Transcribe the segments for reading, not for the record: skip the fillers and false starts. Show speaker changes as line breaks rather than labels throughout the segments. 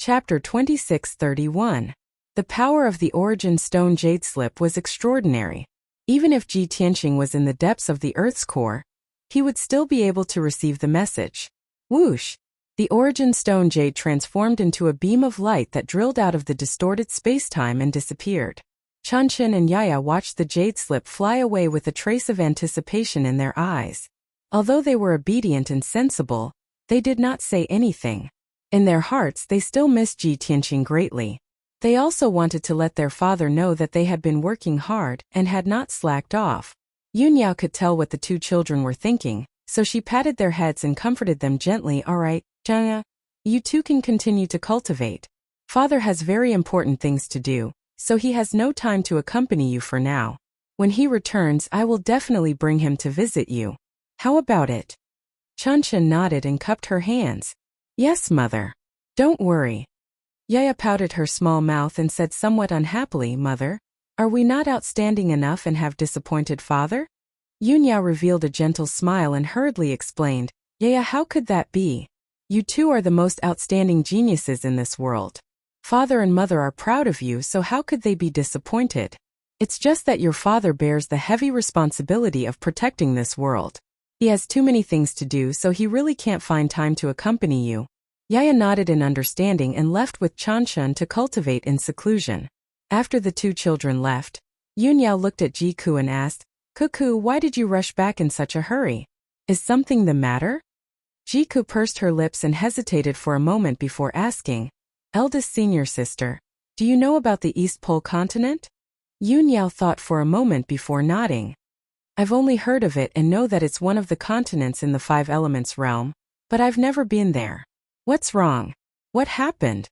Chapter 26:31. The power of the Origin Stone Jade Slip was extraordinary. Even if Ji Tianqing was in the depths of the Earth's core, he would still be able to receive the message. Whoosh! The Origin Stone Jade transformed into a beam of light that drilled out of the distorted spacetime and disappeared. Changchen and Yaya watched the jade slip fly away with a trace of anticipation in their eyes. Although they were obedient and sensible, they did not say anything. In their hearts they still missed Ji Tianqing greatly. They also wanted to let their father know that they had been working hard and had not slacked off. Yunyao could tell what the two children were thinking, so she patted their heads and comforted them gently. All right, Zhang, you two can continue to cultivate. Father has very important things to do, so he has no time to accompany you for now. When he returns, I will definitely bring him to visit you. How about it? Changchen nodded and cupped her hands. Yes, mother. Don't worry. Yaya pouted her small mouth and said somewhat unhappily, Mother, are we not outstanding enough and have disappointed father? Yunyao revealed a gentle smile and hurriedly explained, Yaya, how could that be? You two are the most outstanding geniuses in this world. Father and mother are proud of you, so how could they be disappointed? It's just that your father bears the heavy responsibility of protecting this world. He has too many things to do, so he really can't find time to accompany you. Yaya nodded in understanding and left with Changchen to cultivate in seclusion. After the two children left, Yunyao looked at Jiku and asked, Cuckoo, why did you rush back in such a hurry? Is something the matter? Jiku pursed her lips and hesitated for a moment before asking, Eldest senior sister, do you know about the East Pole continent? Yunyao thought for a moment before nodding. I've only heard of it and know that it's one of the continents in the Five Elements realm, but I've never been there. What's wrong? What happened?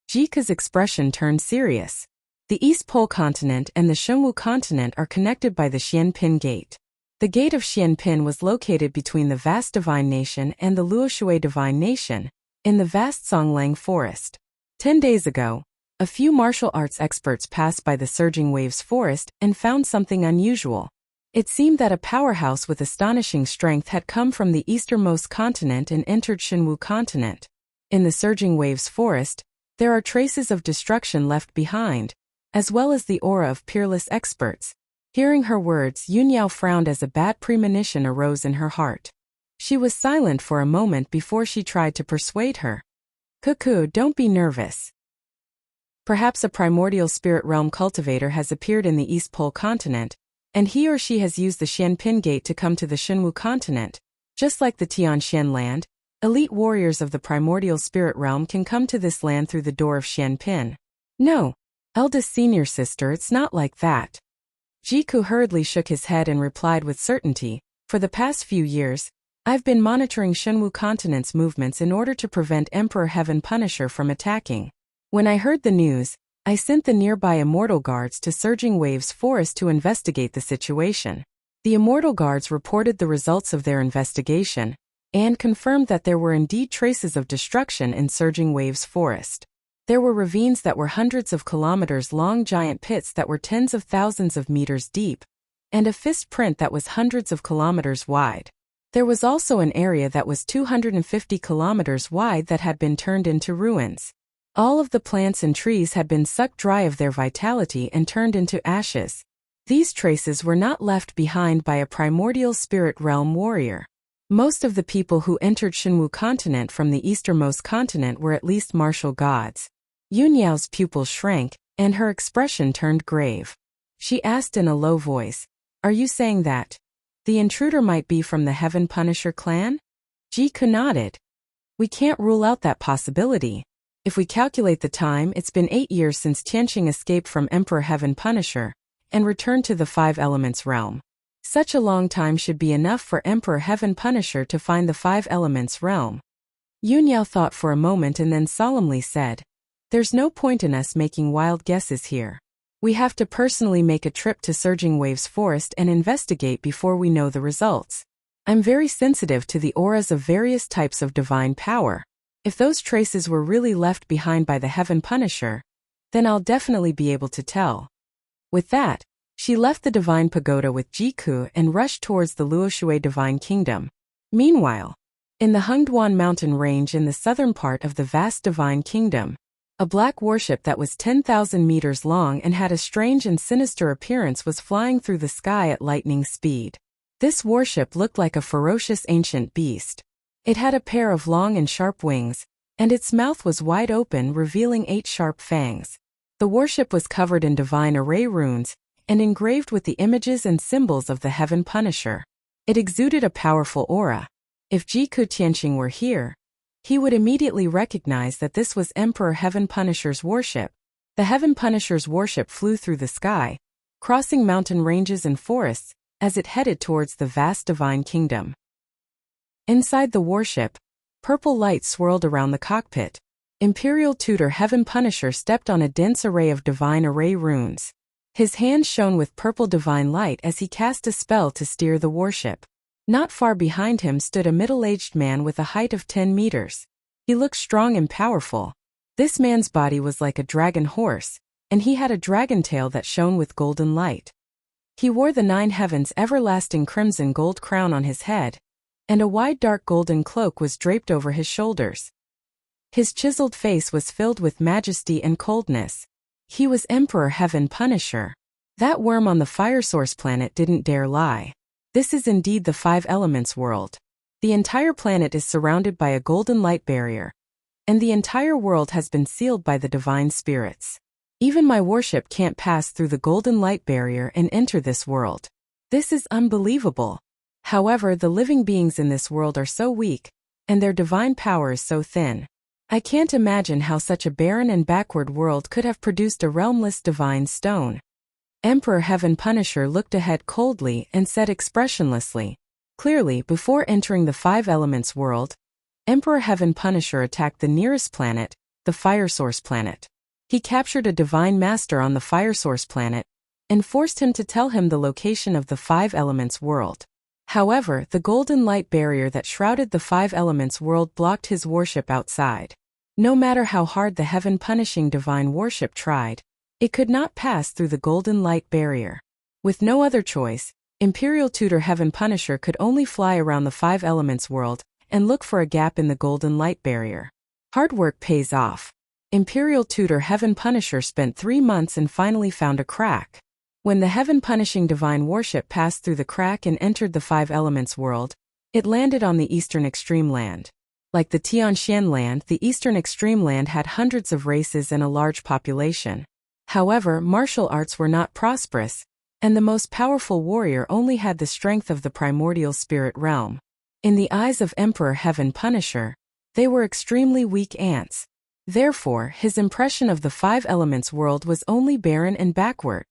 Jika's expression turned serious. The East Pole continent and the Shunwu continent are connected by the Xianpin Gate. The Gate of Xianpin was located between the vast Divine Nation and the Luoshui Divine Nation, in the vast Songlang Forest. 10 days ago, a few martial arts experts passed by the Surging Waves Forest and found something unusual. It seemed that a powerhouse with astonishing strength had come from the easternmost continent and entered Shunwu continent. In the Surging Waves Forest, there are traces of destruction left behind, as well as the aura of peerless experts. Hearing her words, Yunyao frowned as a bad premonition arose in her heart. She was silent for a moment before she tried to persuade her. Cuckoo, don't be nervous. Perhaps a primordial spirit realm cultivator has appeared in the East Pole continent, and he or she has used the Xianpin Gate to come to the Shunwu continent. Just like the Tianxian land, elite warriors of the primordial spirit realm can come to this land through the door of Xianpin. No, eldest senior sister, it's not like that. Jiku hurriedly shook his head and replied with certainty, for the past few years, I've been monitoring Shunwu continent's movements in order to prevent Emperor Heaven Punisher from attacking. When I heard the news, I sent the nearby Immortal Guards to Surging Waves Forest to investigate the situation. The Immortal Guards reported the results of their investigation, and confirmed that there were indeed traces of destruction in Surging Waves Forest. There were ravines that were hundreds of kilometers long, giant pits that were tens of thousands of meters deep, and a fist print that was hundreds of kilometers wide. There was also an area that was 250 kilometers wide that had been turned into ruins. All of the plants and trees had been sucked dry of their vitality and turned into ashes. These traces were not left behind by a primordial spirit realm warrior. Most of the people who entered Shunwu continent from the easternmost continent were at least martial gods. Yunyao's pupils shrank, and her expression turned grave. She asked in a low voice, Are you saying that the intruder might be from the Heaven Punisher clan? Jiku nodded. We can't rule out that possibility. If we calculate the time, it's been 8 years since Tianqing escaped from Emperor Heaven Punisher and returned to the Five Elements realm. Such a long time should be enough for Emperor Heaven Punisher to find the Five Elements realm. Yunyao thought for a moment and then solemnly said, There's no point in us making wild guesses here. We have to personally make a trip to Surging Waves Forest and investigate before we know the results. I'm very sensitive to the auras of various types of divine power. If those traces were really left behind by the Heaven Punisher, then I'll definitely be able to tell. With that, she left the Divine Pagoda with Jiku and rushed towards the Luoshui Divine Kingdom. Meanwhile, in the Hengduan mountain range in the southern part of the vast Divine Kingdom, A black warship that was 10,000 meters long and had a strange and sinister appearance was flying through the sky at lightning speed. This warship looked like a ferocious ancient beast. It had a pair of long and sharp wings, and its mouth was wide open, revealing 8 sharp fangs. The warship was covered in divine array runes and engraved with the images and symbols of the Heaven Punisher. It exuded a powerful aura. If Ji Tianqing were here, he would immediately recognize that this was Emperor Heaven Punisher's warship. The Heaven Punisher's warship flew through the sky, crossing mountain ranges and forests, as it headed towards the vast divine kingdom. Inside the warship, purple light swirled around the cockpit. Imperial Tutor Heaven Punisher stepped on a dense array of divine array runes. His hands shone with purple divine light as he cast a spell to steer the warship. Not far behind him stood a middle-aged man with a height of 10 meters. He looked strong and powerful. This man's body was like a dragon horse, and he had a dragon tail that shone with golden light. He wore the 9 heavens everlasting crimson gold crown on his head, and a wide dark golden cloak was draped over his shoulders. His chiseled face was filled with majesty and coldness. He was Emperor Heaven Punisher. That worm on the fire source planet didn't dare lie. This is indeed the 5 elements world. The entire planet is surrounded by a golden light barrier, and the entire world has been sealed by the divine spirits. Even my warship can't pass through the golden light barrier and enter this world. This is unbelievable. However, the living beings in this world are so weak, and their divine power is so thin. I can't imagine how such a barren and backward world could have produced a realmless divine stone. Emperor Heaven Punisher looked ahead coldly and said expressionlessly. Clearly, before entering the 5 elements world, Emperor Heaven Punisher attacked the nearest planet, the fire source planet. He captured a divine master on the fire source planet and forced him to tell him the location of the 5 elements world. However, the golden light barrier that shrouded the 5 elements world blocked his warship outside. No matter how hard the Heaven Punishing divine warship tried, it could not pass through the golden light barrier. With no other choice, Imperial Tutor Heaven Punisher could only fly around the 5 elements world and look for a gap in the golden light barrier. Hard work pays off. Imperial Tutor Heaven Punisher spent 3 months and finally found a crack. When the Heaven Punishing divine warship passed through the crack and entered the 5 elements world, it landed on the eastern extreme land. Like the Tianxian land, the eastern extreme land had hundreds of races and a large population. However, martial arts were not prosperous, and the most powerful warrior only had the strength of the primordial spirit realm. In the eyes of Emperor Heaven Punisher, they were extremely weak ants. Therefore, his impression of the 5 elements world was only barren and backward.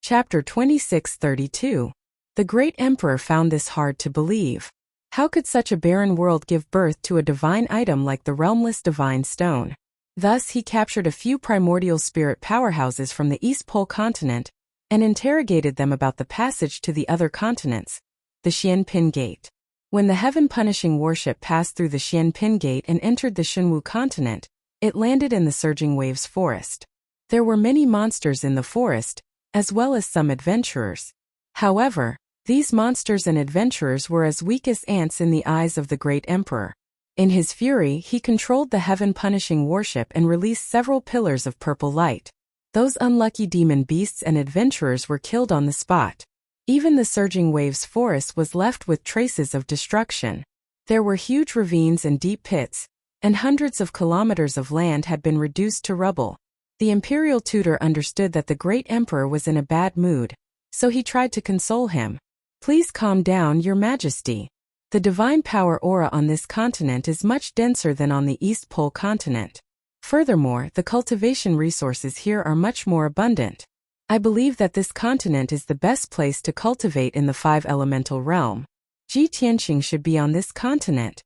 Chapter 2632. The Great Emperor found this hard to believe. How could such a barren world give birth to a divine item like the realmless divine stone? Thus he captured a few primordial spirit powerhouses from the East Pole continent and interrogated them about the passage to the other continents, the Xianpin Gate. When the Heaven Punishing warship passed through the Xianpin Gate and entered the Xinwu continent, it landed in the Surging Waves forest. There were many monsters in the forest, as well as some adventurers. However, these monsters and adventurers were as weak as ants in the eyes of the Great Emperor. In his fury, he controlled the Heaven Punishing warship and released several pillars of purple light. Those unlucky demon beasts and adventurers were killed on the spot. Even the Surging Waves forest was left with traces of destruction. There were huge ravines and deep pits, and hundreds of kilometers of land had been reduced to rubble. The Imperial Tutor understood that the Great Emperor was in a bad mood, so he tried to console him. Please calm down, Your Majesty. The divine power aura on this continent is much denser than on the East Pole continent. Furthermore, the cultivation resources here are much more abundant. I believe that this continent is the best place to cultivate in the 5 elemental realm. Ji Tianqing should be on this continent.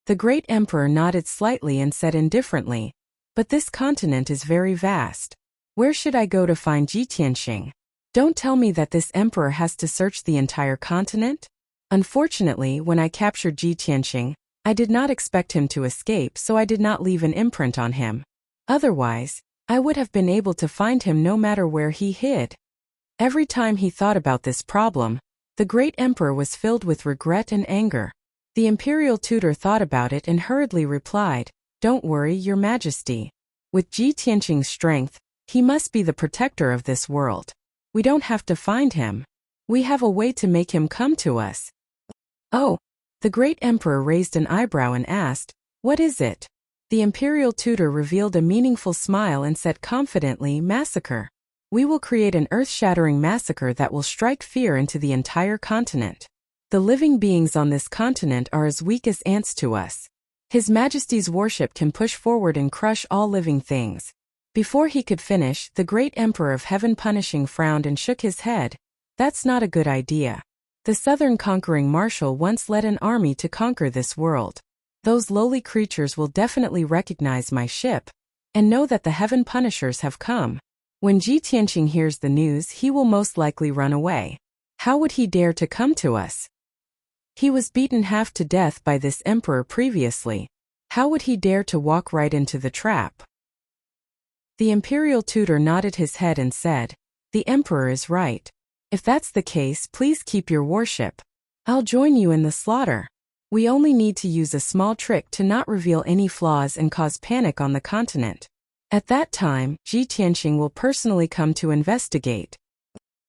The Great Emperor nodded slightly and said indifferently, but this continent is very vast. Where should I go to find Ji Tianqing? Don't tell me that this emperor has to search the entire continent? Unfortunately, when I captured Ji Tianqing, I did not expect him to escape, so I did not leave an imprint on him. Otherwise, I would have been able to find him no matter where he hid. Every time he thought about this problem, the Great Emperor was filled with regret and anger. The Imperial Tutor thought about it and hurriedly replied, "Don't worry, Your Majesty. With Ji Tianqing's strength, he must be the protector of this world. We don't have to find him. We have a way to make him come to us." "Oh." The great emperor raised an eyebrow and asked, "What is it?" The imperial tutor revealed a meaningful smile and said confidently, "Massacre. We will create an earth-shattering massacre that will strike fear into the entire continent. The living beings on this continent are as weak as ants to us. His Majesty's worship can push forward and crush all living things." Before he could finish, the great Emperor of Heaven Punishing frowned and shook his head. "That's not a good idea. The Southern Conquering Marshal once led an army to conquer this world. Those lowly creatures will definitely recognize my ship and know that the Heaven Punishers have come. When Ji Tianqing hears the news, he will most likely run away. How would he dare to come to us? He was beaten half to death by this emperor previously. How would he dare to walk right into the trap?" The imperial tutor nodded his head and said, "The emperor is right. If that's the case, please keep your worship. I'll join you in the slaughter. We only need to use a small trick to not reveal any flaws and cause panic on the continent. At that time, Ji Tianqing will personally come to investigate."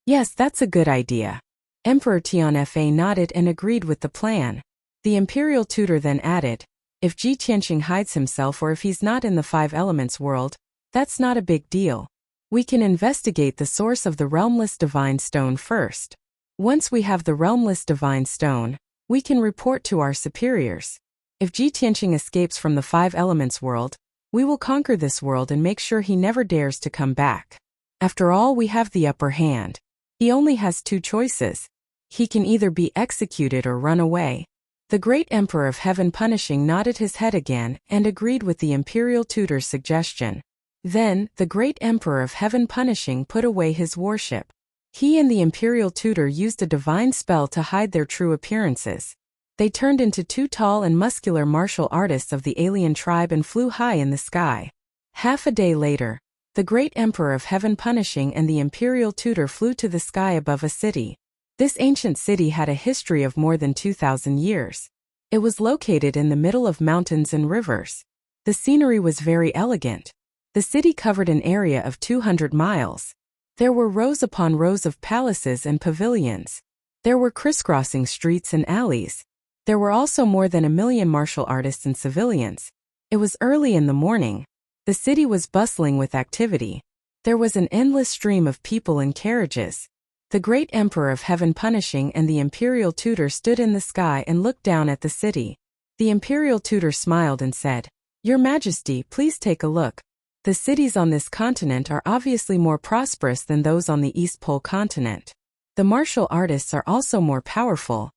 "Yes, that's a good idea." Emperor Tianfa nodded and agreed with the plan. The imperial tutor then added, "If Ji Tianqing hides himself or if he's not in the Five Elements world, that's not a big deal. We can investigate the source of the Realmless Divine Stone first. Once we have the Realmless Divine Stone, we can report to our superiors. If Ji Tianqing escapes from the Five Elements world, we will conquer this world and make sure he never dares to come back. After all, we have the upper hand. He only has two choices. He can either be executed or run away." The great Emperor of Heaven Punishing nodded his head again and agreed with the imperial tutor's suggestion. Then, the great Emperor of Heaven Punishing put away his warship. He and the imperial tutor used a divine spell to hide their true appearances. They turned into two tall and muscular martial artists of the alien tribe and flew high in the sky. Half a day later, the great Emperor of Heaven Punishing and the imperial tutor flew to the sky above a city. This ancient city had a history of more than 2,000 years. It was located in the middle of mountains and rivers. The scenery was very elegant. The city covered an area of 200 miles. There were rows upon rows of palaces and pavilions. There were crisscrossing streets and alleys. There were also more than 1,000,000 martial artists and civilians. It was early in the morning. The city was bustling with activity. There was an endless stream of people and carriages. The great Emperor of Heaven Punishing and the imperial tutor stood in the sky and looked down at the city. The imperial tutor smiled and said, "Your Majesty, please take a look. The cities on this continent are obviously more prosperous than those on the East Pole continent. The martial artists are also more powerful."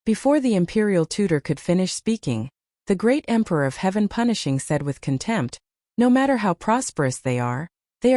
Before the imperial tutor could finish speaking, the great Emperor of Heaven Punishing said with contempt, "No matter how prosperous they are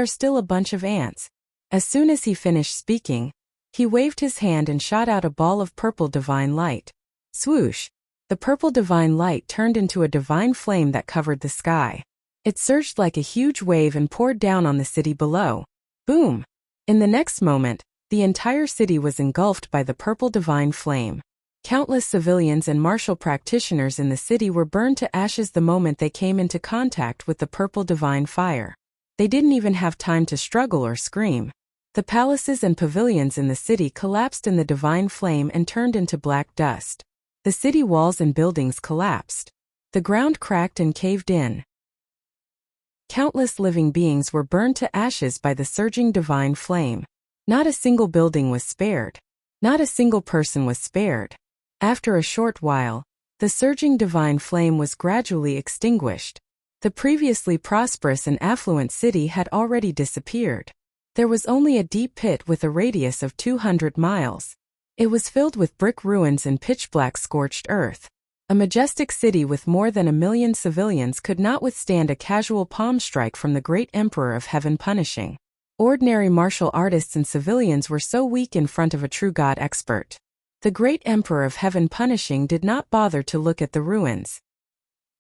still a bunch of ants." As soon as he finished speaking, he waved his hand and shot out a ball of purple divine light. Swoosh! The purple divine light turned into a divine flame that covered the sky. It surged like a huge wave and poured down on the city below. Boom! In the next moment, the entire city was engulfed by the purple divine flame. Countless civilians and martial practitioners in the city were burned to ashes the moment they came into contact with the purple divine fire. They didn't even have time to struggle or scream. The palaces and pavilions in the city collapsed in the divine flame and turned into black dust. The city walls and buildings collapsed. The ground cracked and caved in. Countless living beings were burned to ashes by the surging divine flame. Not a single building was spared. Not a single person was spared. After a short while, the surging divine flame was gradually extinguished. The previously prosperous and affluent city had already disappeared. There was only a deep pit with a radius of 200 miles. It was filled with brick ruins and pitch-black scorched earth. A majestic city with more than 1,000,000 civilians could not withstand a casual palm strike from the great Emperor of Heaven Punishing. Ordinary martial artists and civilians were so weak in front of a true god expert. The great Emperor of Heaven Punishing did not bother to look at the ruins.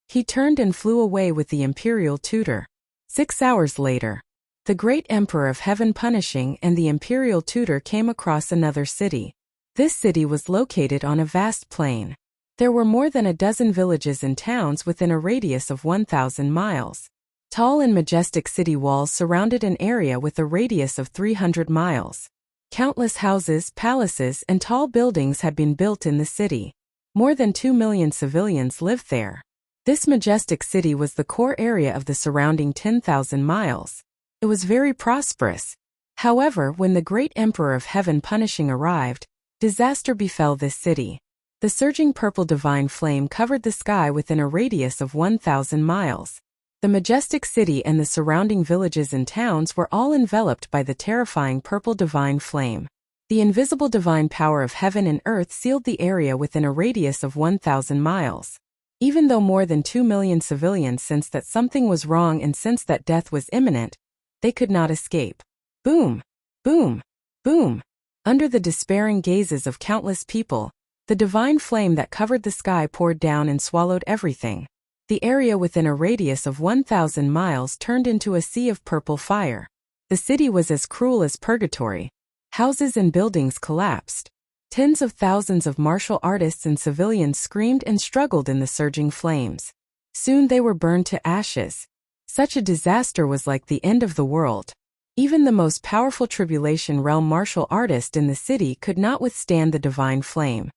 He turned and flew away with the imperial tutor. 6 hours later, the great Emperor of Heaven Punishing and the imperial tutor came across another city. This city was located on a vast plain. There were more than a dozen villages and towns within a radius of 1,000 miles. Tall and majestic city walls surrounded an area with a radius of 300 miles. Countless houses, palaces, and tall buildings had been built in the city. More than 2 million civilians lived there. This majestic city was the core area of the surrounding 10,000 miles. It was very prosperous. However, when the great Emperor of Heaven Punishing arrived, disaster befell this city. The surging purple divine flame covered the sky within a radius of 1,000 miles. The majestic city and the surrounding villages and towns were all enveloped by the terrifying purple divine flame. The invisible divine power of heaven and earth sealed the area within a radius of 1,000 miles. Even though more than 2 million civilians sensed that something was wrong and sensed that death was imminent, they could not escape. Boom! Boom! Boom! Under the despairing gazes of countless people, the divine flame that covered the sky poured down and swallowed everything. The area within a radius of 1,000 miles turned into a sea of purple fire. The city was as cruel as purgatory. Houses and buildings collapsed. Tens of thousands of martial artists and civilians screamed and struggled in the surging flames. Soon they were burned to ashes. Such a disaster was like the end of the world. Even the most powerful tribulation realm martial artist in the city could not withstand the divine flame.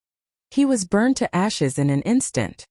He was burned to ashes in an instant.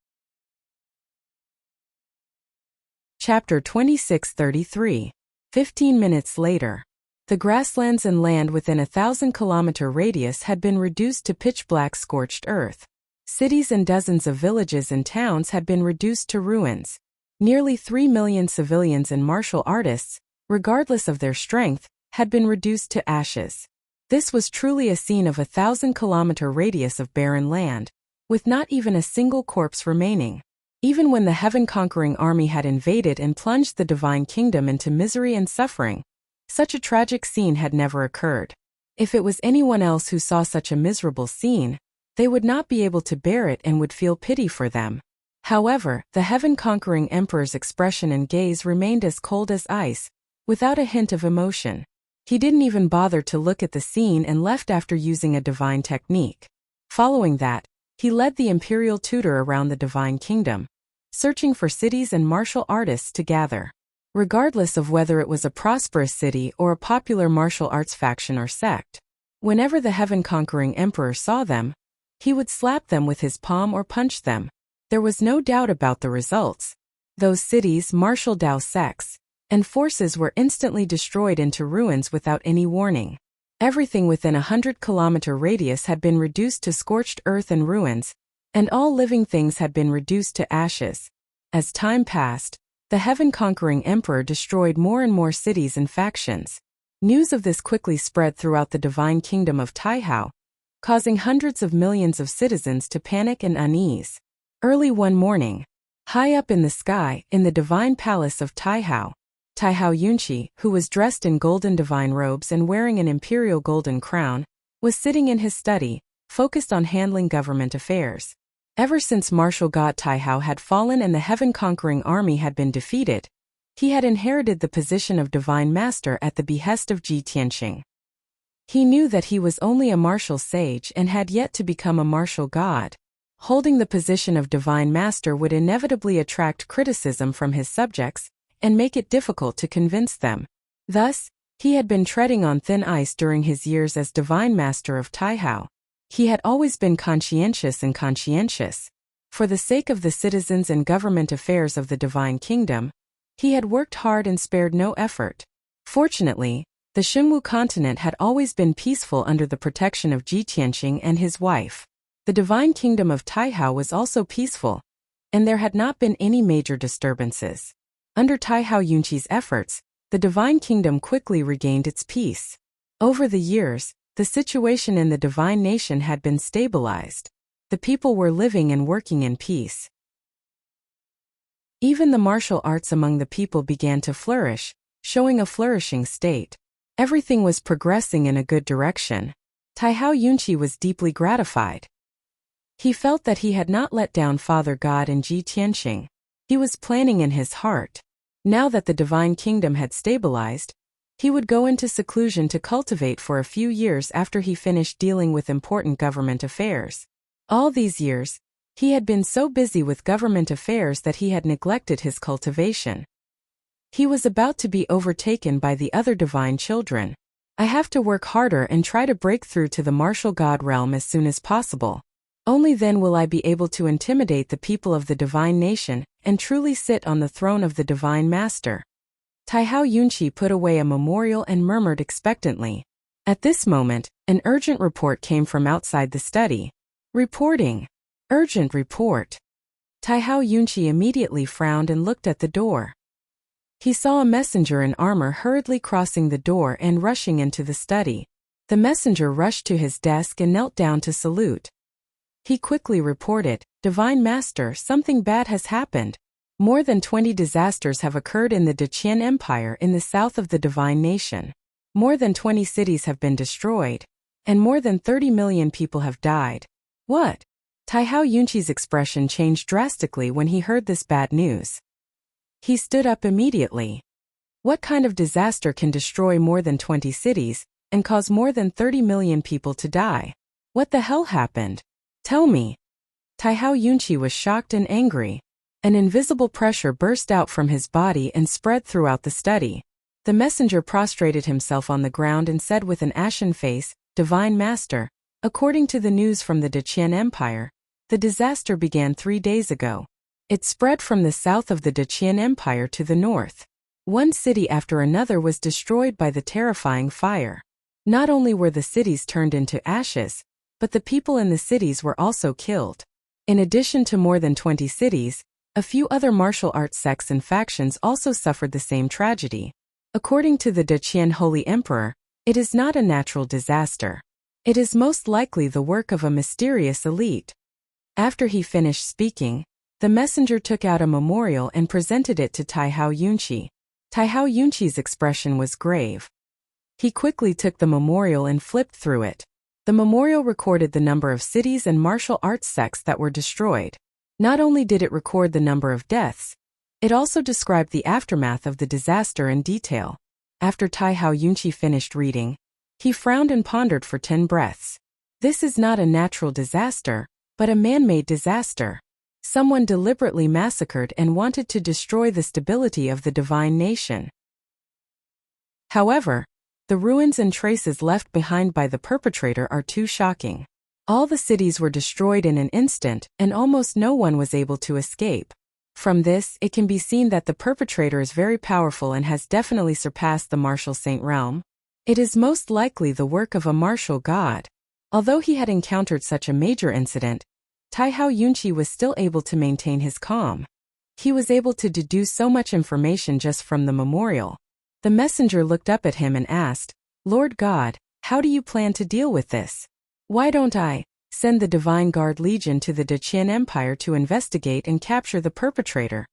Chapter 26:33. 15 minutes later. The grasslands and land within a 1,000-kilometer radius had been reduced to pitch-black scorched earth. Cities and dozens of villages and towns had been reduced to ruins. Nearly 3 million civilians and martial artists, regardless of their strength, had been reduced to ashes. This was truly a scene of a 1,000-kilometer radius of barren land, with not even a single corpse remaining. Even when the heaven-conquering army had invaded and plunged the divine kingdom into misery and suffering, such a tragic scene had never occurred. If it was anyone else who saw such a miserable scene, they would not be able to bear it and would feel pity for them. However, the heaven-conquering emperor's expression and gaze remained as cold as ice, without a hint of emotion. He didn't even bother to look at the scene and left after using a divine technique. Following that, he led the imperial tutor around the divine kingdom, searching for cities and martial artists to gather. Regardless of whether it was a prosperous city or a popular martial arts faction or sect, whenever the heaven-conquering emperor saw them, he would slap them with his palm or punch them. There was no doubt about the results. Those cities, martial Dao sects, and forces were instantly destroyed into ruins without any warning. Everything within a 100-kilometer radius had been reduced to scorched earth and ruins, and all living things had been reduced to ashes. As time passed, the heaven-conquering emperor destroyed more and more cities and factions. News of this quickly spread throughout the divine kingdom of Taihao, causing hundreds of millions of citizens to panic and unease. Early one morning, high up in the sky, in the divine palace of Taihao Yunqi, who was dressed in golden divine robes and wearing an imperial golden crown, was sitting in his study, focused on handling government affairs. Ever since martial god Taihao had fallen and the heaven-conquering army had been defeated, he had inherited the position of divine master at the behest of Ji Tianqing. He knew that he was only a martial sage and had yet to become a martial god. Holding the position of divine master would inevitably attract criticism from his subjects and make it difficult to convince them. Thus, he had been treading on thin ice during his years as divine master of Taihao. He had always been conscientious. For the sake of the citizens and government affairs of the divine kingdom, he had worked hard and spared no effort. Fortunately, the Xinwu continent had always been peaceful under the protection of Ji Tianqing and his wife. The divine kingdom of Taihao was also peaceful, and there had not been any major disturbances. Under Taihao Yunqi's efforts, the divine kingdom quickly regained its peace. Over the years, the situation in the divine nation had been stabilized. The people were living and working in peace. Even the martial arts among the people began to flourish, showing a flourishing state. Everything was progressing in a good direction. Taihao Yunqi was deeply gratified. He felt that he had not let down Father God and Ji Tianqing. He was planning in his heart. Now that the divine kingdom had stabilized, he would go into seclusion to cultivate for a few years after he finished dealing with important government affairs. All these years, He had been so busy with government affairs that he had neglected his cultivation. He was about to be overtaken by the other divine children. I have to work harder and try to break through to the martial god realm as soon as possible. Only then will I be able to intimidate the people of the divine nation and truly sit on the throne of the divine master. Taihao Yunqi put away a memorial and murmured expectantly. At this moment, an urgent report came from outside the study. Reporting. Urgent report. Taihao Yunqi immediately frowned and looked at the door. He saw a messenger in armor hurriedly crossing the door and rushing into the study. The messenger rushed to his desk and knelt down to salute. He quickly reported, "Divine Master, something bad has happened. More than 20 disasters have occurred in the Deqian Empire in the south of the divine nation. More than 20 cities have been destroyed, and more than 30 million people have died." What? Taihao Yunqi's expression changed drastically when he heard this bad news. He stood up immediately. What kind of disaster can destroy more than 20 cities and cause more than 30 million people to die? What the hell happened? Tell me. Taihao Yunqi was shocked and angry. An invisible pressure burst out from his body and spread throughout the study. The messenger prostrated himself on the ground and said with an ashen face, "Divine Master, according to the news from the Deqian Empire, the disaster began 3 days ago. It spread from the south of the Deqian Empire to the north. One city after another was destroyed by the terrifying fire. Not only were the cities turned into ashes, but the people in the cities were also killed. In addition to more than 20 cities, a few other martial arts sects and factions also suffered the same tragedy. According to the Deqian Holy Emperor, it is not a natural disaster. It is most likely the work of a mysterious elite." After he finished speaking, the messenger took out a memorial and presented it to Taihao Yunqi. Taihao Yunqi's expression was grave. He quickly took the memorial and flipped through it. The memorial recorded the number of cities and martial arts sects that were destroyed. Not only did it record the number of deaths, it also described the aftermath of the disaster in detail. After Taihao Yunqi finished reading, he frowned and pondered for 10 breaths. This is not a natural disaster, but a man-made disaster. Someone deliberately massacred and wanted to destroy the stability of the divine nation. However, the ruins and traces left behind by the perpetrator are too shocking. All the cities were destroyed in an instant, and almost no one was able to escape. From this, it can be seen that the perpetrator is very powerful and has definitely surpassed the martial saint realm. It is most likely the work of a martial god. Although he had encountered such a major incident, Taihao Yunqi was still able to maintain his calm. He was able to deduce so much information just from the memorial. The messenger looked up at him and asked, "Lord God, how do you plan to deal with this? Why don't I send the Divine Guard Legion to the Deqian Empire to investigate and capture the perpetrator?"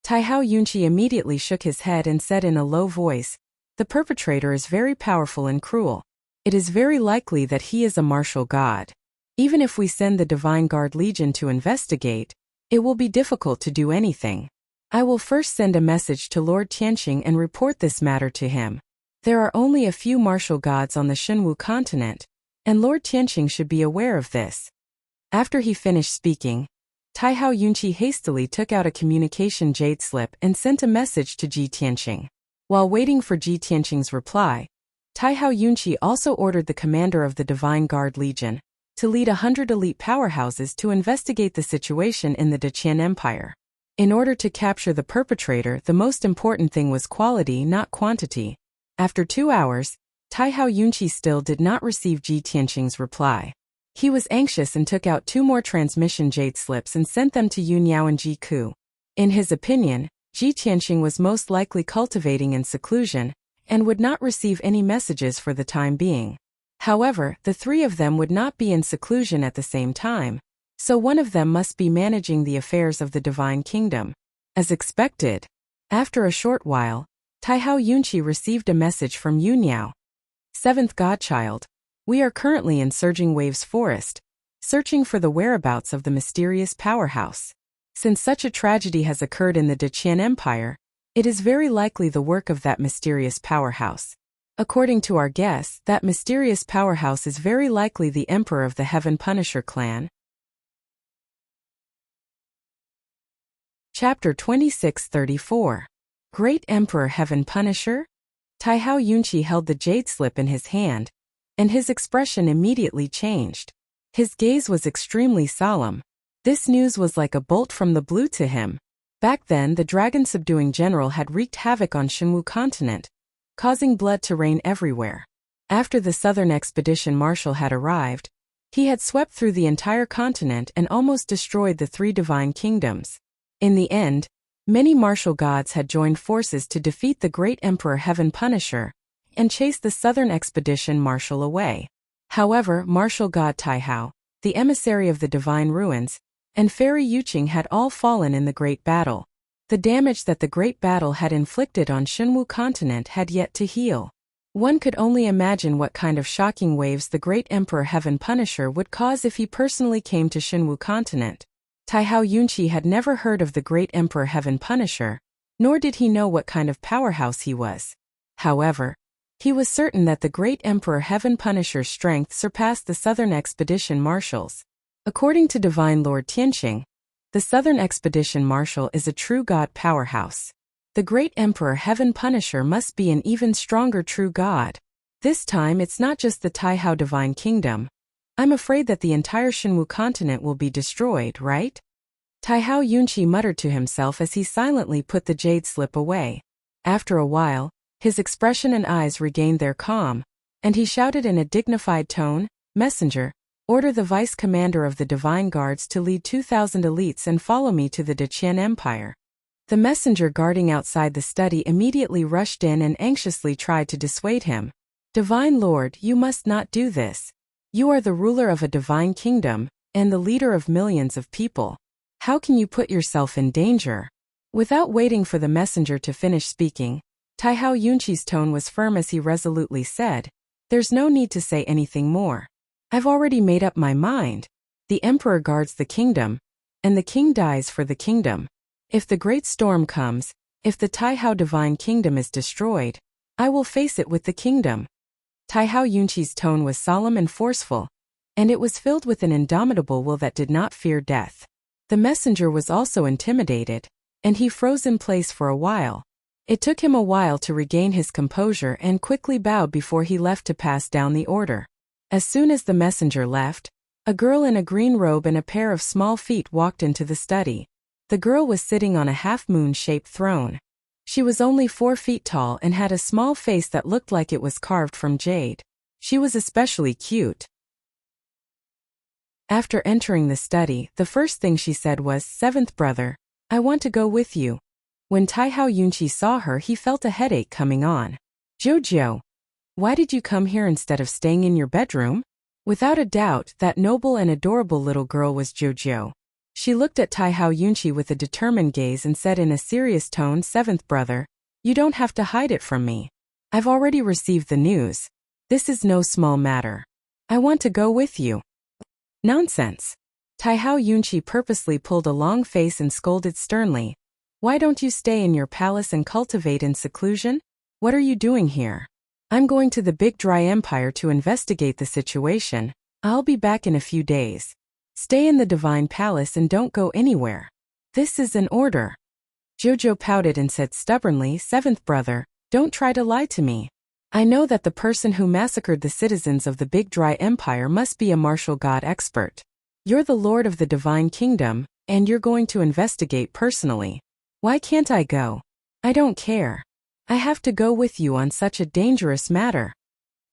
Taihao Yunqi immediately shook his head and said in a low voice, "The perpetrator is very powerful and cruel. It is very likely that he is a martial god. Even if we send the Divine Guard Legion to investigate, it will be difficult to do anything. I will first send a message to Lord Tianqing and report this matter to him. There are only a few martial gods on the Shenwu continent, and Lord Tianqing should be aware of this." After he finished speaking, Taihao Yunqi hastily took out a communication jade slip and sent a message to Ji Tianqing. While waiting for Ji Tianqing's reply, Taihao Yunqi also ordered the commander of the Divine Guard Legion to lead 100 elite powerhouses to investigate the situation in the Deqian Empire. In order to capture the perpetrator, the most important thing was quality, not quantity. After 2 hours, Taihao Yunqi still did not receive Ji Tianqing's reply. He was anxious and took out 2 more transmission jade slips and sent them to Yunyao and Ji Ku. In his opinion, Ji Tianqing was most likely cultivating in seclusion and would not receive any messages for the time being. However, the 3 of them would not be in seclusion at the same time, so one of them must be managing the affairs of the Divine Kingdom. As expected, after a short while, Taihao Yunqi received a message from Yunyao. 7th Godchild, we are currently in Surging Waves Forest, searching for the whereabouts of the mysterious powerhouse. Since such a tragedy has occurred in the Deqian Empire, it is very likely the work of that mysterious powerhouse. According to our guess, that mysterious powerhouse is very likely the Emperor of the Heaven Punisher clan. Chapter 2634. Great Emperor Heaven Punisher? Taihao Yunqi held the jade slip in his hand, and his expression immediately changed. His gaze was extremely solemn. This news was like a bolt from the blue to him. Back then, the dragon-subduing general had wreaked havoc on Shinwu continent, causing blood to rain everywhere. After the southern expedition marshal had arrived, he had swept through the entire continent and almost destroyed the 3 divine kingdoms. In the end, many martial gods had joined forces to defeat the great Emperor Heaven Punisher and chase the southern expedition marshal away. However, martial god Taihao, the emissary of the divine ruins, and fairy Yuqing had all fallen in the great battle. The damage that the great battle had inflicted on Shinwu continent had yet to heal. One could only imagine what kind of shocking waves the great Emperor Heaven Punisher would cause if he personally came to Shinwu continent. Taihao Yunqi had never heard of the great Emperor Heaven Punisher, nor did he know what kind of powerhouse he was. However, he was certain that the great Emperor Heaven Punisher's strength surpassed the southern expedition marshals. According to Divine Lord Tianqing, the southern expedition marshal is a true god powerhouse. The great Emperor Heaven Punisher must be an even stronger true god. This time it's not just the Taihao Divine Kingdom. I'm afraid that the entire Shinwu continent will be destroyed, right? Taihao Yunqi muttered to himself as he silently put the jade slip away. After a while, his expression and eyes regained their calm, and he shouted in a dignified tone, "Messenger, order the vice commander of the divine guards to lead 2,000 elites and follow me to the Deqian Empire." The messenger guarding outside the study immediately rushed in and anxiously tried to dissuade him. "Divine Lord, you must not do this. You are the ruler of a divine kingdom, and the leader of millions of people. How can you put yourself in danger?" Without waiting for the messenger to finish speaking, Taihao Yunqi's tone was firm as he resolutely said, "There's no need to say anything more. I've already made up my mind. The emperor guards the kingdom, and the king dies for the kingdom. If the great storm comes, if the Taihao divine kingdom is destroyed, I will face it with the kingdom." Taihao Yunqi's tone was solemn and forceful, and it was filled with an indomitable will that did not fear death. The messenger was also intimidated, and he froze in place for a while. It took him a while to regain his composure and quickly bowed before he left to pass down the order. As soon as the messenger left, a girl in a green robe and a pair of small feet walked into the study. The girl was sitting on a half-moon-shaped throne. She was only 4 feet tall and had a small face that looked like it was carved from jade. She was especially cute. After entering the study, the first thing she said was, "Seventh brother, I want to go with you." When Taihao Yunqi saw her, he felt a headache coming on. "Jojo, why did you come here instead of staying in your bedroom?" Without a doubt, that noble and adorable little girl was Jojo. She looked at Taihao Yunqi with a determined gaze and said in a serious tone, "Seventh brother, you don't have to hide it from me. I've already received the news. This is no small matter. I want to go with you." "Nonsense." Taihao Yunqi purposely pulled a long face and scolded sternly. "Why don't you stay in your palace and cultivate in seclusion? What are you doing here?" "I'm going to the Big Dry Empire to investigate the situation. I'll be back in a few days. Stay in the Divine Palace and don't go anywhere. This is an order." Jojo pouted and said stubbornly, "Seventh brother, don't try to lie to me. I know that the person who massacred the citizens of the Big Dry Empire must be a martial god expert. You're the lord of the Divine Kingdom, and you're going to investigate personally. Why can't I go? I don't care. I have to go with you on such a dangerous matter."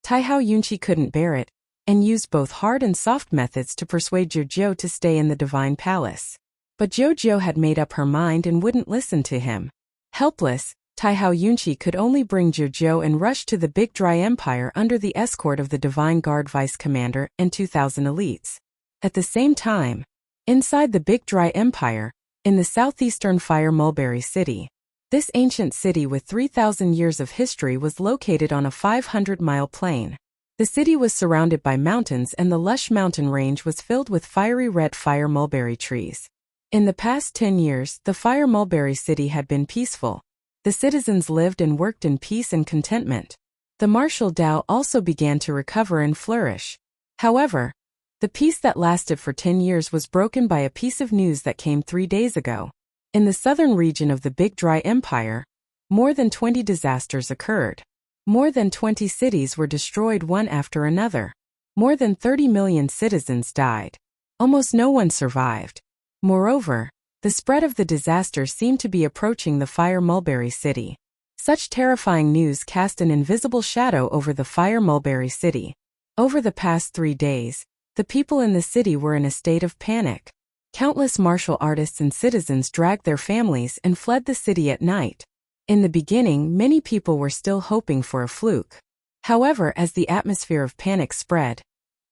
Taihao Yunqi couldn't bear it, and used both hard and soft methods to persuade Jojo to stay in the Divine Palace. But Jojo had made up her mind and wouldn't listen to him. Helpless, Taihao Yunqi could only bring Jojo and rush to the Big Dry Empire under the escort of the Divine Guard Vice Commander and 2,000 elites. At the same time, inside the Big Dry Empire, in the southeastern Fire Mulberry City, this ancient city with 3,000 years of history was located on a 500-mile plain. The city was surrounded by mountains and the lush mountain range was filled with fiery red fire mulberry trees. In the past 10 years, the Fire Mulberry City had been peaceful. The citizens lived and worked in peace and contentment. The martial Dao also began to recover and flourish. However, the peace that lasted for 10 years was broken by a piece of news that came 3 days ago. In the southern region of the Big Dry Empire, more than 20 disasters occurred. More than 20 cities were destroyed one after another. More than 30 million citizens died. Almost no one survived. Moreover, the spread of the disaster seemed to be approaching the Fire Mulberry City. Such terrifying news cast an invisible shadow over the Fire Mulberry City. Over the past 3 days, the people in the city were in a state of panic. Countless martial artists and citizens dragged their families and fled the city at night. In the beginning, many people were still hoping for a fluke. However, as the atmosphere of panic spread,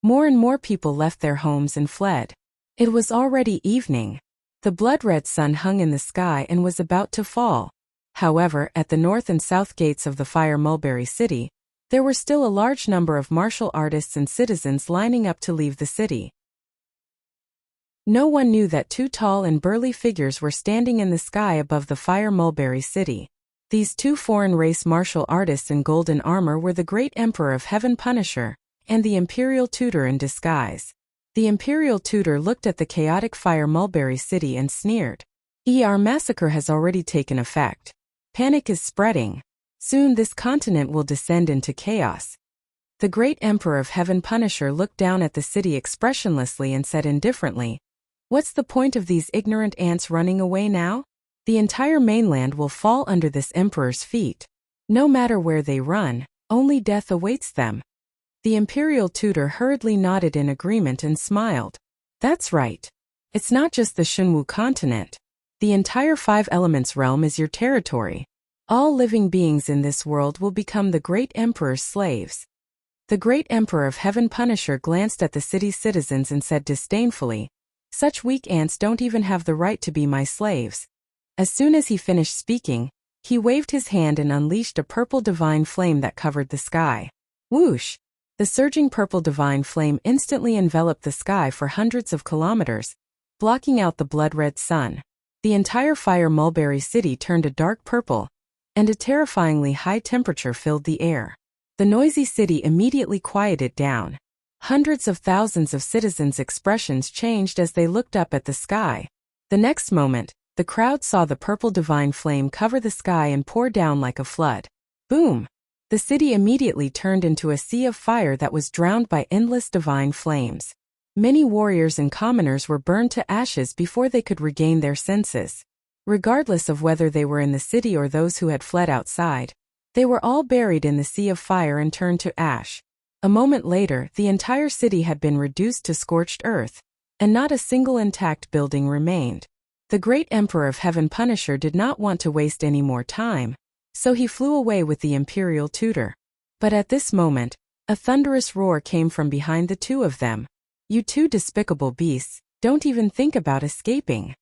more and more people left their homes and fled. It was already evening. The blood-red sun hung in the sky and was about to fall. However, at the north and south gates of the Fire Mulberry City, there were still a large number of martial artists and citizens lining up to leave the city. No one knew that 2 tall and burly figures were standing in the sky above the Fire Mulberry City. These 2 foreign-race martial artists in golden armor were the Great Emperor of Heaven Punisher and the Imperial Tutor in disguise. The Imperial Tutor looked at the chaotic Fire Mulberry City and sneered. Our massacre has already taken effect. Panic is spreading. Soon this continent will descend into chaos. The Great Emperor of Heaven Punisher looked down at the city expressionlessly and said indifferently, "What's the point of these ignorant ants running away now? The entire mainland will fall under this emperor's feet. No matter where they run, only death awaits them." The Imperial Tutor hurriedly nodded in agreement and smiled. "That's right. It's not just the Shunwu continent. The entire 5 Elements realm is your territory. All living beings in this world will become the Great Emperor's slaves." The Great Emperor of Heaven Punisher glanced at the city's citizens and said disdainfully, "Such weak ants don't even have the right to be my slaves." As soon as he finished speaking, he waved his hand and unleashed a purple divine flame that covered the sky. Whoosh! The surging purple divine flame instantly enveloped the sky for hundreds of kilometers, blocking out the blood-red sun. The entire Fire Mulberry City turned a dark purple, and a terrifyingly high temperature filled the air. The noisy city immediately quieted down. Hundreds of thousands of citizens' expressions changed as they looked up at the sky. The next moment, the crowd saw the purple divine flame cover the sky and pour down like a flood. Boom! The city immediately turned into a sea of fire that was drowned by endless divine flames. Many warriors and commoners were burned to ashes before they could regain their senses. Regardless of whether they were in the city or those who had fled outside, they were all buried in the sea of fire and turned to ash. A moment later, the entire city had been reduced to scorched earth, and not a single intact building remained. The Great Emperor of Heaven Punisher did not want to waste any more time, so he flew away with the Imperial Tutor. But at this moment, a thunderous roar came from behind the 2 of them. "You 2 despicable beasts, don't even think about escaping."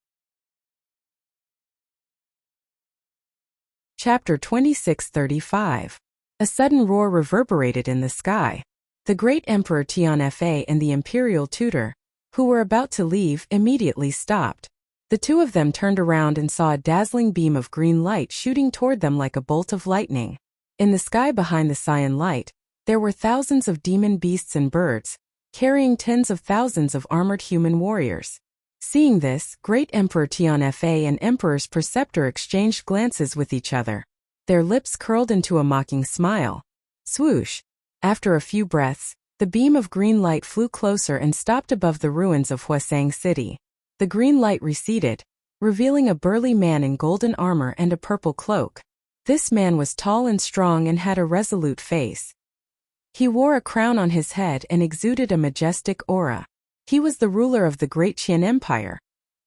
Chapter 2635. A sudden roar reverberated in the sky. The Great Emperor Tianfa and the Imperial Tutor, who were about to leave, immediately stopped. The 2 of them turned around and saw a dazzling beam of green light shooting toward them like a bolt of lightning. In the sky behind the cyan light, there were thousands of demon beasts and birds, carrying tens of thousands of armored human warriors. Seeing this, Great Emperor Tianfa and Emperor's Preceptor exchanged glances with each other. Their lips curled into a mocking smile. Swoosh! After a few breaths, the beam of green light flew closer and stopped above the ruins of Huasang City. The green light receded, revealing a burly man in golden armor and a purple cloak. This man was tall and strong and had a resolute face. He wore a crown on his head and exuded a majestic aura. He was the ruler of the Great Qian Empire,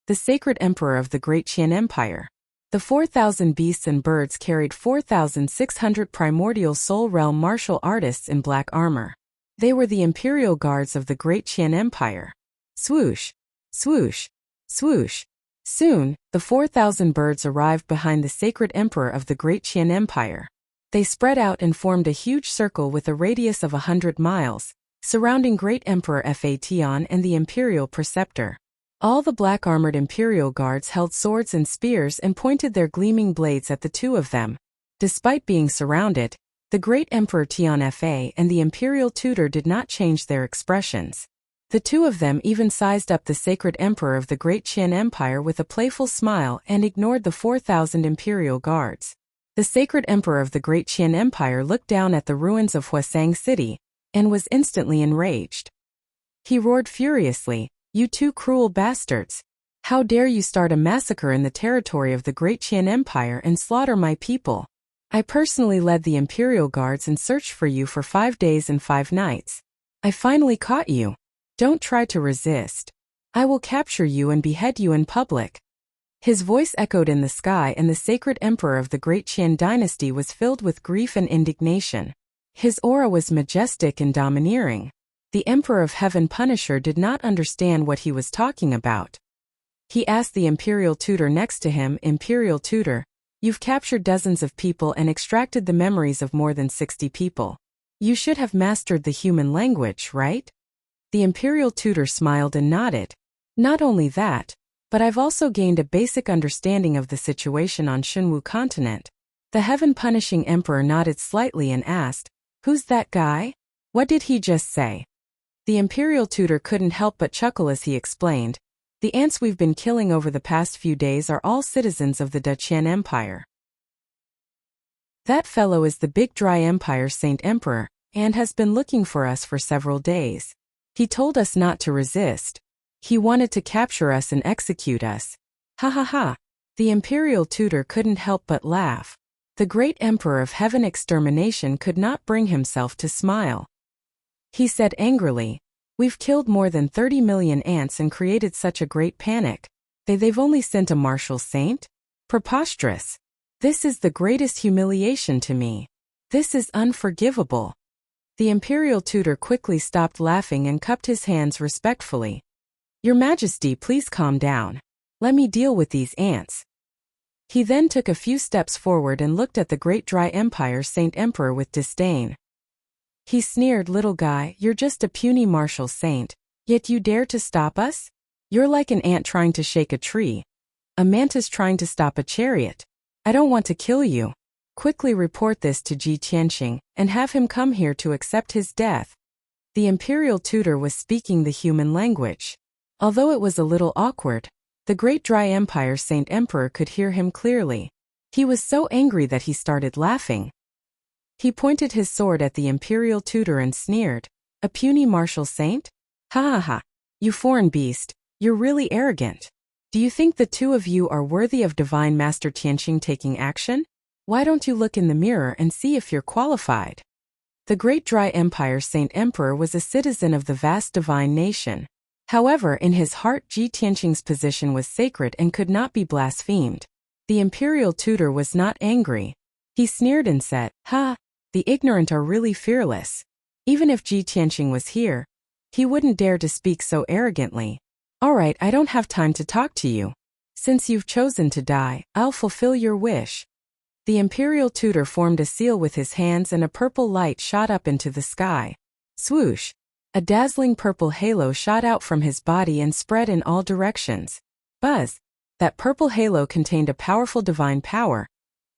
the sacred emperor of the Great Qian Empire. The 4,000 beasts and birds carried 4,600 primordial soul realm martial artists in black armor. They were the imperial guards of the Great Qian Empire. Swoosh! Swoosh! Swoosh! Soon, the 4,000 birds arrived behind the sacred emperor of the Great Qian Empire. They spread out and formed a huge circle with a radius of 100 miles, surrounding Great Emperor Fa Tian and the Imperial Preceptor. All the black-armored Imperial Guards held swords and spears and pointed their gleaming blades at the 2 of them. Despite being surrounded, the Great Emperor Tianfa and the Imperial Tutor did not change their expressions. The two of them even sized up the sacred emperor of the Great Qian Empire with a playful smile and ignored the 4,000 imperial guards. The sacred emperor of the Great Qian Empire looked down at the ruins of Huasang City and was instantly enraged. He roared furiously, "You two cruel bastards! How dare you start a massacre in the territory of the Great Qian Empire and slaughter my people? I personally led the imperial guards and searched for you for 5 days and 5 nights. I finally caught you. Don't try to resist. I will capture you and behead you in public." His voice echoed in the sky, and the sacred emperor of the Great Qian dynasty was filled with grief and indignation. His aura was majestic and domineering. The Emperor of Heaven Punisher did not understand what he was talking about. He asked the imperial tutor next to him, "Imperial tutor, you've captured dozens of people and extracted the memories of more than 60 people. You should have mastered the human language, right?" The imperial tutor smiled and nodded. "Not only that, but I've also gained a basic understanding of the situation on Xunwu continent." The heaven-punishing emperor nodded slightly and asked, "Who's that guy? What did he just say?" The imperial tutor couldn't help but chuckle as he explained, "The ants we've been killing over the past few days are all citizens of the Qian Empire. That fellow is the Big Dry Empire Saint Emperor, and has been looking for us for several days. He told us not to resist. He wanted to capture us and execute us." Ha ha ha. The imperial tutor couldn't help but laugh. The great emperor of heaven extermination could not bring himself to smile. He said angrily, "We've killed more than 30 million ants and created such a great panic. They've only sent a martial saint? Preposterous. This is the greatest humiliation to me. This is unforgivable." The imperial tutor quickly stopped laughing and cupped his hands respectfully. "Your Majesty, please calm down. Let me deal with these ants." He then took a few steps forward and looked at the Great Dry Empire Saint Emperor with disdain. He sneered, "Little guy, you're just a puny martial saint, yet you dare to stop us? You're like an ant trying to shake a tree. A mantis trying to stop a chariot. I don't want to kill you. Quickly report this to Ji Tianqing, and have him come here to accept his death." The imperial tutor was speaking the human language. Although it was a little awkward, the Great Dry Empire Saint Emperor could hear him clearly. He was so angry that he started laughing. He pointed his sword at the imperial tutor and sneered, "A puny martial saint? Ha ha ha. You foreign beast, you're really arrogant. Do you think the two of you are worthy of Divine Master Tianqing taking action? Why don't you look in the mirror and see if you're qualified?" The Great Dry Empire Saint Emperor was a citizen of the vast divine nation. However, in his heart, Ji Tianqing's position was sacred and could not be blasphemed. The imperial tutor was not angry. He sneered and said, "Ha, the ignorant are really fearless. Even if Ji Tianqing was here, he wouldn't dare to speak so arrogantly. All right, I don't have time to talk to you. Since you've chosen to die, I'll fulfill your wish." The imperial tutor formed a seal with his hands and a purple light shot up into the sky. Swoosh! A dazzling purple halo shot out from his body and spread in all directions. Buzz! That purple halo contained a powerful divine power,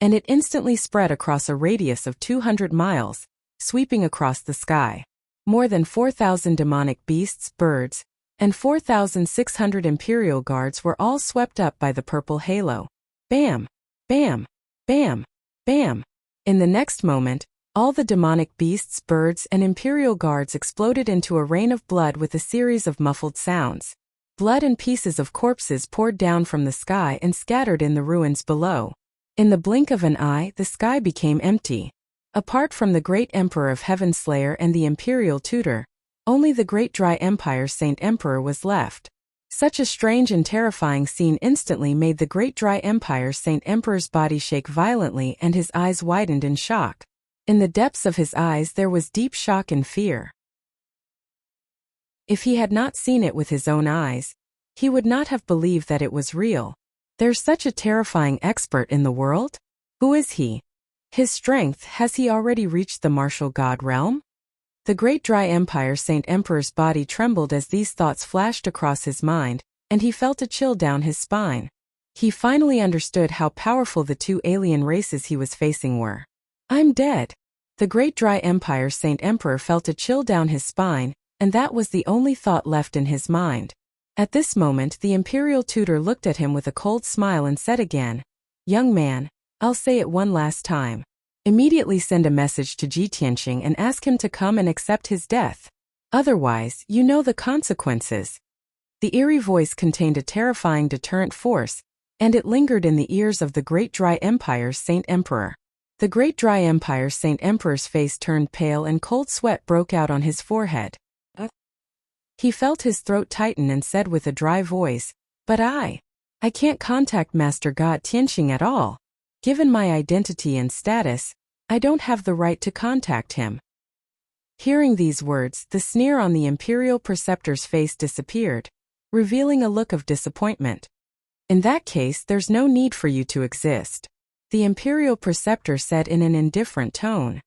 and it instantly spread across a radius of 200 miles, sweeping across the sky. More than 4,000 demonic beasts, birds, and 4,600 imperial guards were all swept up by the purple halo. Bam! Bam! Bam! Bam! In the next moment, all the demonic beasts, birds, and imperial guards exploded into a rain of blood with a series of muffled sounds. Blood and pieces of corpses poured down from the sky and scattered in the ruins below. In the blink of an eye, the sky became empty. Apart from the great Emperor of Heaven Slayer and the imperial tutor, only the Great Dry Empire Saint Emperor was left. Such a strange and terrifying scene instantly made the Great Dry Empire Saint Emperor's body shake violently and his eyes widened in shock. In the depths of his eyes there was deep shock and fear. If he had not seen it with his own eyes, he would not have believed that it was real. There's such a terrifying expert in the world? Who is he? His strength, has he already reached the martial god realm? The Great Dry Empire Saint Emperor's body trembled as these thoughts flashed across his mind, and he felt a chill down his spine. He finally understood how powerful the two alien races he was facing were. "I'm dead." The Great Dry Empire Saint Emperor felt a chill down his spine, and that was the only thought left in his mind. At this moment the imperial tutor looked at him with a cold smile and said again, "Young man, I'll say it one last time. Immediately send a message to Ji Tianqing and ask him to come and accept his death. Otherwise, you know the consequences." The eerie voice contained a terrifying deterrent force, and it lingered in the ears of the Great Dry Empire's Saint Emperor. The Great Dry Empire's Saint Emperor's face turned pale and cold sweat broke out on his forehead. He felt his throat tighten and said with a dry voice, "But I can't contact Master God Tianqing at all. Given my identity and status, I don't have the right to contact him." Hearing these words, the sneer on the imperial preceptor's face disappeared, revealing a look of disappointment. "In that case, there's no need for you to exist," the imperial preceptor said in an indifferent tone.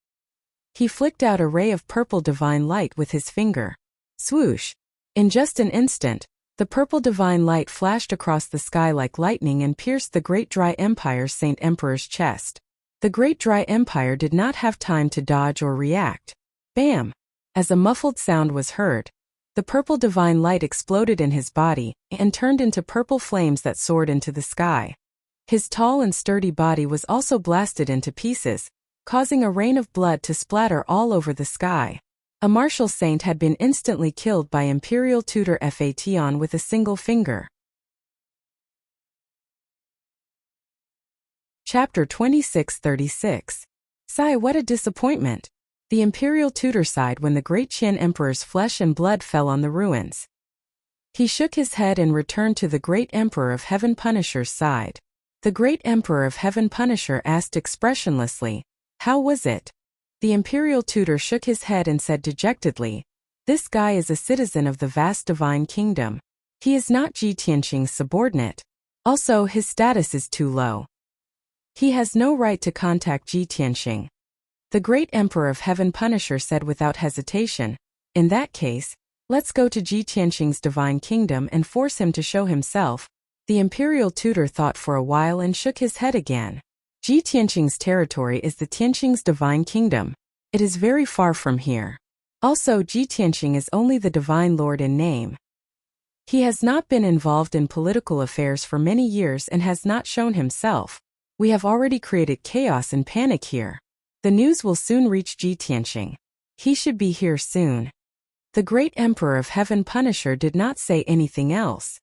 He flicked out a ray of purple divine light with his finger. Swoosh! In just an instant, the purple divine light flashed across the sky like lightning and pierced the Great Dry Empire's Saint Emperor's chest. The Great Dry Empire did not have time to dodge or react. Bam! As a muffled sound was heard, the purple divine light exploded in his body and turned into purple flames that soared into the sky. His tall and sturdy body was also blasted into pieces, causing a rain of blood to splatter all over the sky. A martial saint had been instantly killed by Imperial Tutor Fation with a single finger. Chapter 2636. Sigh, what a disappointment! The Imperial Tutor sighed when the Great Qian Emperor's flesh and blood fell on the ruins. He shook his head and returned to the Great Emperor of Heaven Punisher's side. The Great Emperor of Heaven Punisher asked expressionlessly, "How was it?" The Imperial Tutor shook his head and said dejectedly, "This guy is a citizen of the vast divine kingdom. He is not Ji Tianqing's subordinate. Also, his status is too low. He has no right to contact Ji Tianqing." The Great Emperor of Heaven Punisher said without hesitation, "In that case, let's go to Ji Tianqing's divine kingdom and force him to show himself." The Imperial Tutor thought for a while and shook his head again. Ji Tianqing's territory is the Tianqing's divine kingdom. It is very far from here. Also, Ji Tianqing is only the divine lord in name. He has not been involved in political affairs for many years and has not shown himself. We have already created chaos and panic here. The news will soon reach Ji Tianqing. He should be here soon. The Great Emperor of Heaven Punisher did not say anything else.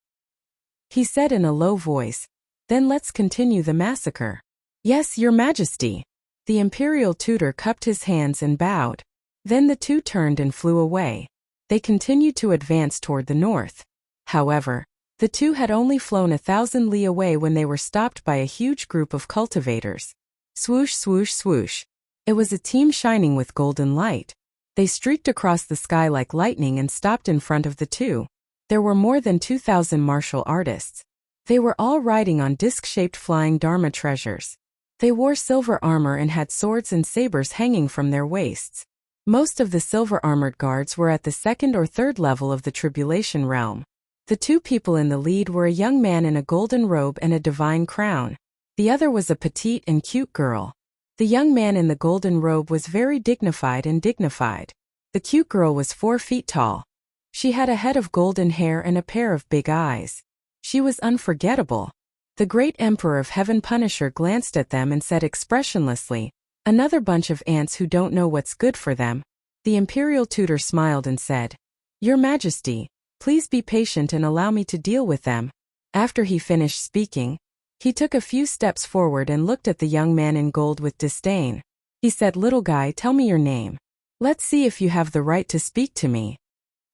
He said in a low voice, "Then let's continue the massacre." "Yes, Your Majesty." The Imperial Tutor cupped his hands and bowed. Then the two turned and flew away. They continued to advance toward the north. However, the two had only flown 1,000 li away when they were stopped by a huge group of cultivators. Swoosh, swoosh, swoosh. It was a team shining with golden light. They streaked across the sky like lightning and stopped in front of the two. There were more than 2,000 martial artists. They were all riding on disc-shaped flying Dharma treasures. They wore silver armor and had swords and sabers hanging from their waists. Most of the silver-armored guards were at the second or third level of the tribulation realm. The two people in the lead were a young man in a golden robe and a divine crown. The other was a petite and cute girl. The young man in the golden robe was very dignified and dignified. The cute girl was 4 feet tall. She had a head of golden hair and a pair of big eyes. She was unforgettable. The Great Emperor of Heaven Punisher glanced at them and said expressionlessly, "Another bunch of ants who don't know what's good for them." The Imperial Tutor smiled and said, "Your Majesty, please be patient and allow me to deal with them." After he finished speaking, he took a few steps forward and looked at the young man in gold with disdain. He said, "Little guy, tell me your name. Let's see if you have the right to speak to me."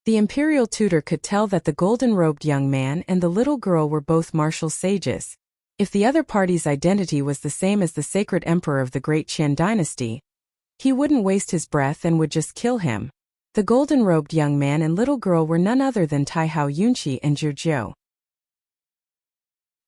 The Imperial Tutor could tell that the golden-robed young man and the little girl were both martial sages. If the other party's identity was the same as the sacred emperor of the Great Qian dynasty, he wouldn't waste his breath and would just kill him. The golden-robed young man and little girl were none other than Taihao Yunqi and Zhu.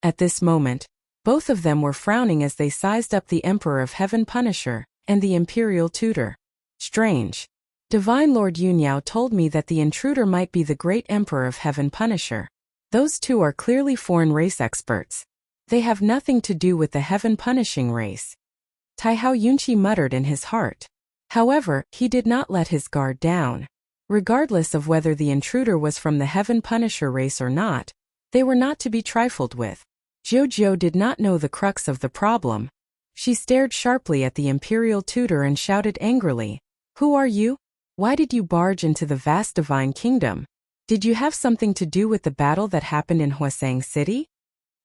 At this moment, both of them were frowning as they sized up the Emperor of Heaven Punisher and the Imperial Tutor. Strange. Divine Lord Yunyao told me that the intruder might be the Great Emperor of Heaven Punisher. Those two are clearly foreign race experts. They have nothing to do with the Heaven Punishing race. Taihao Yunqi muttered in his heart. However, he did not let his guard down. Regardless of whether the intruder was from the Heaven Punisher race or not, they were not to be trifled with. Jojo did not know the crux of the problem. She stared sharply at the Imperial Tutor and shouted angrily, "Who are you? Why did you barge into the vast divine kingdom? Did you have something to do with the battle that happened in Hwasang City?"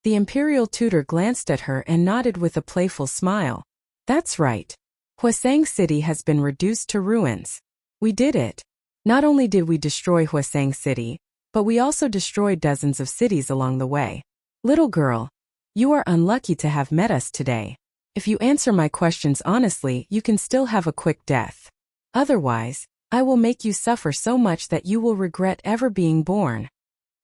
The Imperial Tutor glanced at her and nodded with a playful smile. "That's right. Hwasang City has been reduced to ruins. We did it. Not only did we destroy Hwasang City, but we also destroyed dozens of cities along the way. Little girl, you are unlucky to have met us today. If you answer my questions honestly, you can still have a quick death. Otherwise, I will make you suffer so much that you will regret ever being born."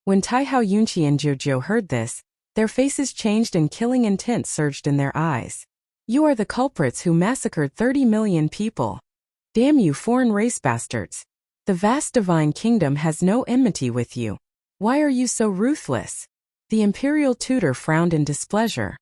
When Taihao Yunqi and Jojo heard this, their faces changed and killing intent surged in their eyes. "You are the culprits who massacred 30 million people. Damn you foreign race bastards. The vast divine kingdom has no enmity with you. Why are you so ruthless?" The Imperial Tutor frowned in displeasure.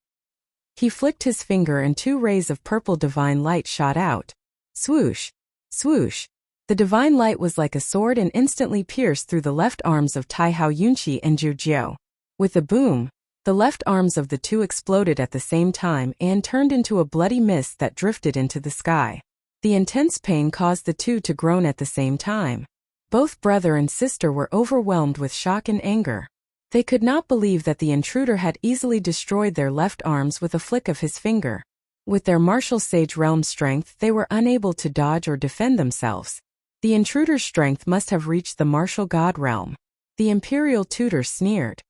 He flicked his finger and 2 rays of purple divine light shot out. Swoosh! Swoosh! The divine light was like a sword and instantly pierced through the left arms of Taihao Yunqi and Jojo. With a boom, the left arms of the two exploded at the same time and turned into a bloody mist that drifted into the sky. The intense pain caused the two to groan at the same time. Both brother and sister were overwhelmed with shock and anger. They could not believe that the intruder had easily destroyed their left arms with a flick of his finger. With their martial sage realm strength, they were unable to dodge or defend themselves. The intruder's strength must have reached the martial god realm. The Imperial Tutor sneered.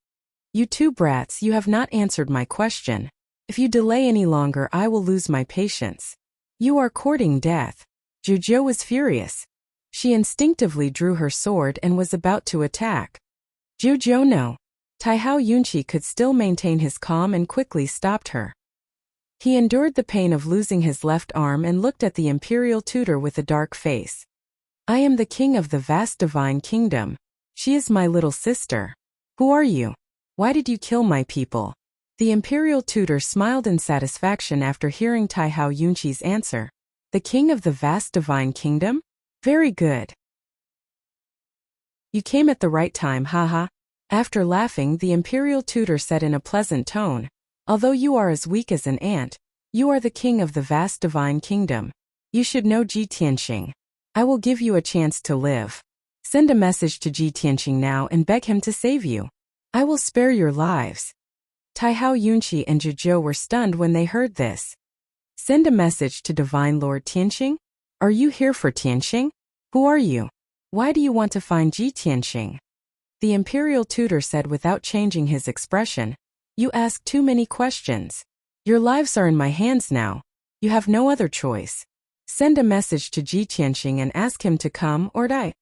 "You two brats, you have not answered my question. If you delay any longer, I will lose my patience. You are courting death." Jojo was furious. She instinctively drew her sword and was about to attack. "Jojo, no." Taihao Yunqi could still maintain his calm and quickly stopped her. He endured the pain of losing his left arm and looked at the Imperial Tutor with a dark face. "I am the king of the vast divine kingdom. She is my little sister. Who are you? Why did you kill my people?" The Imperial Tutor smiled in satisfaction after hearing Taihao Yunqi's answer. "The king of the vast divine kingdom? Very good. You came at the right time, haha." After laughing, the Imperial Tutor said in a pleasant tone, "Although you are as weak as an ant, you are the king of the vast divine kingdom. You should know Ji Tianxing. I will give you a chance to live. Send a message to Ji Tianxing now and beg him to save you. I will spare your lives." Taihao Yunqi and Jojo were stunned when they heard this. "Send a message to Divine Lord Tianxing? Are you here for Tianxing? Who are you? Why do you want to find Ji Tianxing?" The Imperial Tutor said without changing his expression, "You ask too many questions. Your lives are in my hands now. You have no other choice. Send a message to Ji Tianxing and ask him to come or die."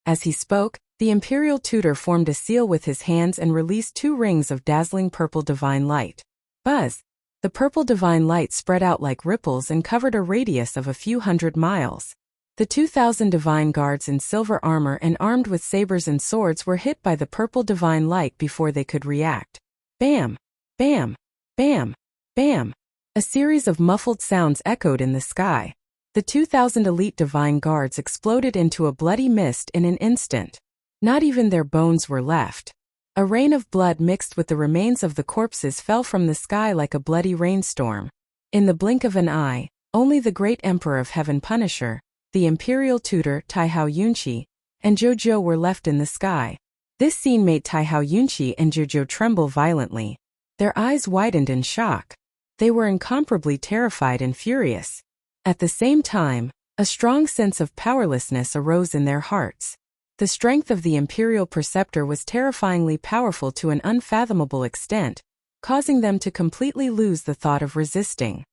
As he spoke, the Imperial Tutor formed a seal with his hands and released 2 rings of dazzling purple divine light. Buzz! The purple divine light spread out like ripples and covered a radius of a few hundred miles. The 2,000 divine guards in silver armor and armed with sabers and swords were hit by the purple divine light before they could react. Bam! Bam! Bam! Bam! A series of muffled sounds echoed in the sky. The 2,000 elite divine guards exploded into a bloody mist in an instant. Not even their bones were left. A rain of blood mixed with the remains of the corpses fell from the sky like a bloody rainstorm. In the blink of an eye, only the great Emperor of Heaven Punisher, the Imperial Tutor Taihao Yunqi, and Jojo were left in the sky. This scene made Taihao Yunqi and Jojo tremble violently. Their eyes widened in shock. They were incomparably terrified and furious. At the same time, a strong sense of powerlessness arose in their hearts. The strength of the Imperial Preceptor was terrifyingly powerful to an unfathomable extent, causing them to completely lose the thought of resisting.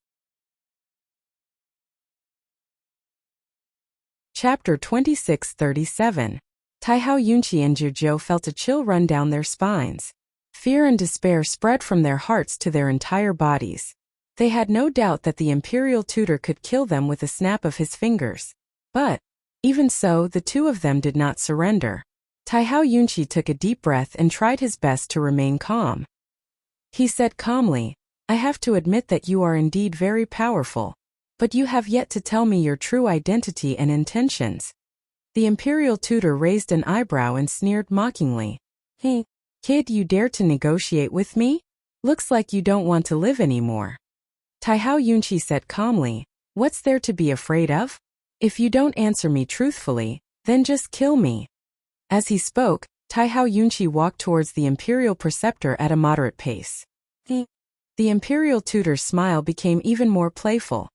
Chapter 2637. Taihao Yunqi and Jojo felt a chill run down their spines. Fear and despair spread from their hearts to their entire bodies. They had no doubt that the Imperial Tutor could kill them with a snap of his fingers. But, even so, the two of them did not surrender. Taihao Yunqi took a deep breath and tried his best to remain calm. He said calmly, "I have to admit that you are indeed very powerful. But you have yet to tell me your true identity and intentions." The imperial tutor raised an eyebrow and sneered mockingly. Hey, kid, you dare to negotiate with me? Looks like you don't want to live anymore. Taihao Yunqi said calmly, what's there to be afraid of? If you don't answer me truthfully, then just kill me. As he spoke, Taihao Yunqi walked towards the imperial preceptor at a moderate pace. The imperial tutor's smile became even more playful.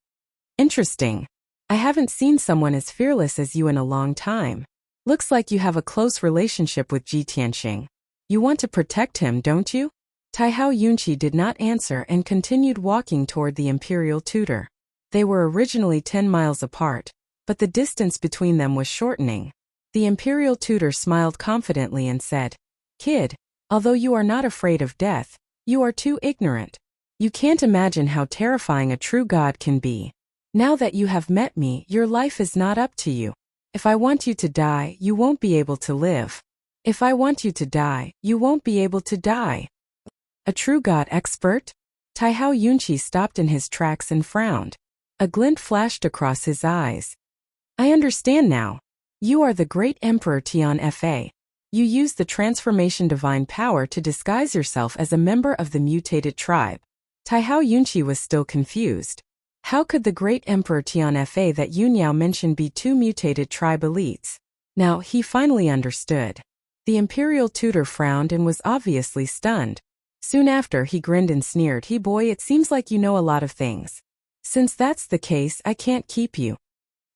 Interesting. I haven't seen someone as fearless as you in a long time. Looks like you have a close relationship with Ji Tianxing. You want to protect him, don't you? Taihao Yunqi did not answer and continued walking toward the imperial tutor. They were originally 10 miles apart, but the distance between them was shortening. The imperial tutor smiled confidently and said, Kid, although you are not afraid of death, you are too ignorant. You can't imagine how terrifying a true god can be. Now that you have met me, your life is not up to you. If I want you to die, you won't be able to live. If I want you to die, you won't be able to die. A true god expert? Taihao Yunqi stopped in his tracks and frowned. A glint flashed across his eyes. I understand now. You are the great Emperor Tian Fa. You use the transformation divine power to disguise yourself as a member of the mutated tribe. Taihao Yunqi was still confused. How could the great Emperor Tian Fa that Yunyao mentioned be two mutated tribe elites? Now he finally understood. The imperial tutor frowned and was obviously stunned. Soon after he grinned and sneered, Hey boy, it seems like you know a lot of things. Since that's the case, I can't keep you.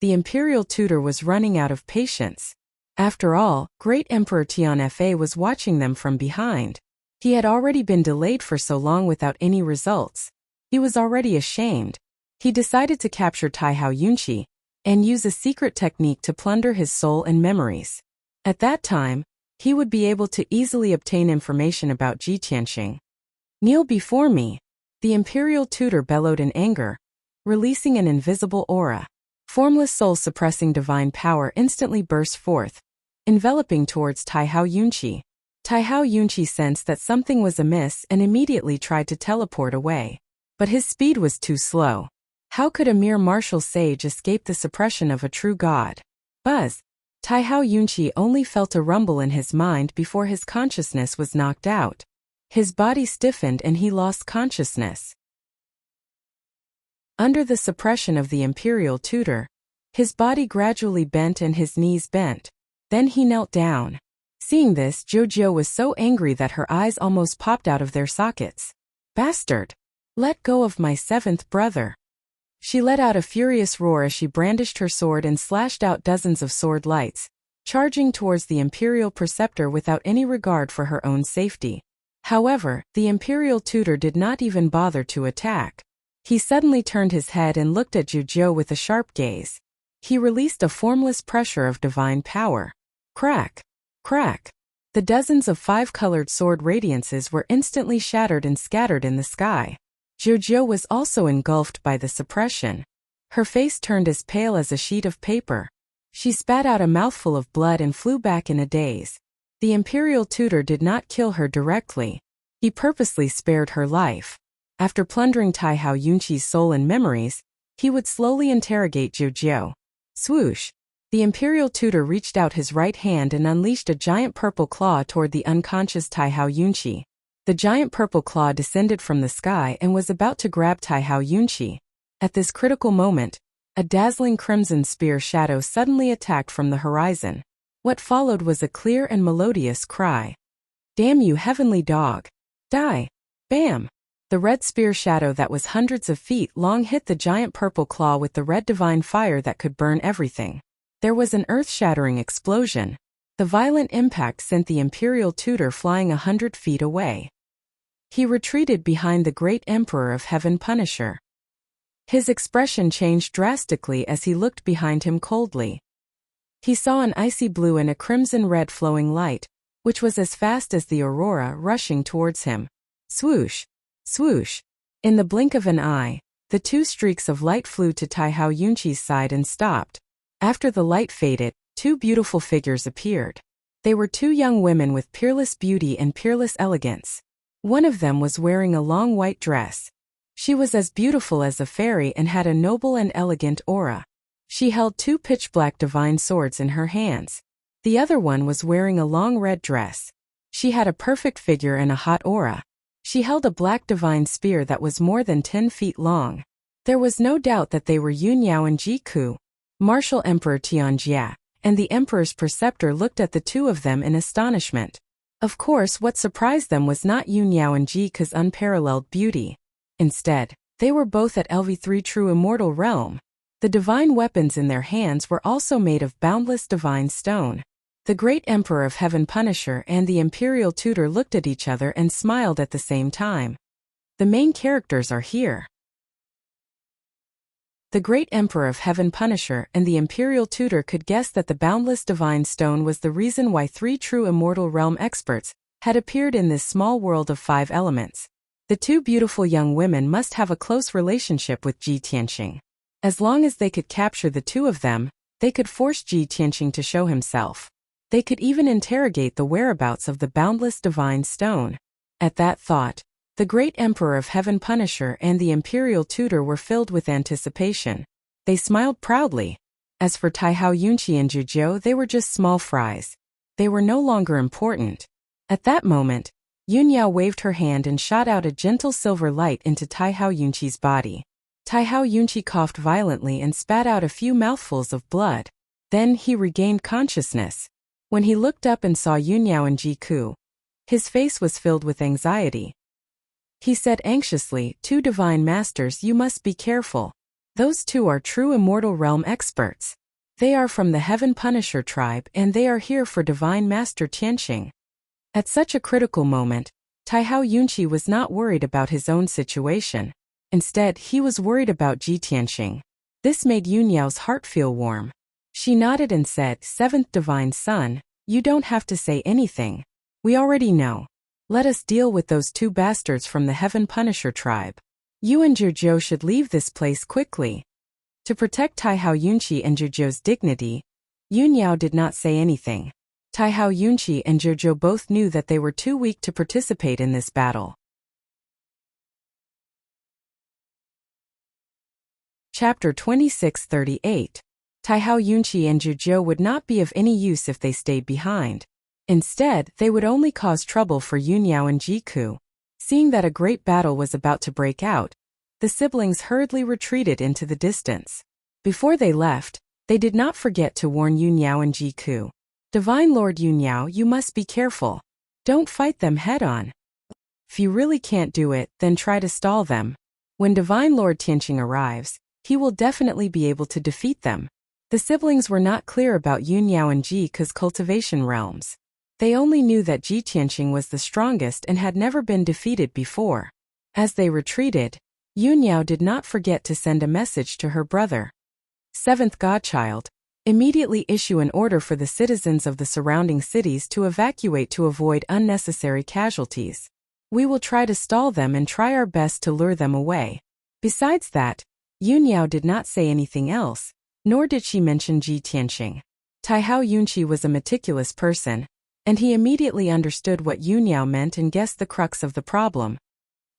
The imperial tutor was running out of patience. After all, great Emperor Tian Fa was watching them from behind. He had already been delayed for so long without any results. He was already ashamed. He decided to capture Taihao Yunqi and use a secret technique to plunder his soul and memories. At that time, he would be able to easily obtain information about Ji Tianxing. Kneel before me, the imperial tutor bellowed in anger, releasing an invisible aura. Formless soul-suppressing divine power instantly burst forth, enveloping towards Taihao Yunqi. Taihao Yunqi sensed that something was amiss and immediately tried to teleport away. But his speed was too slow. How could a mere martial sage escape the suppression of a true god? Buzz! Taihao Yunqi only felt a rumble in his mind before his consciousness was knocked out. His body stiffened and he lost consciousness. Under the suppression of the imperial tutor, his body gradually bent and his knees bent. Then he knelt down. Seeing this, Jojo was so angry that her eyes almost popped out of their sockets. Bastard! Let go of my seventh brother. She let out a furious roar as she brandished her sword and slashed out dozens of sword lights, charging towards the imperial preceptor without any regard for her own safety. However, the imperial tutor did not even bother to attack. He suddenly turned his head and looked at Jojo with a sharp gaze. He released a formless pressure of divine power. Crack! Crack! The dozens of five-colored sword radiances were instantly shattered and scattered in the sky. Jojo was also engulfed by the suppression. Her face turned as pale as a sheet of paper. She spat out a mouthful of blood and flew back in a daze. The imperial tutor did not kill her directly. He purposely spared her life. After plundering Taihao Yunqi's soul and memories, he would slowly interrogate Jojo. Swoosh! The imperial tutor reached out his right hand and unleashed a giant purple claw toward the unconscious Taihao Yunqi. The giant purple claw descended from the sky and was about to grab Taihao Yunqi. At this critical moment, a dazzling crimson spear shadow suddenly attacked from the horizon. What followed was a clear and melodious cry. Damn you, heavenly dog! Die! Bam! The red spear shadow that was hundreds of feet long hit the giant purple claw with the red divine fire that could burn everything. There was an earth-shattering explosion. The violent impact sent the imperial tutor flying 100 feet away. He retreated behind the great Emperor of Heaven Punisher. His expression changed drastically as he looked behind him coldly. He saw an icy blue and a crimson-red flowing light, which was as fast as the aurora rushing towards him. Swoosh! Swoosh! In the blink of an eye, the two streaks of light flew to Taihao Yunqi's side and stopped. After the light faded, two beautiful figures appeared. They were two young women with peerless beauty and peerless elegance. One of them was wearing a long white dress. She was as beautiful as a fairy and had a noble and elegant aura. She held two pitch-black divine swords in her hands. The other one was wearing a long red dress. She had a perfect figure and a hot aura. She held a black divine spear that was more than 10 feet long. There was no doubt that they were Yunyao and Jiku. Martial Emperor Tianjia and the Emperor's preceptor looked at the two of them in astonishment. Of course, what surprised them was not Yunyao and Jiku's unparalleled beauty. Instead, they were both at LV3 true immortal realm. The divine weapons in their hands were also made of boundless divine stone. The great Emperor of Heaven Punisher and the Imperial Tutor looked at each other and smiled at the same time. The main characters are here. The great Emperor of Heaven Punisher and the Imperial Tutor could guess that the boundless divine stone was the reason why 3 true immortal realm experts had appeared in this small world of 5 elements. The two beautiful young women must have a close relationship with Ji Tianqing. As long as they could capture the two of them, they could force Ji Tianqing to show himself. They could even interrogate the whereabouts of the boundless divine stone. At that thought, the great Emperor of Heaven Punisher and the Imperial Tutor were filled with anticipation. They smiled proudly. As for Taihao Yunqi and Zhujiu, they were just small fries. They were no longer important. At that moment, Yunyao waved her hand and shot out a gentle silver light into Taihao Yunqi's body. Taihao Yunqi coughed violently and spat out a few mouthfuls of blood. Then he regained consciousness. When he looked up and saw Yunyao and Jiku, his face was filled with anxiety. He said anxiously, "Two divine masters, you must be careful. Those two are true immortal realm experts. They are from the Heaven Punisher tribe and they are here for Divine Master Tianqing." At such a critical moment, Taihao Yunqi was not worried about his own situation. Instead, he was worried about Ji Tianqing. This made Yunyao's heart feel warm. She nodded and said, "Seventh Divine Son, you don't have to say anything. We already know. Let us deal with those two bastards from the Heaven Punisher tribe. You and Zhujiu should leave this place quickly." To protect Taihao Yunqi and Zhujiu's dignity, Yunyao did not say anything. Taihao Yunqi and Zhujiu both knew that they were too weak to participate in this battle. Chapter 2638. Taihao Yunqi and Zhujiu would not be of any use if they stayed behind. Instead, they would only cause trouble for Yunyao and Jiku. Seeing that a great battle was about to break out, the siblings hurriedly retreated into the distance. Before they left, they did not forget to warn Yunyao and Jiku. "Divine Lord Yunyao, you must be careful. Don't fight them head-on. If you really can't do it, then try to stall them. When Divine Lord Tianqing arrives, he will definitely be able to defeat them." The siblings were not clear about Yunyao and Jiku's cultivation realms. They only knew that Ji Tianqing was the strongest and had never been defeated before. As they retreated, Yunyao did not forget to send a message to her brother. "Seventh Godchild, immediately issue an order for the citizens of the surrounding cities to evacuate to avoid unnecessary casualties. We will try to stall them and try our best to lure them away." Besides that, Yunyao did not say anything else, nor did she mention Ji Tianqing. Taihao Yunqi was a meticulous person, and he immediately understood what Yunyao meant and guessed the crux of the problem.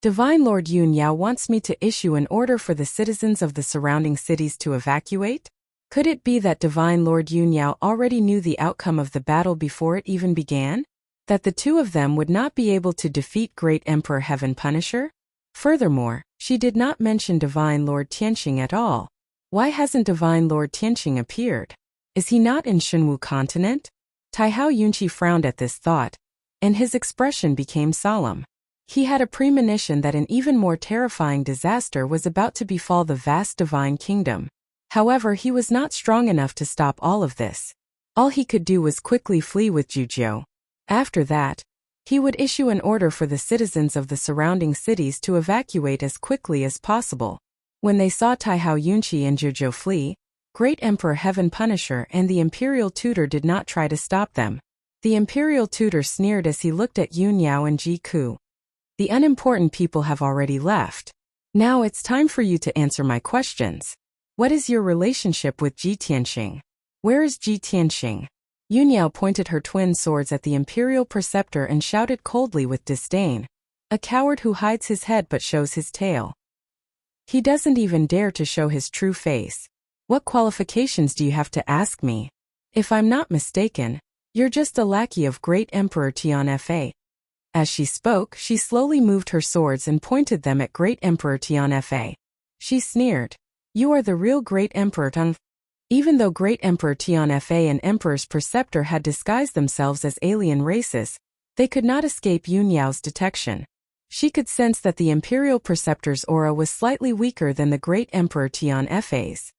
"Divine Lord Yunyao wants me to issue an order for the citizens of the surrounding cities to evacuate?" Could it be that Divine Lord Yunyao already knew the outcome of the battle before it even began? That the two of them would not be able to defeat Great Emperor Heaven Punisher? Furthermore, she did not mention Divine Lord Tianqing at all. Why hasn't Divine Lord Tianqing appeared? Is he not in Shenwu continent? Taihao Yunqi frowned at this thought, and his expression became solemn. He had a premonition that an even more terrifying disaster was about to befall the vast divine kingdom. However, he was not strong enough to stop all of this. All he could do was quickly flee with Zhujiu. After that, he would issue an order for the citizens of the surrounding cities to evacuate as quickly as possible. When they saw Taihao Yunqi and Zhujiu flee, Great Emperor Heaven Punisher and the Imperial Tutor did not try to stop them. The Imperial Tutor sneered as he looked at Yunyao and Jiku. "The unimportant people have already left. Now it's time for you to answer my questions. What is your relationship with Ji Tianqing? Where is Ji Tianqing?" Yunyao pointed her twin swords at the Imperial Preceptor and shouted coldly with disdain. "A coward who hides his head but shows his tail. He doesn't even dare to show his true face. What qualifications do you have to ask me? If I'm not mistaken, you're just a lackey of great Emperor Tian Fa. As she spoke, she slowly moved her swords and pointed them at great Emperor Tian Fa. She sneered. You are the real great Emperor Tang. Even though great Emperor Tian Fa and Emperor's Preceptor had disguised themselves as alien races, they could not escape Yun Yao's detection. She could sense that the Imperial Preceptor's aura was slightly weaker than the great Emperor Tian Fa's.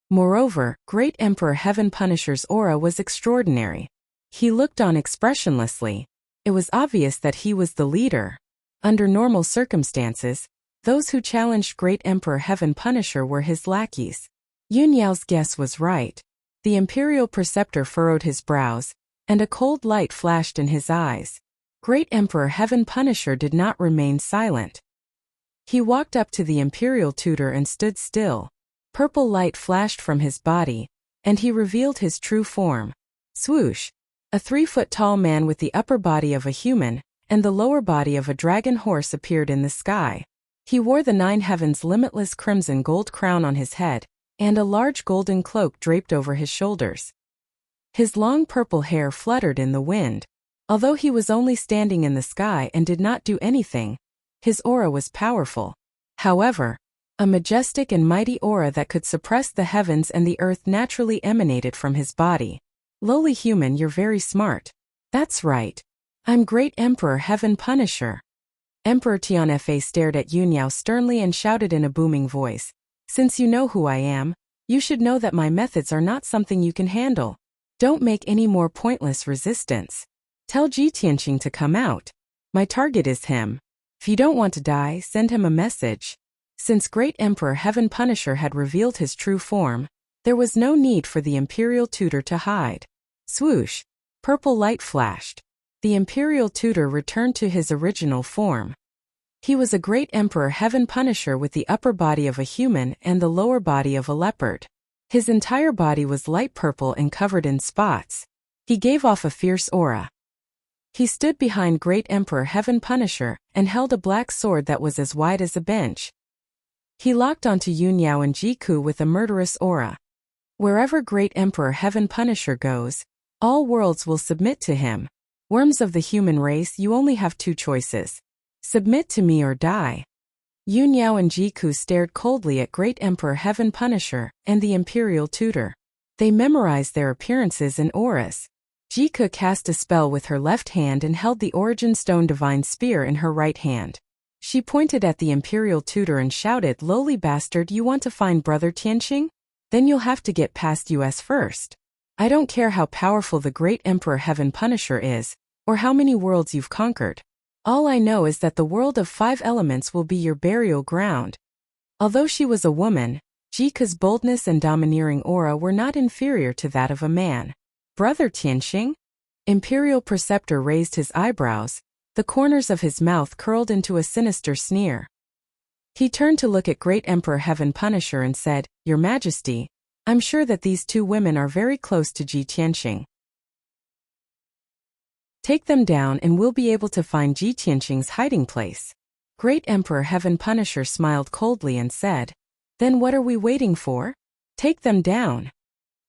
Moreover, great Emperor Heaven Punisher's aura was extraordinary. He looked on expressionlessly. It was obvious that he was the leader. Under normal circumstances, those who challenged great Emperor Heaven Punisher were his lackeys. Yun Yao's guess was right. The Imperial Preceptor furrowed his brows, and a cold light flashed in his eyes. Great Emperor Heaven Punisher did not remain silent. He walked up to the Imperial Tutor and stood still. Purple light flashed from his body, and he revealed his true form. Swoosh! A 3-foot-tall man with the upper body of a human and the lower body of a dragon horse appeared in the sky. He wore the 9 heavens limitless crimson gold crown on his head, and a large golden cloak draped over his shoulders. His long purple hair fluttered in the wind. Although he was only standing in the sky and did not do anything, his aura was powerful. However, a majestic and mighty aura that could suppress the heavens and the earth naturally emanated from his body. Lowly human, you're very smart. That's right. I'm Great Emperor Heaven Punisher. Emperor Tian Fa stared at Yun Yao sternly and shouted in a booming voice. Since you know who I am, you should know that my methods are not something you can handle. Don't make any more pointless resistance. Tell Ji Tianqing to come out. My target is him. If you don't want to die, send him a message. Since Great Emperor Heaven Punisher had revealed his true form, there was no need for the Imperial Tutor to hide. Swoosh! Purple light flashed. The Imperial Tutor returned to his original form. He was a Great Emperor Heaven Punisher with the upper body of a human and the lower body of a leopard. His entire body was light purple and covered in spots. He gave off a fierce aura. He stood behind Great Emperor Heaven Punisher and held a black sword that was as wide as a bench. He locked onto Yun Yao and Jiku with a murderous aura. Wherever Great Emperor Heaven Punisher goes, all worlds will submit to him. Worms of the human race, you only have 2 choices. Submit to me or die. Yun Yao and Jiku stared coldly at Great Emperor Heaven Punisher and the Imperial Tutor. They memorized their appearances and auras. Jiku cast a spell with her left hand and held the Origin Stone Divine Spear in her right hand. She pointed at the Imperial Tutor and shouted, "Lowly bastard, you want to find Brother Tianqing? Then you'll have to get past us first. I don't care how powerful the Great Emperor Heaven Punisher is, or how many worlds you've conquered. All I know is that the world of 5 elements will be your burial ground." Although she was a woman, Jiku's boldness and domineering aura were not inferior to that of a man. Brother Tianqing? Imperial Preceptor raised his eyebrows. The corners of his mouth curled into a sinister sneer. He turned to look at Great Emperor Heaven Punisher and said, "Your Majesty, I'm sure that these 2 women are very close to Ji Tianqing. Take them down and we'll be able to find Ji Tianqing's hiding place." Great Emperor Heaven Punisher smiled coldly and said, "Then what are we waiting for? Take them down."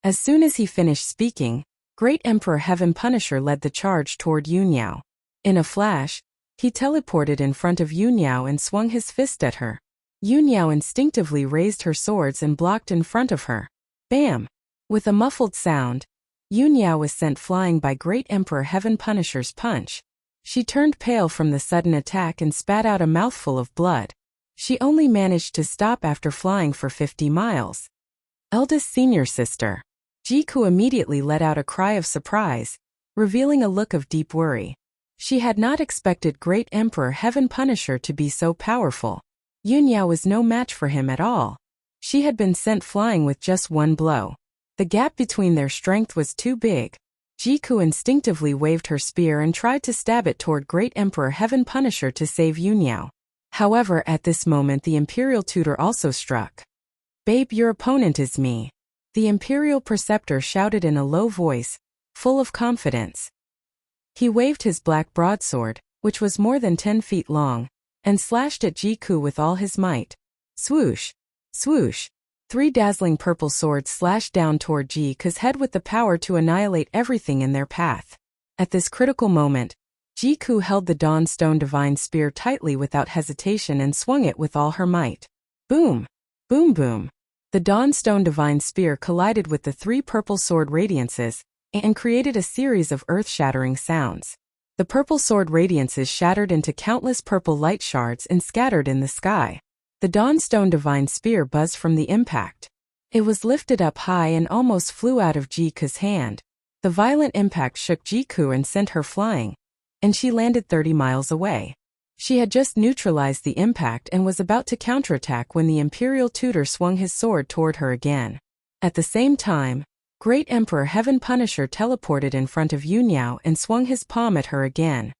As soon as he finished speaking, Great Emperor Heaven Punisher led the charge toward Yun Yao. In a flash, he teleported in front of Yun Yao and swung his fist at her. Yun Yao instinctively raised her swords and blocked in front of her. Bam! With a muffled sound, Yun Yao was sent flying by Great Emperor Heaven Punisher's punch. She turned pale from the sudden attack and spat out a mouthful of blood. She only managed to stop after flying for 50 miles. Eldest senior sister. Jiku immediately let out a cry of surprise, revealing a look of deep worry. She had not expected Great Emperor Heaven Punisher to be so powerful. Yun Yao was no match for him at all. She had been sent flying with just 1 blow. The gap between their strength was too big. Jiku instinctively waved her spear and tried to stab it toward Great Emperor Heaven Punisher to save Yun Yao. However, at this moment the Imperial Tutor also struck. "Babe, your opponent is me." The Imperial Preceptor shouted in a low voice, full of confidence. He waved his black broadsword, which was more than 10 feet long, and slashed at Jiku with all his might. Swoosh! Swoosh! Three dazzling purple swords slashed down toward Jiku's head with the power to annihilate everything in their path. At this critical moment, Jiku held the Dawnstone Divine Spear tightly without hesitation and swung it with all her might. Boom! Boom boom! The Dawnstone Divine Spear collided with the three purple sword radiances and created a series of earth-shattering sounds. The purple sword radiances shattered into countless purple light shards and scattered in the sky. The Dawnstone Divine Spear buzzed from the impact. It was lifted up high and almost flew out of Jiku's hand. The violent impact shook Jiku and sent her flying, and she landed 30 miles away. She had just neutralized the impact and was about to counterattack when the Imperial Tutor swung his sword toward her again. At the same time, Great Emperor Heaven Punisher teleported in front of Yunyao and swung his palm at her again.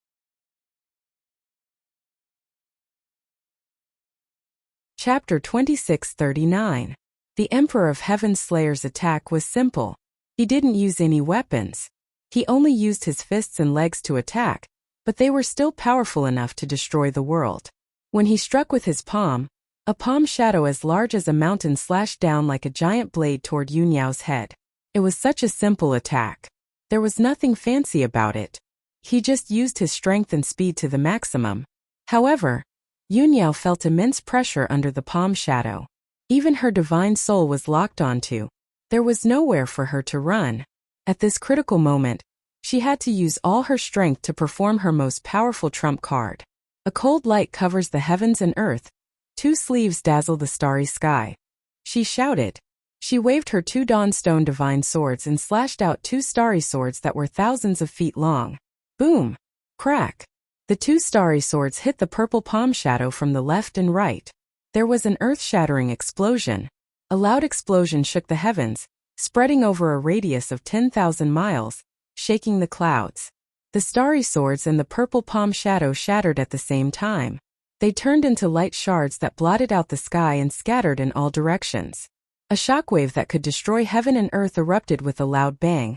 Chapter 2639. The Emperor of Heaven's Slayer's attack was simple. He didn't use any weapons. He only used his fists and legs to attack, but they were still powerful enough to destroy the world. When he struck with his palm, a palm shadow as large as a mountain slashed down like a giant blade toward Yunyao's head. It was such a simple attack. There was nothing fancy about it. He just used his strength and speed to the maximum. However, Yunyao felt immense pressure under the palm shadow. Even her divine soul was locked onto. There was nowhere for her to run. At this critical moment, she had to use all her strength to perform her most powerful trump card. A cold light covers the heavens and earth. Two sleeves dazzle the starry sky. She shouted. She waved her two Dawnstone Divine Swords and slashed out two starry swords that were thousands of feet long. Boom! Crack! The two starry swords hit the purple palm shadow from the left and right. There was an earth-shattering explosion. A loud explosion shook the heavens, spreading over a radius of 10,000 miles, shaking the clouds. The starry swords and the purple palm shadow shattered at the same time. They turned into light shards that blotted out the sky and scattered in all directions. A shockwave that could destroy heaven and earth erupted with a loud bang,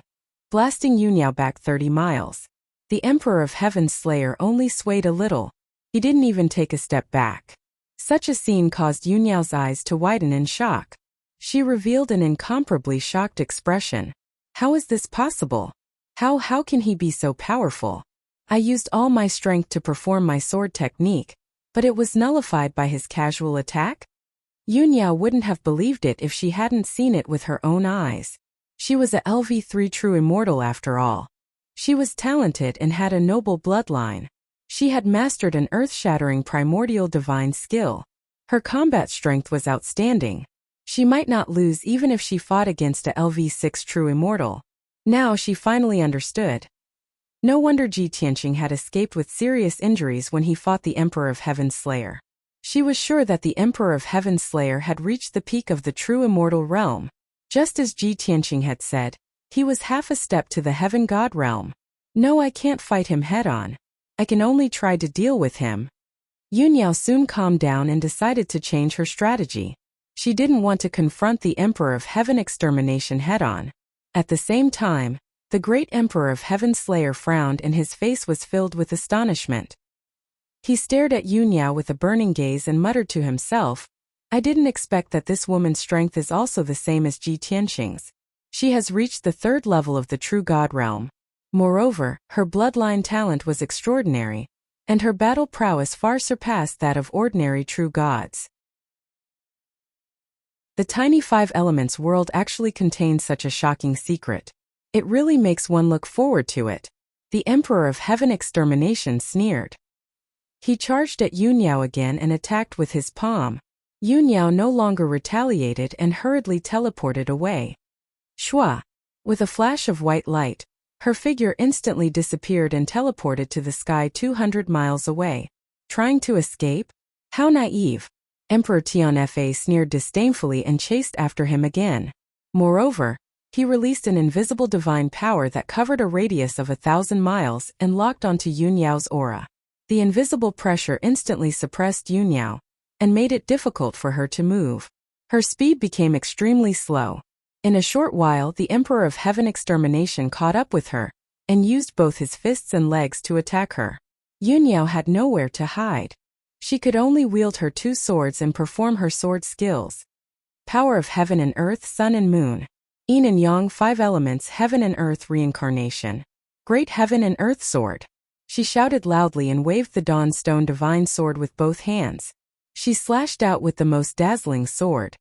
blasting Yunyao back 30 miles. The Emperor of Heaven's Slayer only swayed a little. He didn't even take a step back. Such a scene caused Yunyao's eyes to widen in shock. She revealed an incomparably shocked expression. How is this possible? How can he be so powerful? I used all my strength to perform my sword technique, but it was nullified by his casual attack? Yunyao wouldn't have believed it if she hadn't seen it with her own eyes. She was a LV3 true immortal after all. She was talented and had a noble bloodline. She had mastered an earth-shattering primordial divine skill. Her combat strength was outstanding. She might not lose even if she fought against a LV6 true immortal. Now she finally understood. No wonder Ji Tianqing had escaped with serious injuries when he fought the Emperor of Heaven's Slayer. She was sure that the Emperor of Heaven's Slayer had reached the peak of the true immortal realm. Just as Ji Tianqing had said, he was half a step to the Heaven God realm. No, I can't fight him head-on. I can only try to deal with him. Yunyao soon calmed down and decided to change her strategy. She didn't want to confront the Emperor of Heaven Extermination head-on. At the same time, the great Emperor of Heaven's Slayer frowned and his face was filled with astonishment. He stared at Yunyao with a burning gaze and muttered to himself, I didn't expect that this woman's strength is also the same as Ji Tianqing's. She has reached the third level of the true God realm. Moreover, her bloodline talent was extraordinary, and her battle prowess far surpassed that of ordinary true gods. The tiny Five Elements world actually contains such a shocking secret. It really makes one look forward to it. The Emperor of Heaven Extermination sneered. He charged at Yunyao again and attacked with his palm. Yunyao no longer retaliated and hurriedly teleported away. Shua! With a flash of white light, her figure instantly disappeared and teleported to the sky 200 miles away. Trying to escape? How naive! Emperor Tianfa sneered disdainfully and chased after him again. Moreover, he released an invisible divine power that covered a radius of 1,000 miles and locked onto Yunyao's aura. The invisible pressure instantly suppressed Yunyao and made it difficult for her to move. Her speed became extremely slow. In a short while, the Emperor of Heaven Extermination caught up with her and used both his fists and legs to attack her. Yunyao had nowhere to hide. She could only wield her two swords and perform her sword skills. Power of heaven and earth, sun and moon. Yin and yang, 5 elements, heaven and earth reincarnation. Great heaven and earth sword. She shouted loudly and waved the dawn stone divine sword with both hands. She slashed out with the most dazzling sword.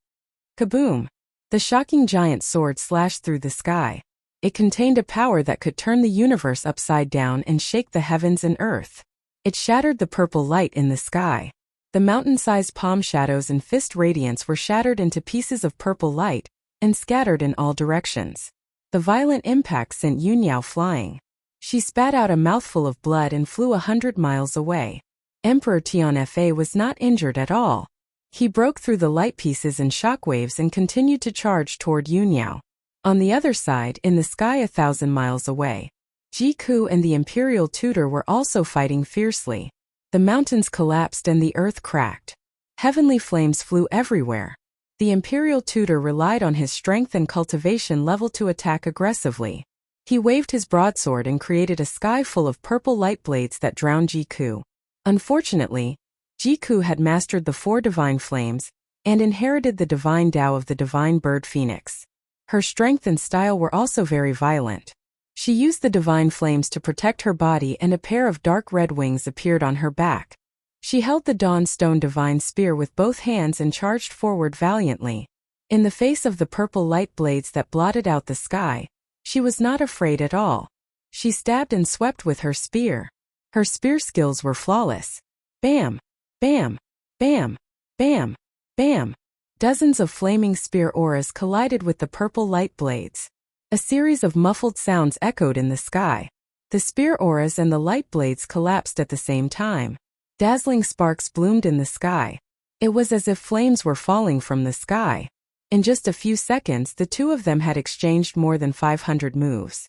Kaboom! The shocking giant sword slashed through the sky. It contained a power that could turn the universe upside down and shake the heavens and earth. It shattered the purple light in the sky. The mountain-sized palm shadows and fist radiance were shattered into pieces of purple light and scattered in all directions. The violent impact sent Yunyao flying. She spat out a mouthful of blood and flew 100 miles away. Emperor Tianfa was not injured at all. He broke through the light pieces and shockwaves and continued to charge toward Yunyao. On the other side, in the sky 1,000 miles away, Jiku and the imperial tutor were also fighting fiercely. The mountains collapsed and the earth cracked. Heavenly flames flew everywhere. The imperial tutor relied on his strength and cultivation level to attack aggressively. He waved his broadsword and created a sky full of purple light blades that drowned Jiku. Unfortunately, Jiku had mastered the 4 divine flames and inherited the divine Tao of the divine bird phoenix. Her strength and style were also very violent. She used the divine flames to protect her body, and a pair of dark red wings appeared on her back. She held the dawn stone divine spear with both hands and charged forward valiantly. In the face of the purple light blades that blotted out the sky, she was not afraid at all. She stabbed and swept with her spear. Her spear skills were flawless. Bam! Bam! Bam! Bam! Bam! Dozens of flaming spear auras collided with the purple light blades. A series of muffled sounds echoed in the sky. The spear auras and the light blades collapsed at the same time. Dazzling sparks bloomed in the sky. It was as if flames were falling from the sky. In just a few seconds, the two of them had exchanged more than 500 moves.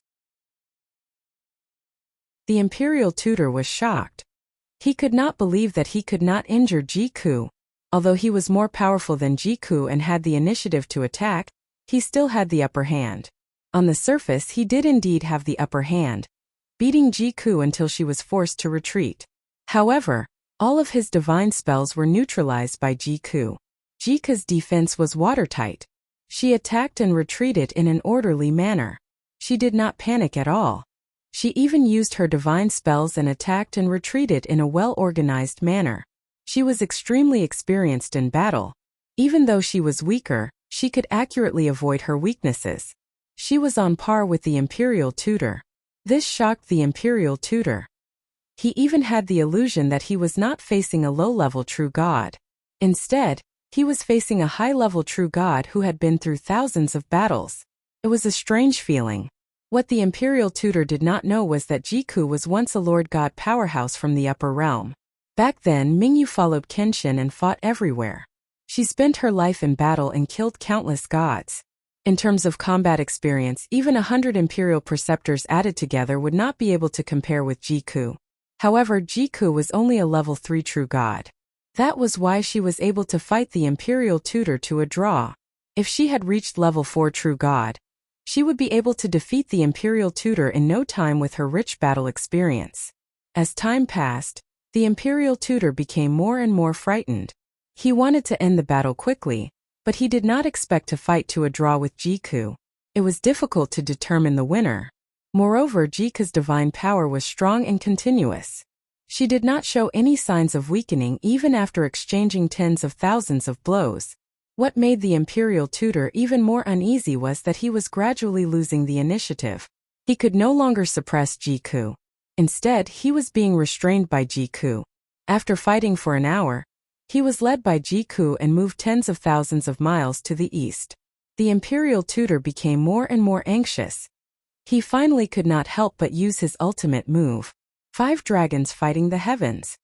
The imperial tutor was shocked. He could not believe that he could not injure Jiku. Although he was more powerful than Jiku and had the initiative to attack, he still had the upper hand. On the surface, he did indeed have the upper hand, beating Jiku until she was forced to retreat. However, all of his divine spells were neutralized by Jiku. Jiku's defense was watertight. She attacked and retreated in an orderly manner. She did not panic at all. She even used her divine spells and attacked and retreated in a well-organized manner. She was extremely experienced in battle. Even though she was weaker, she could accurately avoid her weaknesses. She was on par with the imperial tutor. This shocked the imperial tutor. He even had the illusion that he was not facing a low-level true god. Instead, he was facing a high-level true god who had been through thousands of battles. It was a strange feeling. What the imperial tutor did not know was that Jiku was once a lord god powerhouse from the upper realm. Back then, Mingyu followed Kenshin and fought everywhere. She spent her life in battle and killed countless gods. In terms of combat experience, even 100 imperial preceptors added together would not be able to compare with Jiku. However, Jiku was only a level 3 true god. That was why she was able to fight the imperial tutor to a draw. If she had reached level 4 true god, she would be able to defeat the imperial tutor in no time with her rich battle experience. As time passed, the imperial tutor became more and more frightened. He wanted to end the battle quickly, but he did not expect to fight to a draw with Jiku. It was difficult to determine the winner. Moreover, Jiku's divine power was strong and continuous. She did not show any signs of weakening even after exchanging tens of thousands of blows. What made the imperial tutor even more uneasy was that he was gradually losing the initiative. He could no longer suppress Jiku. Instead, he was being restrained by Jiku. After fighting for an hour, he was led by Jiku and moved tens of thousands of miles to the east. The imperial tutor became more and more anxious. He finally could not help but use his ultimate move. 5 dragons fighting the heavens.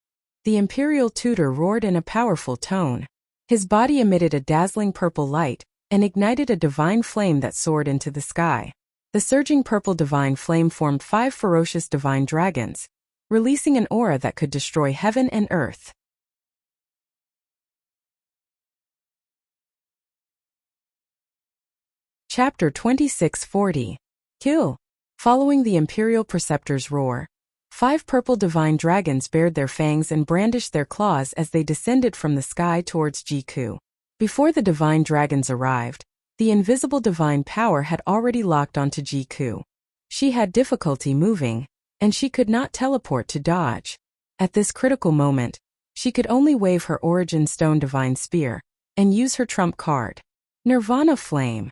The imperial tutor roared in a powerful tone. His body emitted a dazzling purple light and ignited a divine flame that soared into the sky. The surging purple divine flame formed 5 ferocious divine dragons, releasing an aura that could destroy heaven and earth. Chapter 2640. Kill. Following the imperial preceptor's roar, 5 purple divine dragons bared their fangs and brandished their claws as they descended from the sky towards Jiku. Before the divine dragons arrived, the invisible divine power had already locked onto Jiku. She had difficulty moving, and she could not teleport to dodge. At this critical moment, she could only wave her Origin Stone Divine Spear and use her trump card, Nirvana Flame.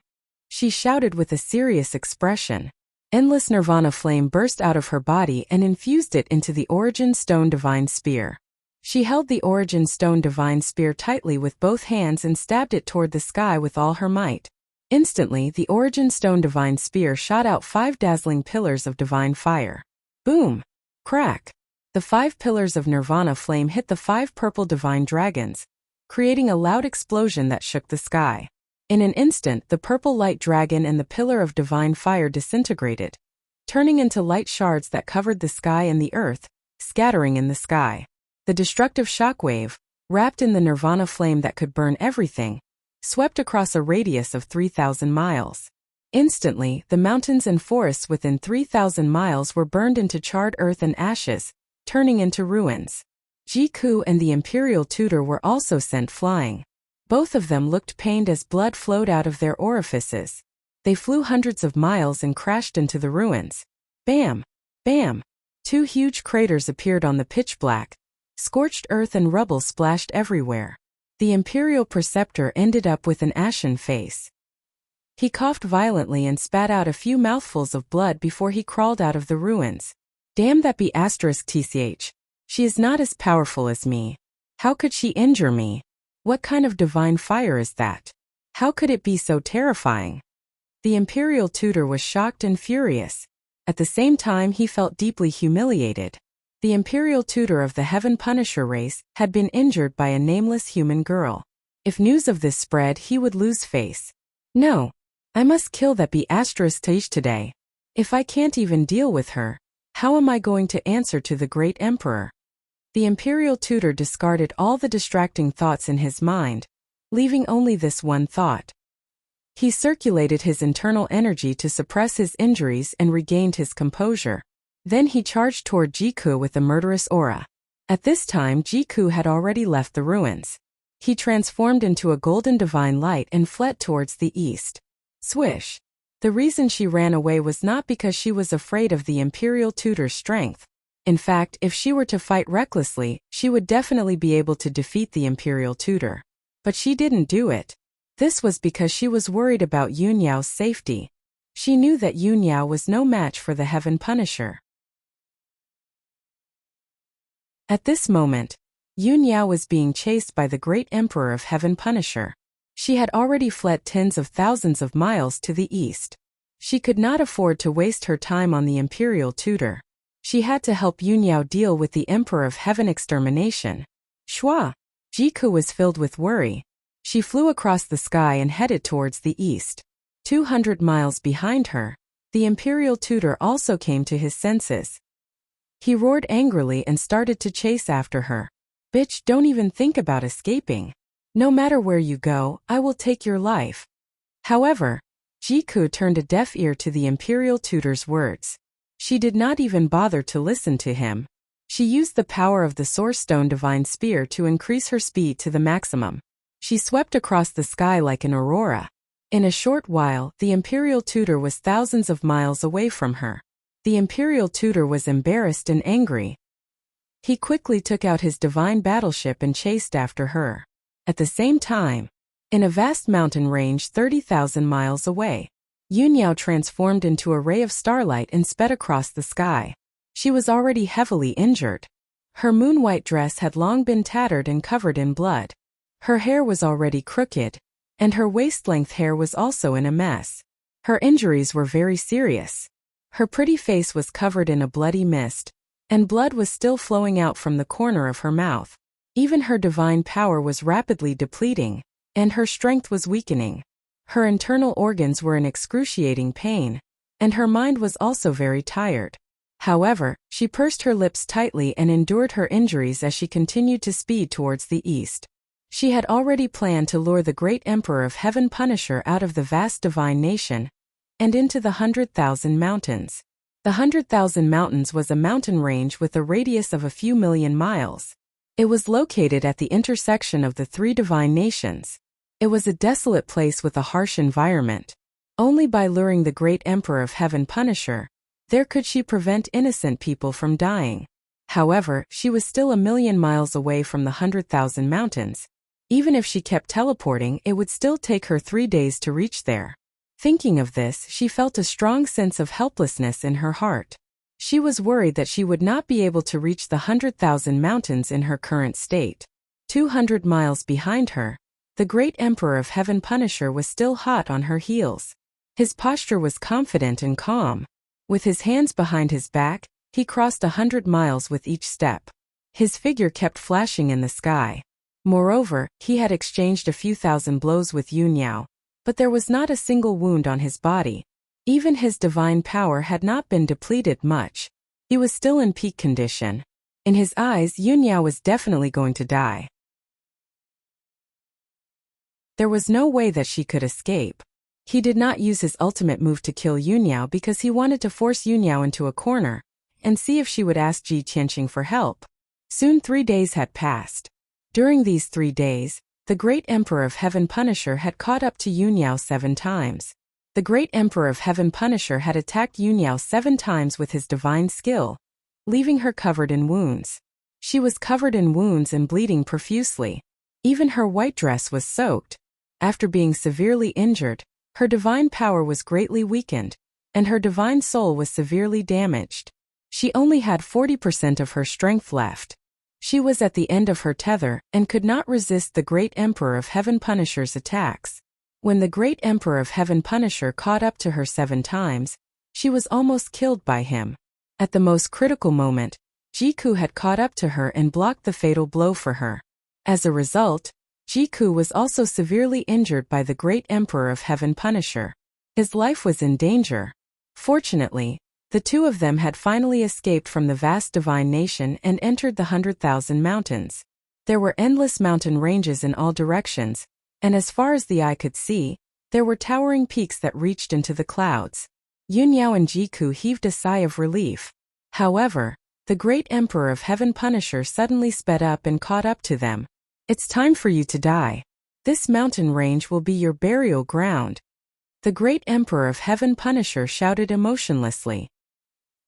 She shouted with a serious expression. Endless Nirvana Flame burst out of her body and infused it into the Origin Stone Divine Spear. She held the Origin Stone Divine Spear tightly with both hands and stabbed it toward the sky with all her might. Instantly, the Origin Stone Divine Spear shot out 5 dazzling pillars of divine fire. Boom! Crack! The 5 pillars of Nirvana Flame hit the 5 purple divine dragons, creating a loud explosion that shook the sky. In an instant, the purple light dragon and the pillar of divine fire disintegrated, turning into light shards that covered the sky and the earth, scattering in the sky. The destructive shockwave, wrapped in the Nirvana Flame that could burn everything, swept across a radius of 3,000 miles. Instantly, the mountains and forests within 3,000 miles were burned into charred earth and ashes, turning into ruins. Jiku and the Imperial Tutor were also sent flying. Both of them looked pained as blood flowed out of their orifices. They flew hundreds of miles and crashed into the ruins. Bam! Bam! 2 huge craters appeared on the pitch black. Scorched earth and rubble splashed everywhere. The Imperial Preceptor ended up with an ashen face. He coughed violently and spat out a few mouthfuls of blood before he crawled out of the ruins. Damn that be *TCH. She is not as powerful as me. How could she injure me? What kind of divine fire is that? How could it be so terrifying? The Imperial Tutor was shocked and furious. At the same time, he felt deeply humiliated. The Imperial Tutor of the Heaven Punisher race had been injured by a nameless human girl. If news of this spread, he would lose face. No. I must kill that *TCH today. If I can't even deal with her, how am I going to answer to the great emperor? The Imperial Tutor discarded all the distracting thoughts in his mind, leaving only this one thought. He circulated his internal energy to suppress his injuries and regained his composure. Then he charged toward Jiku with a murderous aura. At this time, Jiku had already left the ruins. He transformed into a golden divine light and fled towards the east. Swish! The reason she ran away was not because she was afraid of the Imperial Tutor's strength. In fact, if she were to fight recklessly, she would definitely be able to defeat the Imperial Tutor. But she didn't do it. This was because she was worried about Yunyao's safety. She knew that Yunyao was no match for the Heaven Punisher. At this moment, Yunyao was being chased by the great Emperor of Heaven Punisher. She had already fled tens of thousands of miles to the east. She could not afford to waste her time on the Imperial Tutor. She had to help Yunyao deal with the Emperor of Heaven extermination. Shua! Jiku was filled with worry. She flew across the sky and headed towards the east. 200 miles behind her, the Imperial Tutor also came to his senses. He roared angrily and started to chase after her. Bitch, don't even think about escaping. No matter where you go, I will take your life. However, Jiku turned a deaf ear to the Imperial Tutor's words. She did not even bother to listen to him. She used the power of the Source Stone Divine Spear to increase her speed to the maximum. She swept across the sky like an aurora. In a short while, the Imperial Tutor was thousands of miles away from her. The Imperial Tutor was embarrassed and angry. He quickly took out his divine battleship and chased after her. At the same time, in a vast mountain range 30,000 miles away, Yunyao transformed into a ray of starlight and sped across the sky. She was already heavily injured. Her moon-white dress had long been tattered and covered in blood. Her hair was already crooked, and her waist-length hair was also in a mess. Her injuries were very serious. Her pretty face was covered in a bloody mist, and blood was still flowing out from the corner of her mouth. Even her divine power was rapidly depleting, and her strength was weakening. Her internal organs were in excruciating pain, and her mind was also very tired. However, she pursed her lips tightly and endured her injuries as she continued to speed towards the east. She had already planned to lure the great Emperor of Heaven Punisher out of the vast divine nation and into the 100,000 Mountains. The 100,000 Mountains was a mountain range with a radius of a few million miles. It was located at the intersection of the 3 divine nations. It was a desolate place with a harsh environment. Only by luring the great Emperor of Heaven Punisher, there could she prevent innocent people from dying. However, she was still 1,000,000 miles away from the 100,000 mountains. Even if she kept teleporting, it would still take her 3 days to reach there. Thinking of this, she felt a strong sense of helplessness in her heart. She was worried that she would not be able to reach the 100,000 mountains in her current state. 200 miles behind her, the great Emperor of Heaven Punisher was still hot on her heels. His posture was confident and calm. With his hands behind his back, he crossed 100 miles with each step. His figure kept flashing in the sky. Moreover, he had exchanged a few thousand blows with Yunyao, but there was not a single wound on his body. Even his divine power had not been depleted much. He was still in peak condition. In his eyes, Yunyao was definitely going to die. There was no way that she could escape. He did not use his ultimate move to kill Yunyao because he wanted to force Yunyao into a corner and see if she would ask Ji Tianqing for help. Soon 3 days had passed. During these 3 days, the great Emperor of Heaven Punisher had caught up to Yunyao 7 times. The great Emperor of Heaven Punisher had attacked Yunyao 7 times with his divine skill, leaving her covered in wounds. She was covered in wounds and bleeding profusely. Even her white dress was soaked. After being severely injured, her divine power was greatly weakened, and her divine soul was severely damaged. She only had 40% of her strength left. She was at the end of her tether and could not resist the great Emperor of Heaven Punisher's attacks. When the great Emperor of Heaven Punisher caught up to her 7 times, she was almost killed by him. At the most critical moment, Jiku had caught up to her and blocked the fatal blow for her. As a result, Jiku was also severely injured by the great Emperor of Heaven Punisher. His life was in danger. Fortunately, the two of them had finally escaped from the vast divine nation and entered the 100,000 mountains. There were endless mountain ranges in all directions, and as far as the eye could see, there were towering peaks that reached into the clouds. Yunyao and Jiku heaved a sigh of relief. However, the great Emperor of Heaven Punisher suddenly sped up and caught up to them. "It's time for you to die. This mountain range will be your burial ground," the great Emperor of Heaven Punisher shouted emotionlessly.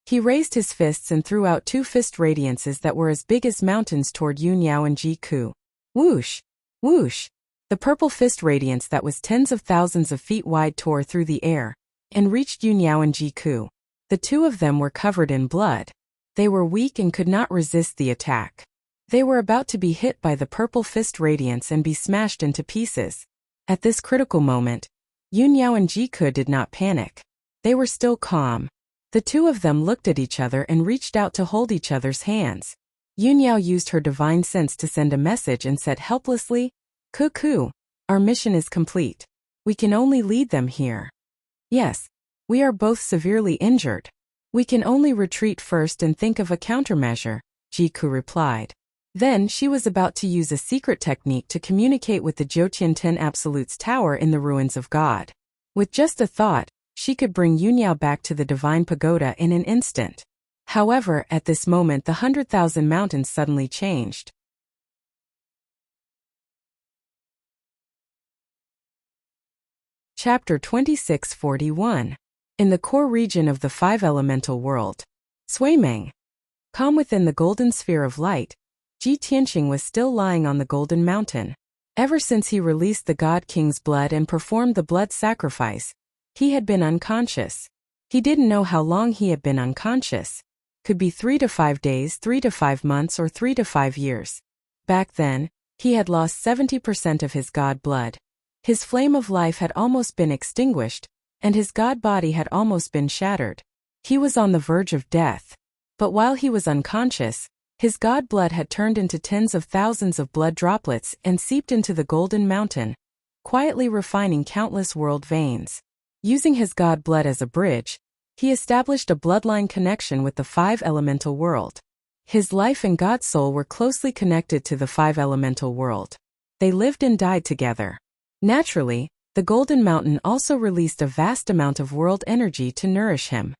He raised his fists and threw out 2 fist radiances that were as big as mountains toward Yunyao and Jiku. Whoosh! Whoosh! The purple fist radiance that was tens of thousands of feet wide tore through the air and reached Yunyao and Jiku. The two of them were covered in blood. They were weak and could not resist the attack. They were about to be hit by the purple fist radiance and be smashed into pieces. At this critical moment, Yunyao and Jiku did not panic. They were still calm. The two of them looked at each other and reached out to hold each other's hands. Yunyao used her divine sense to send a message and said helplessly, "Cuckoo, our mission is complete. We can only lead them here." "Yes, we are both severely injured. We can only retreat first and think of a countermeasure," Jiku replied. Then she was about to use a secret technique to communicate with the Jyotian Ten Absolutes Tower in the ruins of God. With just a thought, she could bring Yunyao back to the divine pagoda in an instant. However, at this moment the 100,000 mountains suddenly changed. Chapter 2641. In the core region of the 5-elemental world. Suimeng. Calm within the golden sphere of light, Ji Tianqing was still lying on the golden mountain. Ever since he released the God King's blood and performed the blood sacrifice, he had been unconscious. He didn't know how long he had been unconscious. Could be 3 to 5 days, 3 to 5 months, or 3 to 5 years. Back then, he had lost 70% of his God blood. His flame of life had almost been extinguished, and his God body had almost been shattered. He was on the verge of death. But while he was unconscious, his God blood had turned into tens of thousands of blood droplets and seeped into the golden mountain, quietly refining countless world veins. Using his God blood as a bridge, he established a bloodline connection with the 5-elemental world. His life and God soul were closely connected to the 5-elemental world. They lived and died together. Naturally, the golden mountain also released a vast amount of world energy to nourish him.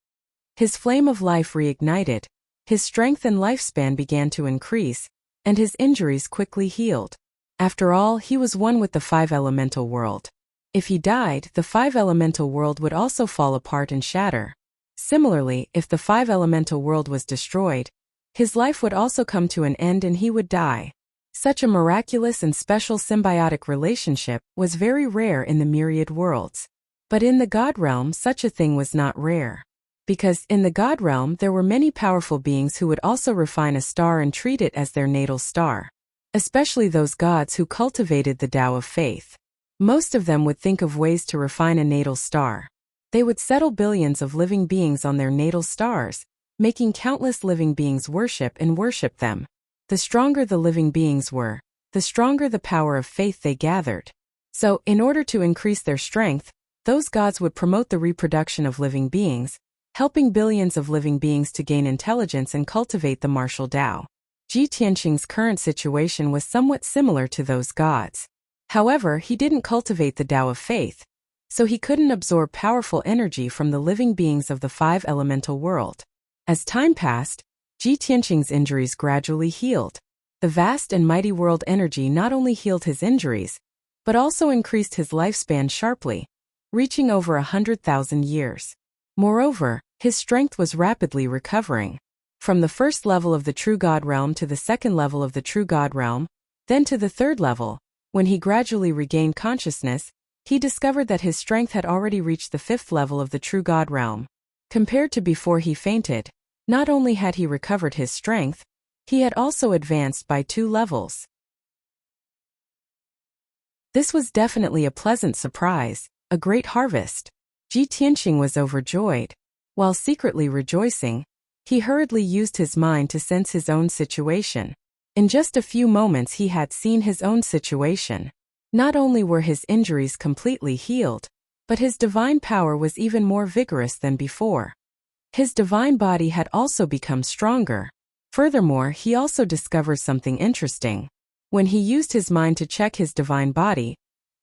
His flame of life reignited, his strength and lifespan began to increase, and his injuries quickly healed. After all, he was one with the five-elemental world. If he died, the five-elemental world would also fall apart and shatter. Similarly, if the five-elemental world was destroyed, his life would also come to an end and he would die. Such a miraculous and special symbiotic relationship was very rare in the myriad worlds. But in the God realm, such a thing was not rare. Because in the God realm there were many powerful beings who would also refine a star and treat it as their natal star. Especially those gods who cultivated the Tao of faith. Most of them would think of ways to refine a natal star. They would settle billions of living beings on their natal stars, making countless living beings worship them. The stronger the living beings were, the stronger the power of faith they gathered. So, in order to increase their strength, those gods would promote the reproduction of living beings, helping billions of living beings to gain intelligence and cultivate the martial Tao. Ji Tianqing's current situation was somewhat similar to those gods. However, he didn't cultivate the Tao of faith, so he couldn't absorb powerful energy from the living beings of the five-elemental world. As time passed, Ji Tianqing's injuries gradually healed. The vast and mighty world energy not only healed his injuries, but also increased his lifespan sharply, reaching over 100,000 years. Moreover, his strength was rapidly recovering. From the first level of the true God realm to the second level of the true God realm, then to the third level, when he gradually regained consciousness, he discovered that his strength had already reached the fifth level of the true God realm. Compared to before he fainted, not only had he recovered his strength, he had also advanced by 2 levels. This was definitely a pleasant surprise, a great harvest. Ji Tianqing was overjoyed. While secretly rejoicing, he hurriedly used his mind to sense his own situation. In just a few moments he had seen his own situation. Not only were his injuries completely healed, but his divine power was even more vigorous than before. His divine body had also become stronger. Furthermore, he also discovered something interesting. When he used his mind to check his divine body,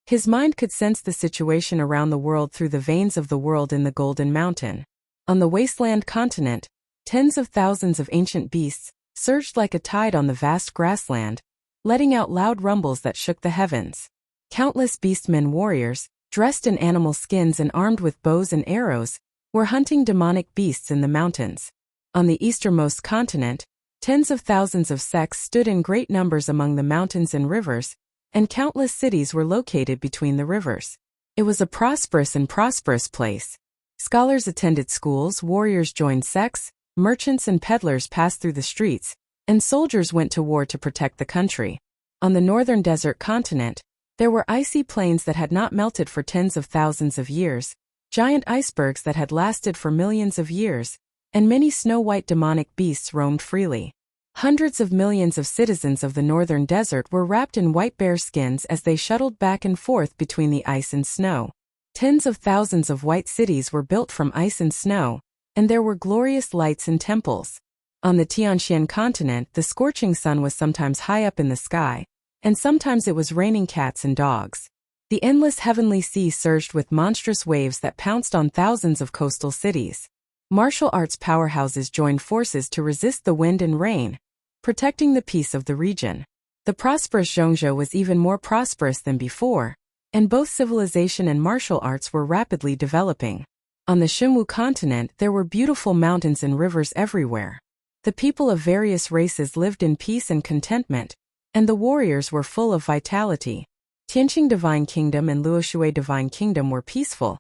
his mind could sense the situation around the world through the veins of the world in the Golden Mountain. On the wasteland continent, tens of thousands of ancient beasts surged like a tide on the vast grassland, letting out loud rumbles that shook the heavens. Countless beastmen warriors, dressed in animal skins and armed with bows and arrows, were hunting demonic beasts in the mountains. On the easternmost continent, tens of thousands of sects stood in great numbers among the mountains and rivers, and countless cities were located between the rivers. It was a prosperous place. Scholars attended schools, warriors joined sects, merchants and peddlers passed through the streets, and soldiers went to war to protect the country. On the northern desert continent, there were icy plains that had not melted for tens of thousands of years, giant icebergs that had lasted for millions of years, and many snow-white demonic beasts roamed freely. Hundreds of millions of citizens of the northern desert were wrapped in white bear skins as they shuttled back and forth between the ice and snow. Tens of thousands of white cities were built from ice and snow, and there were glorious lights and temples. On the Tianxian continent, the scorching sun was sometimes high up in the sky, and sometimes it was raining cats and dogs. The endless heavenly sea surged with monstrous waves that pounced on thousands of coastal cities. Martial arts powerhouses joined forces to resist the wind and rain, protecting the peace of the region. The prosperous Zhongzhou was even more prosperous than before, and both civilization and martial arts were rapidly developing. On the Xinwu continent, there were beautiful mountains and rivers everywhere. The people of various races lived in peace and contentment, and the warriors were full of vitality. Tianqing Divine Kingdom and Luoshui Divine Kingdom were peaceful,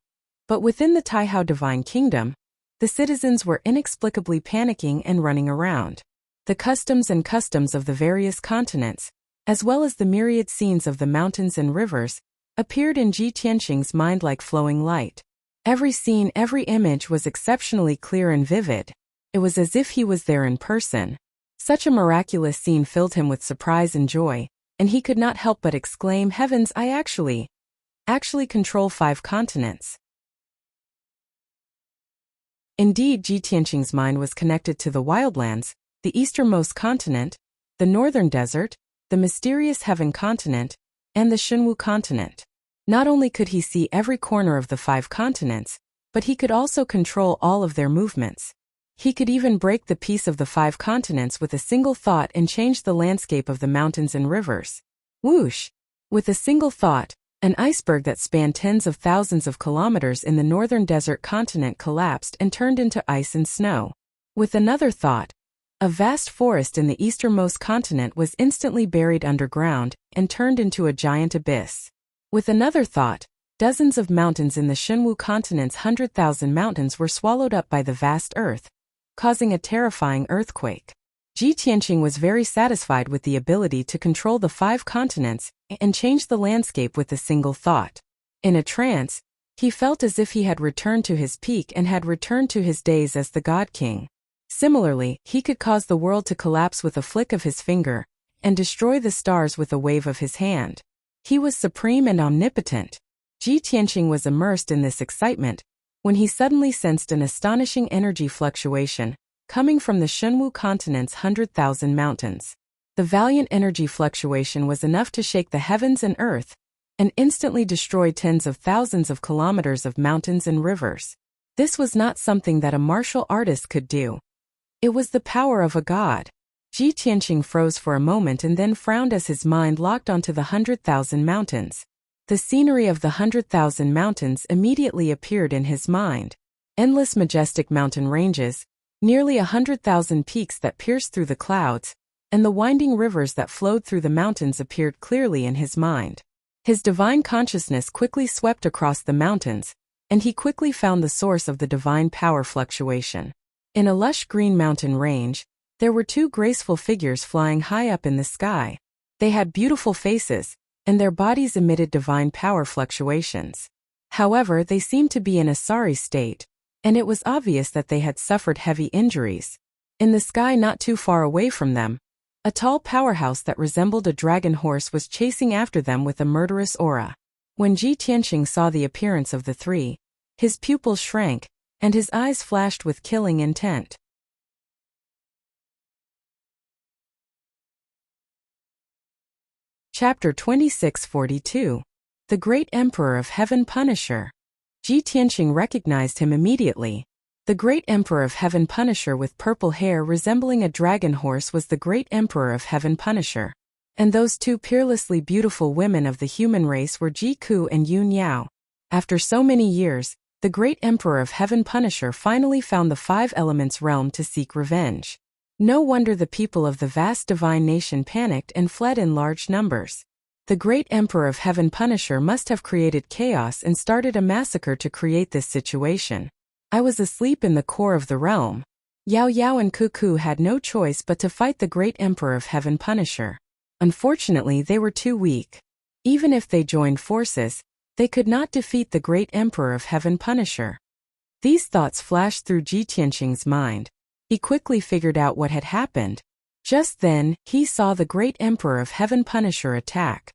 but within the Taihao Divine Kingdom, the citizens were inexplicably panicking and running around. The customs of the various continents, as well as the myriad scenes of the mountains and rivers, appeared in Ji Tianqing's mind like flowing light. Every scene, every image was exceptionally clear and vivid. It was as if he was there in person. Such a miraculous scene filled him with surprise and joy, and he could not help but exclaim, "Heavens, I actually control 5 continents." Indeed, Ji Tianqing's mind was connected to the wildlands, the easternmost continent, the northern desert, the mysterious heaven continent, and the Xinwu continent. Not only could he see every corner of the 5 continents, but he could also control all of their movements. He could even break the peace of the 5 continents with a single thought and change the landscape of the mountains and rivers. Whoosh! With a single thought, an iceberg that spanned tens of thousands of kilometers in the northern desert continent collapsed and turned into ice and snow. With another thought, a vast forest in the easternmost continent was instantly buried underground and turned into a giant abyss. With another thought, dozens of mountains in the Shenwu continent's 100,000 mountains were swallowed up by the vast earth, causing a terrifying earthquake. Ji Tianqing was very satisfied with the ability to control the 5 continents and change the landscape with a single thought. In a trance, he felt as if he had returned to his peak and had returned to his days as the God King. Similarly, he could cause the world to collapse with a flick of his finger and destroy the stars with a wave of his hand. He was supreme and omnipotent. Ji Tianqing was immersed in this excitement when he suddenly sensed an astonishing energy fluctuation coming from the Shenwu continent's 100,000 mountains. The valiant energy fluctuation was enough to shake the heavens and earth and instantly destroy tens of thousands of kilometers of mountains and rivers. This was not something that a martial artist could do. It was the power of a god. Ji Tianqing froze for a moment and then frowned as his mind locked onto the 100,000 mountains. The scenery of the 100,000 mountains immediately appeared in his mind. Endless majestic mountain ranges, nearly 100,000 peaks that pierced through the clouds, and the winding rivers that flowed through the mountains appeared clearly in his mind. His divine consciousness quickly swept across the mountains, and he quickly found the source of the divine power fluctuation. In a lush green mountain range, there were 2 graceful figures flying high up in the sky. They had beautiful faces, and their bodies emitted divine power fluctuations. However, they seemed to be in a sorry state, and it was obvious that they had suffered heavy injuries. In the sky not too far away from them, a tall powerhouse that resembled a dragon horse was chasing after them with a murderous aura. When Ji Tianqing saw the appearance of the 3, his pupils shrank, and his eyes flashed with killing intent. Chapter 2642. The Great Emperor of Heaven Punisher. Ji Tianqing recognized him immediately. The Great Emperor of Heaven Punisher with purple hair resembling a dragon horse was the Great Emperor of Heaven Punisher. And those 2 peerlessly beautiful women of the human race were Ji Ku and Yun Yao. After so many years, the Great Emperor of Heaven Punisher finally found the 5 Elements realm to seek revenge. No wonder the people of the vast divine nation panicked and fled in large numbers. The Great Emperor of Heaven Punisher must have created chaos and started a massacre to create this situation. I was asleep in the core of the realm. Yao Yao and Cuckoo had no choice but to fight the Great Emperor of Heaven Punisher. Unfortunately, they were too weak. Even if they joined forces, they could not defeat the Great Emperor of Heaven Punisher. These thoughts flashed through Ji Tianqing's mind. He quickly figured out what had happened. Just then, he saw the Great Emperor of Heaven Punisher attack.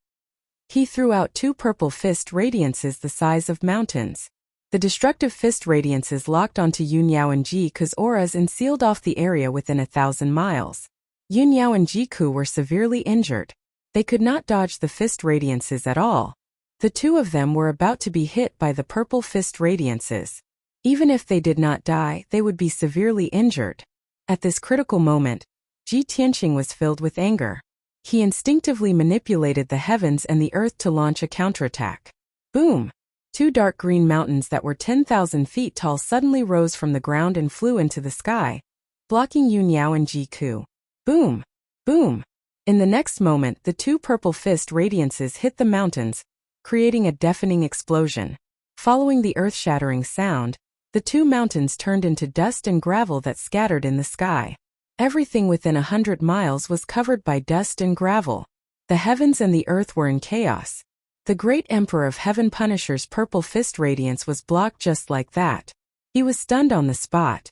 He threw out 2 purple fist radiances the size of mountains. The destructive fist radiances locked onto Yun Yao and Ji Ku's auras and sealed off the area within 1,000 miles. Yun Yao and Ji Ku were severely injured. They could not dodge the fist radiances at all. The 2 of them were about to be hit by the purple fist radiances. Even if they did not die, they would be severely injured. At this critical moment, Ji Tianqing was filled with anger. He instinctively manipulated the heavens and the earth to launch a counterattack. Boom! 2 dark green mountains that were 10,000 feet tall suddenly rose from the ground and flew into the sky, blocking Yun Yao and Ji Ku. Boom! Boom! In the next moment, the 2 purple fist radiances hit the mountains, creating a deafening explosion. Following the earth-shattering sound, the 2 mountains turned into dust and gravel that scattered in the sky. Everything within 100 miles was covered by dust and gravel. The heavens and the earth were in chaos. The Great Emperor of Heaven Punisher's purple fist radiance was blocked just like that. He was stunned on the spot.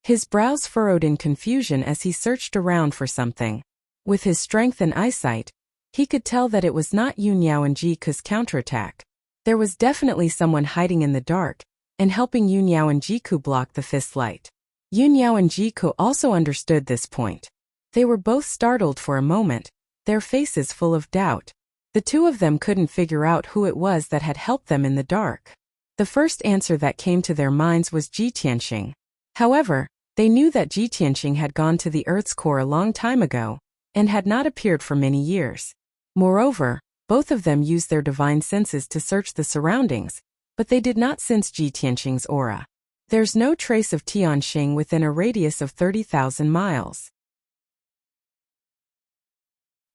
His brows furrowed in confusion as he searched around for something. With his strength and eyesight, he could tell that it was not Yun Yao and Ji Ku's counterattack. There was definitely someone hiding in the dark and helping Yun Yao and Ji Ku block the fist light. Yun Yao and Ji Ku also understood this point. They were both startled for a moment, their faces full of doubt. The 2 of them couldn't figure out who it was that had helped them in the dark. The first answer that came to their minds was Ji Tianqing. However, they knew that Ji Tianqing had gone to the Earth's core a long time ago and had not appeared for many years. Moreover, both of them used their divine senses to search the surroundings, but they did not sense Ji Tianqing's aura. There's no trace of Tianqing within a radius of 30,000 miles.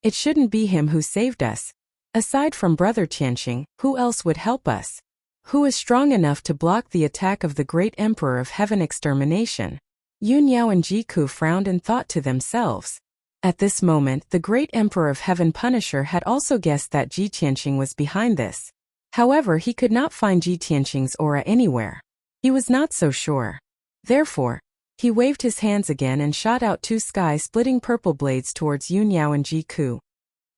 It shouldn't be him who saved us. Aside from Brother Tianqing, who else would help us? Who is strong enough to block the attack of the great Emperor of Heaven extermination? Yun Yao and Jiku frowned and thought to themselves. At this moment, the great Emperor of Heaven Punisher had also guessed that Ji Tianqing was behind this. However, he could not find Ji Tianqing's aura anywhere. He was not so sure. Therefore, he waved his hands again and shot out two sky-splitting purple blades towards Yun Yao and Jiku.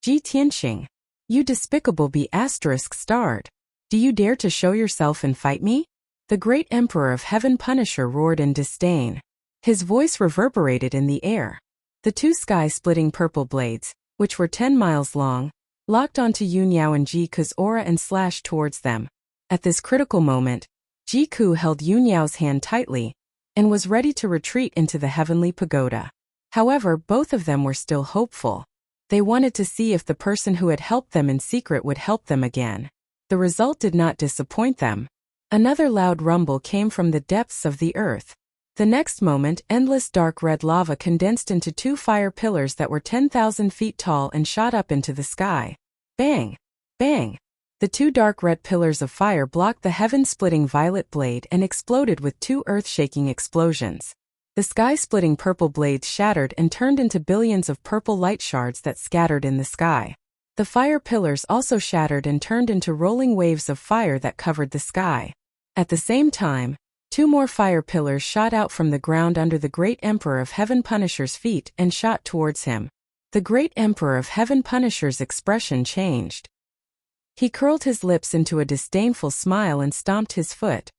Ji Tianqing, you despicable be***starred. Do you dare to show yourself and fight me? The great Emperor of Heaven Punisher roared in disdain. His voice reverberated in the air. The two sky-splitting purple blades, which were 10 miles long, locked onto Yun Yao and Jiku's aura and slashed towards them. At this critical moment, Jiku held Yun Yao's hand tightly and was ready to retreat into the heavenly pagoda. However, both of them were still hopeful. They wanted to see if the person who had helped them in secret would help them again. The result did not disappoint them. Another loud rumble came from the depths of the earth. The next moment, endless dark red lava condensed into two fire pillars that were 10,000 feet tall and shot up into the sky. Bang! Bang! The two dark red pillars of fire blocked the heaven-splitting violet blade and exploded with two earth-shaking explosions. The sky-splitting purple blades shattered and turned into billions of purple light shards that scattered in the sky. The fire pillars also shattered and turned into rolling waves of fire that covered the sky. At the same time, two more fire pillars shot out from the ground under the great Emperor of Heaven Punisher's feet and shot towards him. The great Emperor of Heaven Punisher's expression changed. He curled his lips into a disdainful smile and stomped his foot.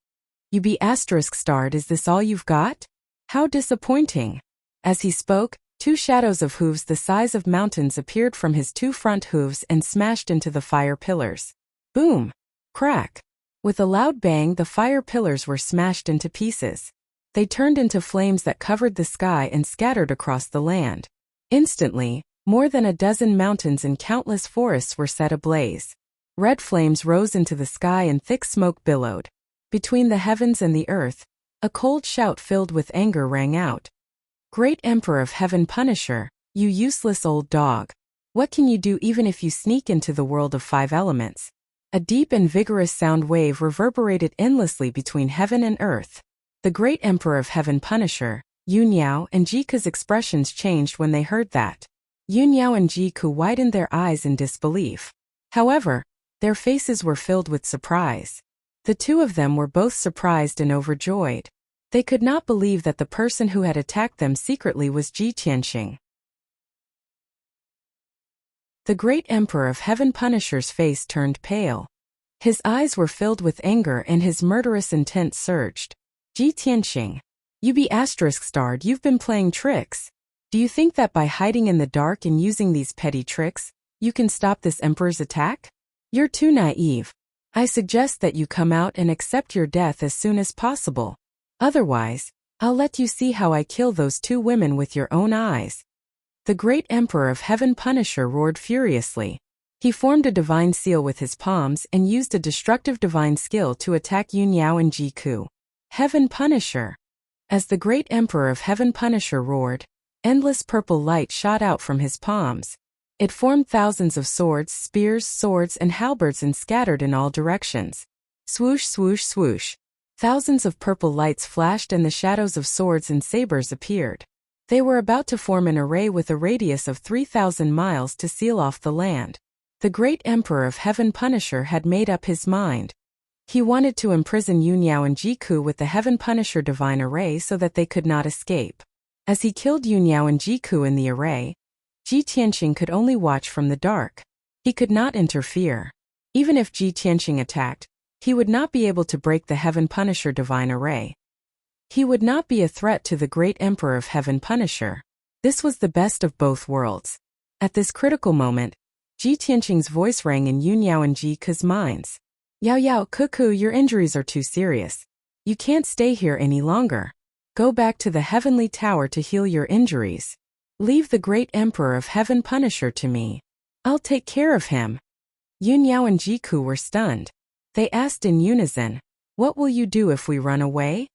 You be***starred, is this all you've got? How disappointing. As he spoke, two shadows of hooves the size of mountains appeared from his two front hooves and smashed into the fire pillars. Boom! Crack! With a loud bang, the fire pillars were smashed into pieces. They turned into flames that covered the sky and scattered across the land. Instantly, more than a dozen mountains and countless forests were set ablaze. Red flames rose into the sky and thick smoke billowed. Between the heavens and the earth, a cold shout filled with anger rang out. Great Emperor of Heaven Punisher, you useless old dog. What can you do even if you sneak into the world of five elements? A deep and vigorous sound wave reverberated endlessly between heaven and earth. The great Emperor of Heaven Punisher, Yun Yao and Jiku's expressions changed when they heard that. Yun Yao and Jiku widened their eyes in disbelief. However, their faces were filled with surprise. The two of them were both surprised and overjoyed. They could not believe that the person who had attacked them secretly was Ji Tianqing. The great Emperor of Heaven Punisher's face turned pale. His eyes were filled with anger and his murderous intent surged. Ji Tianqing, you be***starred, you've been playing tricks. Do you think that by hiding in the dark and using these petty tricks, you can stop this emperor's attack? You're too naive. I suggest that you come out and accept your death as soon as possible. Otherwise, I'll let you see how I kill those two women with your own eyes. The great Emperor of Heaven Punisher roared furiously. He formed a divine seal with his palms and used a destructive divine skill to attack Yun Yao and Jiku. Heaven Punisher. As the great Emperor of Heaven Punisher roared, endless purple light shot out from his palms. It formed thousands of swords, spears, swords, and halberds and scattered in all directions. Swoosh, swoosh, swoosh. Thousands of purple lights flashed and the shadows of swords and sabers appeared. They were about to form an array with a radius of 3,000 miles to seal off the land. The great Emperor of Heaven Punisher had made up his mind. He wanted to imprison Yun Yao and Jiku with the Heaven Punisher divine array so that they could not escape. As he killed Yun Yao and Jiku in the array, Ji Tianqing could only watch from the dark. He could not interfere. Even if Ji Tianqing attacked, he would not be able to break the Heaven Punisher divine array. He would not be a threat to the great Emperor of Heaven Punisher. This was the best of both worlds. At this critical moment, Ji Tianqing's voice rang in Yun Yao and Jiku's minds. Yao Yao, Cuckoo, your injuries are too serious. You can't stay here any longer. Go back to the heavenly tower to heal your injuries. Leave the great Emperor of Heaven Punisher to me. I'll take care of him. Yunyao and Jiku were stunned. They asked in unison, what will you do if we run away?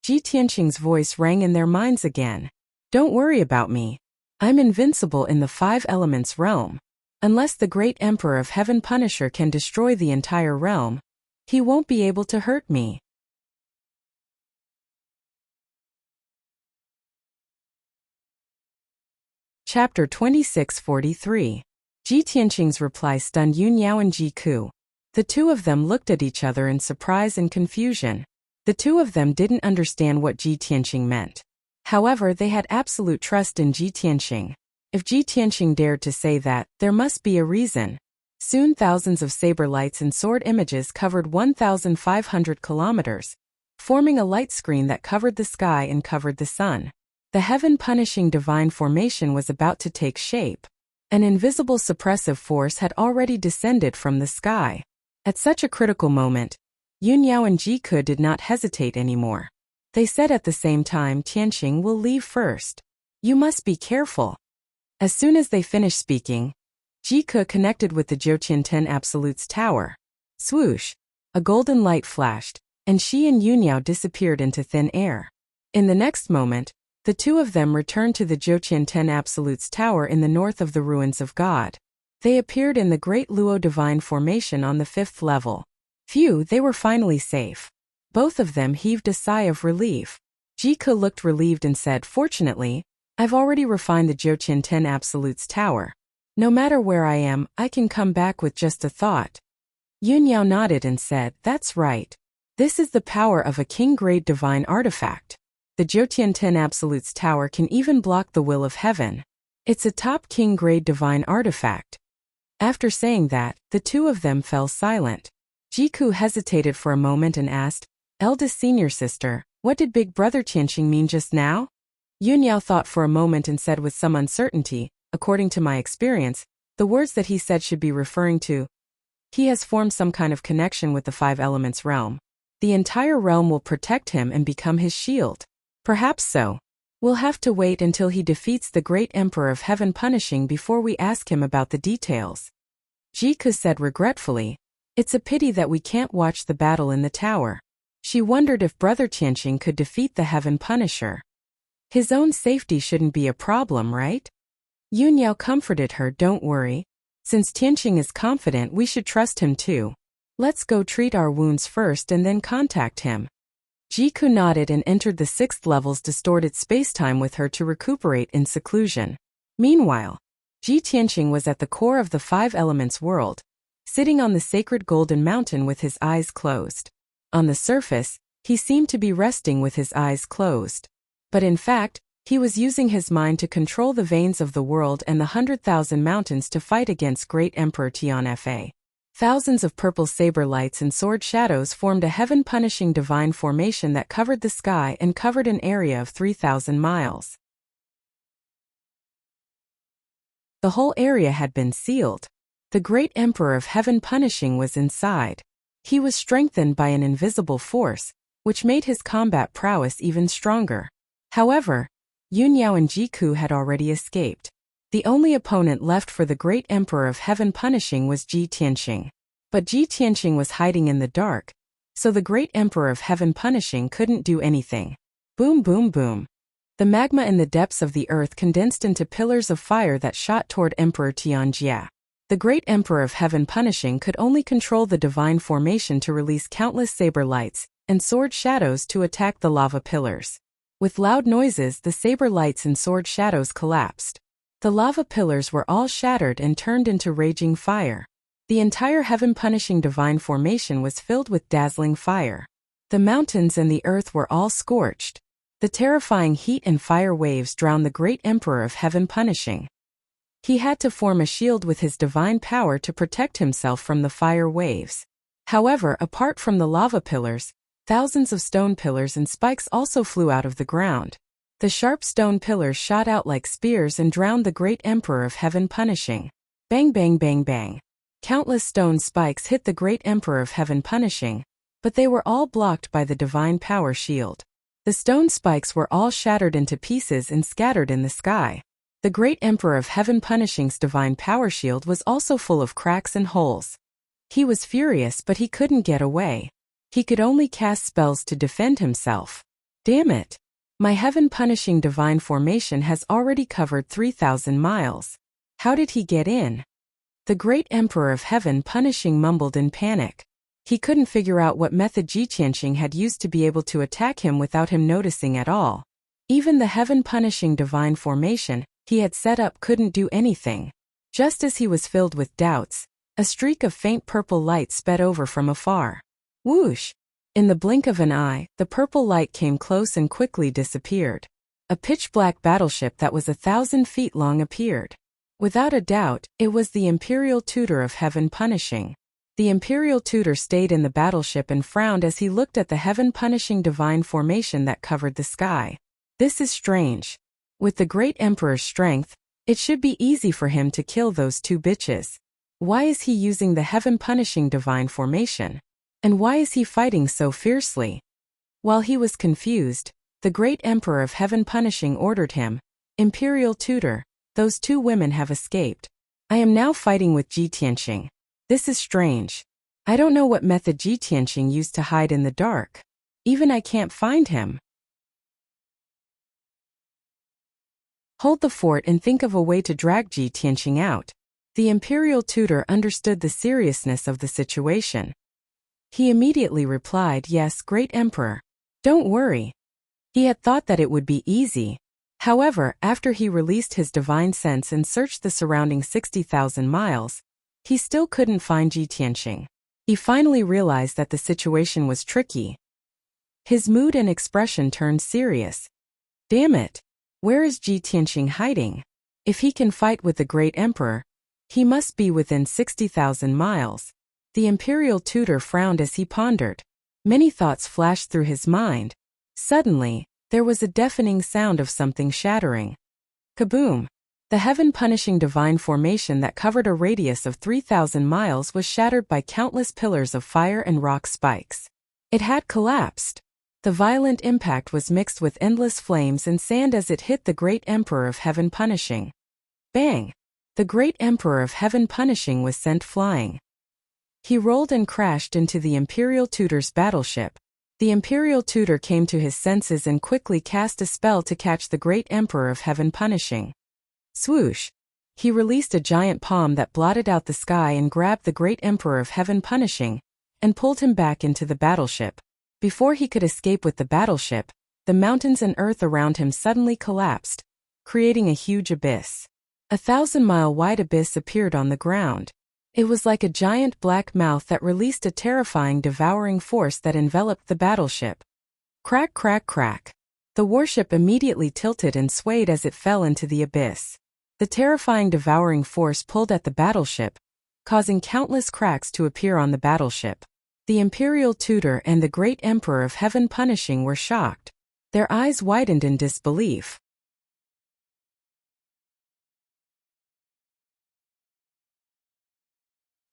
Ji Tianqing's voice rang in their minds again. Don't worry about me. I'm invincible in the five elements realm. Unless the great Emperor of Heaven Punisher can destroy the entire realm, he won't be able to hurt me. Chapter 2643. Ji Tianqing's reply stunned Yunyao and Jiku. The two of them looked at each other in surprise and confusion. The two of them didn't understand what Ji Tianqing meant. However, they had absolute trust in Ji Tianqing. If Ji Tianqing dared to say that, there must be a reason. Soon thousands of saber lights and sword images covered 1,500 kilometers, forming a light screen that covered the sky and covered the sun. The heaven-punishing divine formation was about to take shape. An invisible suppressive force had already descended from the sky. At such a critical moment, Yunyao and Jiku did not hesitate anymore. They said at the same time, Tianqing will leave first. You must be careful. As soon as they finished speaking, Jiku connected with the Jiuqian Ten Absolutes tower. Swoosh! A golden light flashed, and she and Yunyao disappeared into thin air. In the next moment, the two of them returned to the Jiuqian Ten Absolutes tower in the north of the ruins of God. They appeared in the Great Luo Divine Formation on the 5th level. Phew, they were finally safe. Both of them heaved a sigh of relief. Jiku looked relieved and said, fortunately, I've already refined the Jiuqian Ten Absolutes tower. No matter where I am, I can come back with just a thought. Yunyao nodded and said, that's right. This is the power of a king-grade divine artifact. The Jiuqian Ten Absolutes tower can even block the will of heaven. It's a top king-grade divine artifact. After saying that, the two of them fell silent. Jiku hesitated for a moment and asked, eldest senior sister, what did Big Brother Tianqing mean just now? Yunyao thought for a moment and said with some uncertainty, according to my experience, the words that he said should be referring to, he has formed some kind of connection with the five elements realm. The entire realm will protect him and become his shield. Perhaps so. We'll have to wait until he defeats the great Emperor of Heaven Punishing before we ask him about the details. Jiku said regretfully, it's a pity that we can't watch the battle in the tower. She wondered if Brother Tianqing could defeat the Heaven Punisher. His own safety shouldn't be a problem, right? Yunyao comforted her, don't worry. Since Tianqing is confident, we should trust him too. Let's go treat our wounds first and then contact him. Jiku nodded and entered the 6th level's distorted spacetime with her to recuperate in seclusion. Meanwhile, Ji Tianqing was at the core of the five elements world, sitting on the sacred golden mountain with his eyes closed. On the surface, he seemed to be resting with his eyes closed. But in fact, he was using his mind to control the veins of the world and the 100,000 mountains to fight against Great Emperor Tian Fa. Thousands of purple saber lights and sword shadows formed a heaven-punishing divine formation that covered the sky and covered an area of 3,000 miles. The whole area had been sealed. The great Emperor of Heaven Punishing was inside. He was strengthened by an invisible force, which made his combat prowess even stronger. However, Yunyao and Jiku had already escaped. The only opponent left for the great Emperor of Heaven Punishing was Ji Tianqing. But Ji Tianqing was hiding in the dark, so the great Emperor of Heaven Punishing couldn't do anything. Boom boom boom. The magma in the depths of the earth condensed into pillars of fire that shot toward Emperor Tianjia. The great Emperor of Heaven Punishing could only control the divine formation to release countless saber lights and sword shadows to attack the lava pillars. With loud noises, the saber lights and sword shadows collapsed. The lava pillars were all shattered and turned into raging fire. The entire heaven-punishing divine formation was filled with dazzling fire. The mountains and the earth were all scorched. The terrifying heat and fire waves drowned the great Emperor of Heaven Punishing. He had to form a shield with his divine power to protect himself from the fire waves. However, apart from the lava pillars, thousands of stone pillars and spikes also flew out of the ground. The sharp stone pillars shot out like spears and drowned the great Emperor of Heaven Punishing. Bang bang bang bang. Countless stone spikes hit the great Emperor of Heaven Punishing, but they were all blocked by the divine power shield. The stone spikes were all shattered into pieces and scattered in the sky. The great Emperor of Heaven Punishing's divine power shield was also full of cracks and holes. He was furious, but he couldn't get away. He could only cast spells to defend himself. Damn it! My Heaven Punishing divine formation has already covered 3,000 miles. How did he get in? The great Emperor of Heaven Punishing mumbled in panic. He couldn't figure out what method Ji-Tianxing had used to be able to attack him without him noticing at all. Even the Heaven Punishing divine formation he had set up couldn't do anything. Just as he was filled with doubts, a streak of faint purple light sped over from afar. Whoosh! In the blink of an eye, the purple light came close and quickly disappeared. A pitch-black battleship that was 1,000 feet long appeared. Without a doubt, it was the Imperial Tutor of Heaven Punishing. The Imperial Tutor stayed in the battleship and frowned as he looked at the Heaven Punishing divine formation that covered the sky. This is strange. With the great Emperor's strength, it should be easy for him to kill those two bitches. Why is he using the Heaven Punishing divine formation? And why is he fighting so fiercely? While he was confused, the great Emperor of Heaven Punishing ordered him, Imperial Tutor, those two women have escaped. I am now fighting with Ji-Tianxing. This is strange. I don't know what method Ji-Tianxing used to hide in the dark. Even I can't find him. Hold the fort and think of a way to drag Ji-Tianxing out. The Imperial Tutor understood the seriousness of the situation. He immediately replied, Yes, great Emperor. Don't worry. He had thought that it would be easy. However, after he released his divine sense and searched the surrounding 60,000 miles, he still couldn't find Ji-Tianxing. He finally realized that the situation was tricky. His mood and expression turned serious. Damn it! Where is Ji-Tianxing hiding? If he can fight with the great Emperor, he must be within 60,000 miles. The Imperial Tutor frowned as he pondered. Many thoughts flashed through his mind. Suddenly, there was a deafening sound of something shattering. Kaboom! The Heaven Punishing divine formation that covered a radius of 3,000 miles was shattered by countless pillars of fire and rock spikes. It had collapsed. The violent impact was mixed with endless flames and sand as it hit the great Emperor of Heaven Punishing. Bang! The great Emperor of Heaven Punishing was sent flying. He rolled and crashed into the Imperial Tutor's battleship. The Imperial Tutor came to his senses and quickly cast a spell to catch the great Emperor of Heaven Punishing. Swoosh! He released a giant palm that blotted out the sky and grabbed the great Emperor of Heaven Punishing, and pulled him back into the battleship. Before he could escape with the battleship, the mountains and earth around him suddenly collapsed, creating a huge abyss. A 1,000-mile-wide abyss appeared on the ground. It was like a giant black mouth that released a terrifying devouring force that enveloped the battleship. Crack, crack, crack. The warship immediately tilted and swayed as it fell into the abyss. The terrifying devouring force pulled at the battleship, causing countless cracks to appear on the battleship. The Imperial Tutor and the great Emperor of Heaven Punishing were shocked. Their eyes widened in disbelief.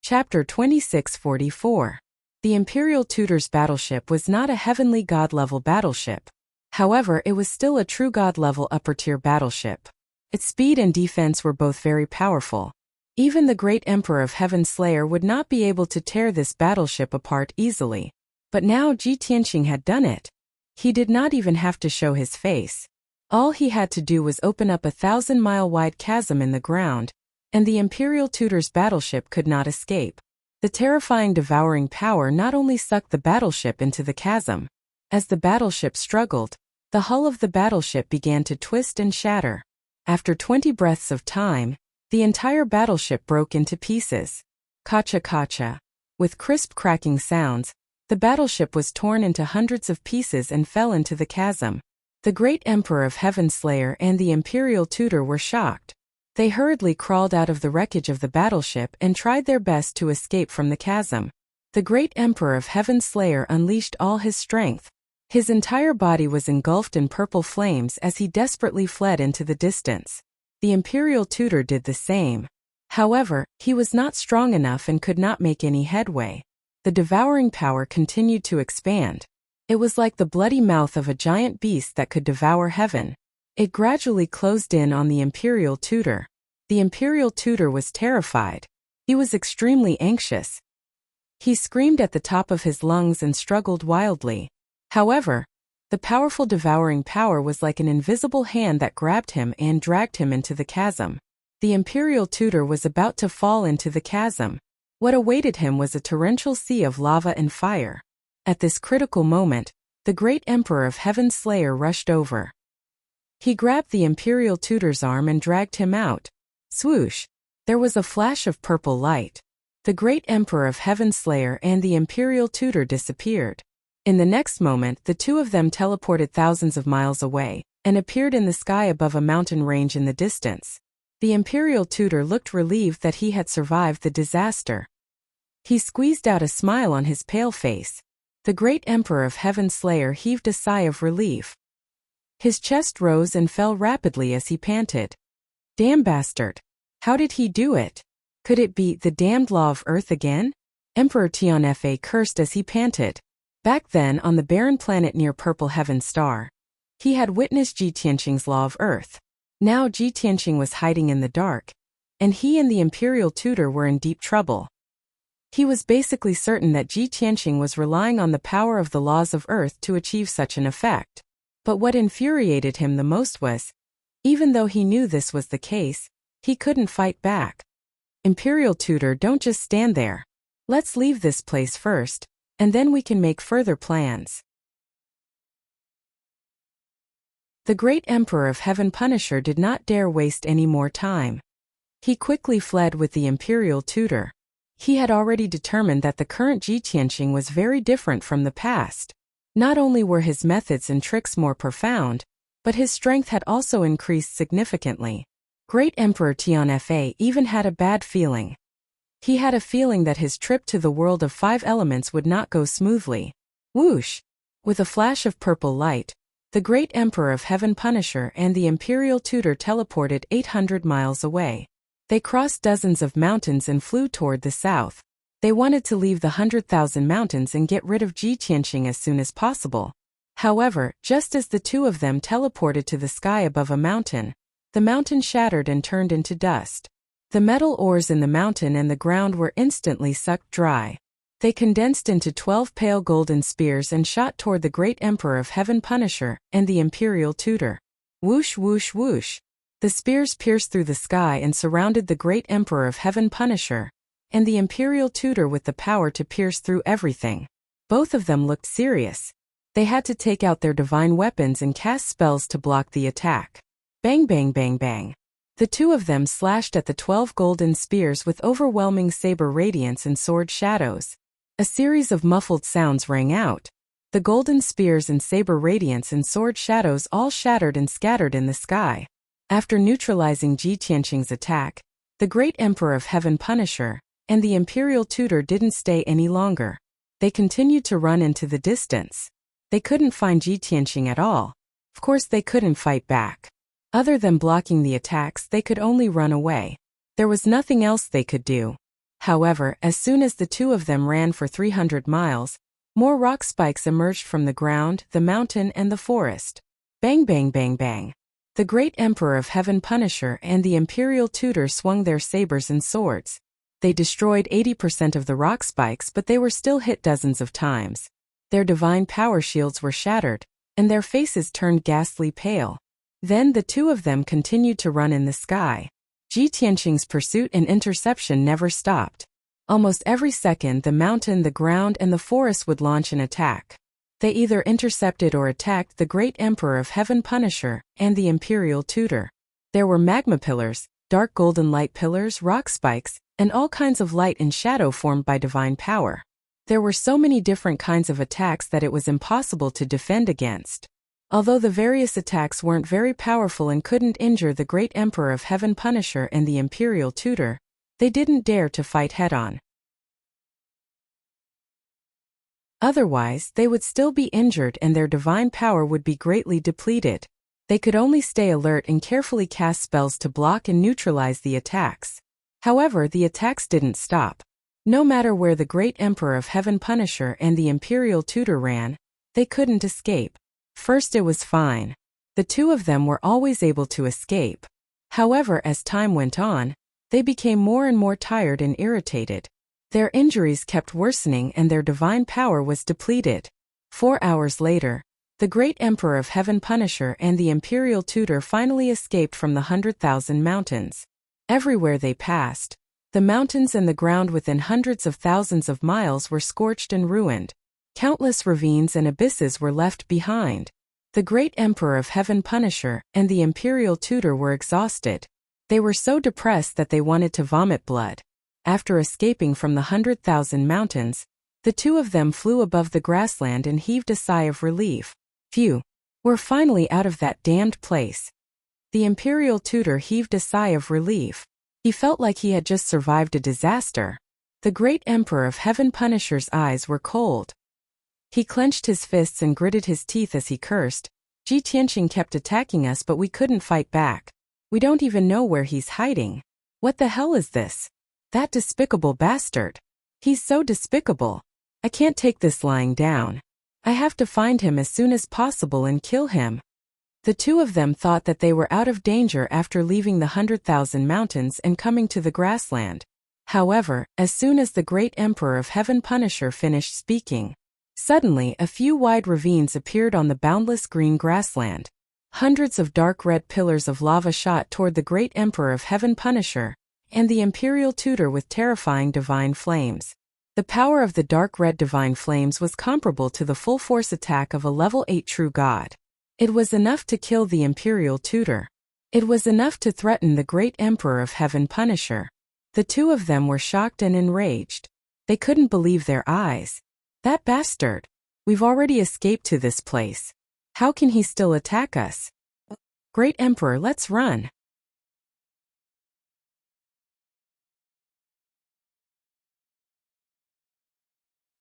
Chapter 2644. The Imperial Tutor's battleship was not a heavenly god-level battleship. However, it was still a true god-level upper-tier battleship. Its speed and defense were both very powerful. Even the great Emperor of Heaven Slayer would not be able to tear this battleship apart easily. But now Ji-Tianxing had done it. He did not even have to show his face. All he had to do was open up a 1,000-mile-wide chasm in the ground, and the Imperial Tutor's battleship could not escape. The terrifying devouring power not only sucked the battleship into the chasm. As the battleship struggled, the hull of the battleship began to twist and shatter. After 20 breaths of time, the entire battleship broke into pieces. Kacha-kacha. With crisp cracking sounds, the battleship was torn into hundreds of pieces and fell into the chasm. The great Emperor of Heaven Slayer and the Imperial Tutor were shocked. They hurriedly crawled out of the wreckage of the battleship and tried their best to escape from the chasm. The great Emperor of Heaven Slayer unleashed all his strength. His entire body was engulfed in purple flames as he desperately fled into the distance. The Imperial Tutor did the same. However, he was not strong enough and could not make any headway. The devouring power continued to expand. It was like the bloody mouth of a giant beast that could devour heaven. It gradually closed in on the Imperial Tutor. The Imperial Tutor was terrified. He was extremely anxious. He screamed at the top of his lungs and struggled wildly. However, the powerful devouring power was like an invisible hand that grabbed him and dragged him into the chasm. The Imperial Tutor was about to fall into the chasm. What awaited him was a torrential sea of lava and fire. At this critical moment, the great Emperor of Heaven Slayer rushed over. He grabbed the Imperial Tutor's arm and dragged him out. Swoosh! There was a flash of purple light. The great Emperor of Heaven Slayer and the Imperial Tutor disappeared. In the next moment, the two of them teleported thousands of miles away and appeared in the sky above a mountain range in the distance. The Imperial Tutor looked relieved that he had survived the disaster. He squeezed out a smile on his pale face. The great Emperor of Heaven Slayer heaved a sigh of relief. His chest rose and fell rapidly as he panted. Damn bastard! How did he do it? Could it be the damned law of Earth again? Emperor Tianfa cursed as he panted. Back then, on the barren planet near Purple Heaven Star, he had witnessed Ji Tianqing's law of Earth. Now Ji Tianqing was hiding in the dark, and he and the Imperial Tutor were in deep trouble. He was basically certain that Ji Tianqing was relying on the power of the laws of Earth to achieve such an effect. But what infuriated him the most was, even though he knew this was the case, he couldn't fight back. Imperial Tutor, don't just stand there. Let's leave this place first, and then we can make further plans. The great Emperor of Heaven Punisher did not dare waste any more time. He quickly fled with the Imperial Tutor. He had already determined that the current Ji Tianqing was very different from the past. Not only were his methods and tricks more profound, but his strength had also increased significantly. Great Emperor Tianfa even had a bad feeling. He had a feeling that his trip to the world of 5 elements would not go smoothly. Whoosh! With a flash of purple light, the great Emperor of Heaven Punisher and the Imperial Tutor teleported 800 miles away. They crossed dozens of mountains and flew toward the south. They wanted to leave the 100,000 mountains and get rid of Ji Tianqing as soon as possible. However, just as the two of them teleported to the sky above a mountain, the mountain shattered and turned into dust. The metal ores in the mountain and the ground were instantly sucked dry. They condensed into 12 pale golden spears and shot toward the great Emperor of Heaven Punisher and the Imperial Tutor. Whoosh whoosh whoosh! The spears pierced through the sky and surrounded the great Emperor of Heaven Punisher and the Imperial Tutor with the power to pierce through everything. Both of them looked serious. They had to take out their divine weapons and cast spells to block the attack. Bang bang bang bang. The two of them slashed at the 12 golden spears with overwhelming saber radiance and sword shadows. A series of muffled sounds rang out. The golden spears and saber radiance and sword shadows all shattered and scattered in the sky. After neutralizing Ji Tianqing's attack, the great Emperor of Heaven Punisher and the Imperial Tutor didn't stay any longer. They continued to run into the distance. They couldn't find Ji Tianqing at all. Of course they couldn't fight back. Other than blocking the attacks, they could only run away. There was nothing else they could do. However, as soon as the two of them ran for 300 miles, more rock spikes emerged from the ground, the mountain, and the forest. Bang bang bang bang. The great Emperor of Heaven Punisher and the Imperial Tutor swung their sabers and swords. They destroyed 80% of the rock spikes, but they were still hit dozens of times. Their divine power shields were shattered, and their faces turned ghastly pale. Then the two of them continued to run in the sky. Ji Tianqing's pursuit and interception never stopped. Almost every second, the mountain, the ground, and the forest would launch an attack. They either intercepted or attacked the great Emperor of Heaven Punisher and the Imperial Tutor. There were magma pillars, dark golden light pillars, rock spikes, and all kinds of light and shadow formed by divine power. There were so many different kinds of attacks that it was impossible to defend against. Although the various attacks weren't very powerful and couldn't injure the great Emperor of Heaven Punisher and the Imperial Tutor, they didn't dare to fight head-on. Otherwise, they would still be injured and their divine power would be greatly depleted. They could only stay alert and carefully cast spells to block and neutralize the attacks. However, the attacks didn't stop. No matter where the great Emperor of Heaven Punisher and the Imperial Tutor ran, they couldn't escape. First it was fine. The two of them were always able to escape. However, as time went on, they became more and more tired and irritated. Their injuries kept worsening and their divine power was depleted. 4 hours later, the great Emperor of Heaven Punisher and the Imperial Tutor finally escaped from the 100,000 mountains. Everywhere they passed, the mountains and the ground within hundreds of thousands of miles were scorched and ruined. Countless ravines and abysses were left behind. The great Emperor of Heaven Punisher and the Imperial Tutor were exhausted. They were so depressed that they wanted to vomit blood. After escaping from the 100,000 mountains, the two of them flew above the grassland and heaved a sigh of relief. Phew! We're finally out of that damned place. The Imperial Tutor heaved a sigh of relief. He felt like he had just survived a disaster. The great Emperor of Heaven Punisher's eyes were cold. He clenched his fists and gritted his teeth as he cursed. Ji Tianqing kept attacking us, but we couldn't fight back. We don't even know where he's hiding. What the hell is this? That despicable bastard. He's so despicable. I can't take this lying down. I have to find him as soon as possible and kill him. The two of them thought that they were out of danger after leaving the 100,000 mountains and coming to the grassland. However, as soon as the great Emperor of Heaven Punisher finished speaking, suddenly a few wide ravines appeared on the boundless green grassland. Hundreds of dark red pillars of lava shot toward the great Emperor of Heaven Punisher and the Imperial Tutor with terrifying divine flames. The power of the dark red divine flames was comparable to the full force attack of a level 8 true god. It was enough to kill the Imperial Tutor. It was enough to threaten the great Emperor of Heaven Punisher. The two of them were shocked and enraged. They couldn't believe their eyes. That bastard! We've already escaped to this place. How can he still attack us? Great Emperor, let's run!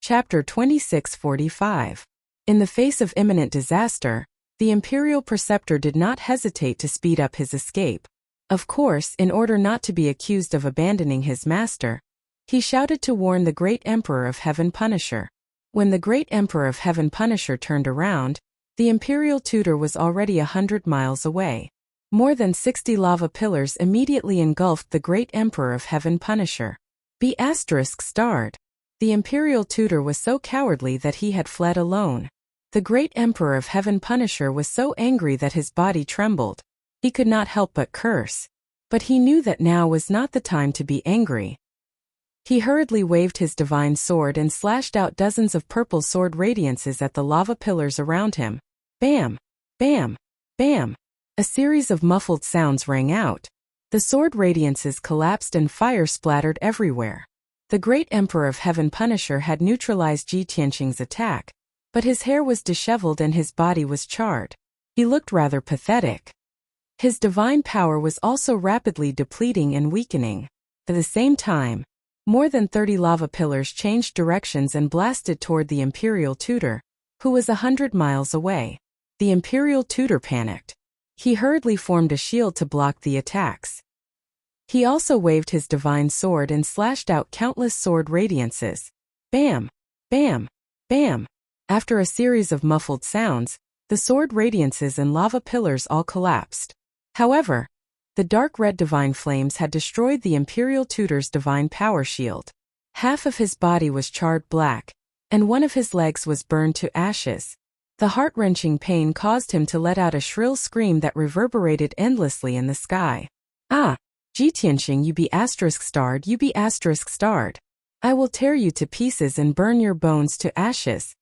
Chapter 2645. In the face of imminent disaster, the Imperial Preceptor did not hesitate to speed up his escape. Of course, in order not to be accused of abandoning his master, he shouted to warn the great Emperor of Heaven Punisher. When the great Emperor of Heaven Punisher turned around, the Imperial Tutor was already 100 miles away. More than 60 lava pillars immediately engulfed the great Emperor of Heaven Punisher. ****. The Imperial Tutor was so cowardly that he had fled alone. The great Emperor of Heaven Punisher was so angry that his body trembled. He could not help but curse. But he knew that now was not the time to be angry. He hurriedly waved his divine sword and slashed out dozens of purple sword radiances at the lava pillars around him. Bam! Bam! Bam! A series of muffled sounds rang out. The sword radiances collapsed and fire splattered everywhere. The great Emperor of Heaven Punisher had neutralized Ji Tianqing's attack, but his hair was disheveled and his body was charred. He looked rather pathetic. His divine power was also rapidly depleting and weakening. At the same time, more than 30 lava pillars changed directions and blasted toward the Imperial Tutor, who was 100 miles away. The Imperial Tutor panicked. He hurriedly formed a shield to block the attacks. He also waved his divine sword and slashed out countless sword radiances. Bam! Bam! Bam! After a series of muffled sounds, the sword radiances and lava pillars all collapsed. However, the dark red divine flames had destroyed the Imperial Tutor's divine power shield. Half of his body was charred black, and one of his legs was burned to ashes. The heart-wrenching pain caused him to let out a shrill scream that reverberated endlessly in the sky. Ah! Ji Tianqing, you be ****, you be ****. I will tear you to pieces and burn your bones to ashes.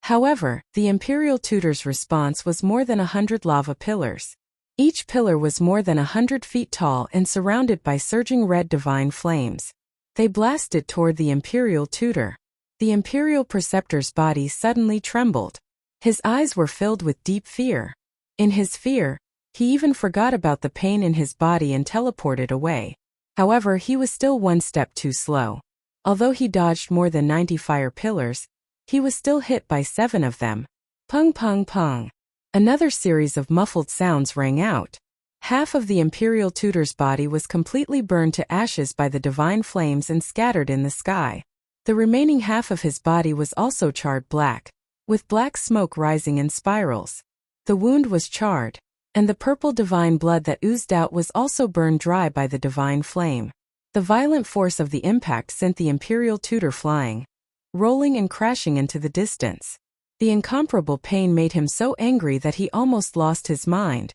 However, the Imperial Tutor's response was more than 100 lava pillars. Each pillar was more than 100 feet tall and surrounded by surging red divine flames. They blasted toward the Imperial Tutor. The Imperial Preceptor's body suddenly trembled. His eyes were filled with deep fear. In his fear, he even forgot about the pain in his body and teleported away. However, he was still one step too slow. Although he dodged more than 90 fire pillars, he was still hit by 7 of them. Pung pung pung. Another series of muffled sounds rang out. Half of the Imperial Tutor's body was completely burned to ashes by the divine flames and scattered in the sky. The remaining half of his body was also charred black, with black smoke rising in spirals. The wound was charred, and the purple divine blood that oozed out was also burned dry by the divine flame. The violent force of the impact sent the imperial tutor flying, rolling and crashing into the distance. The incomparable pain made him so angry that he almost lost his mind.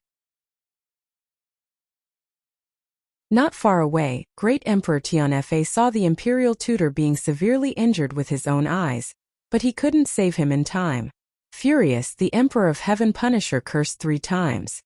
Not far away, Great Emperor Tianfa saw the imperial tutor being severely injured with his own eyes, but he couldn't save him in time. Furious, the Emperor of Heaven Punisher cursed 3 times.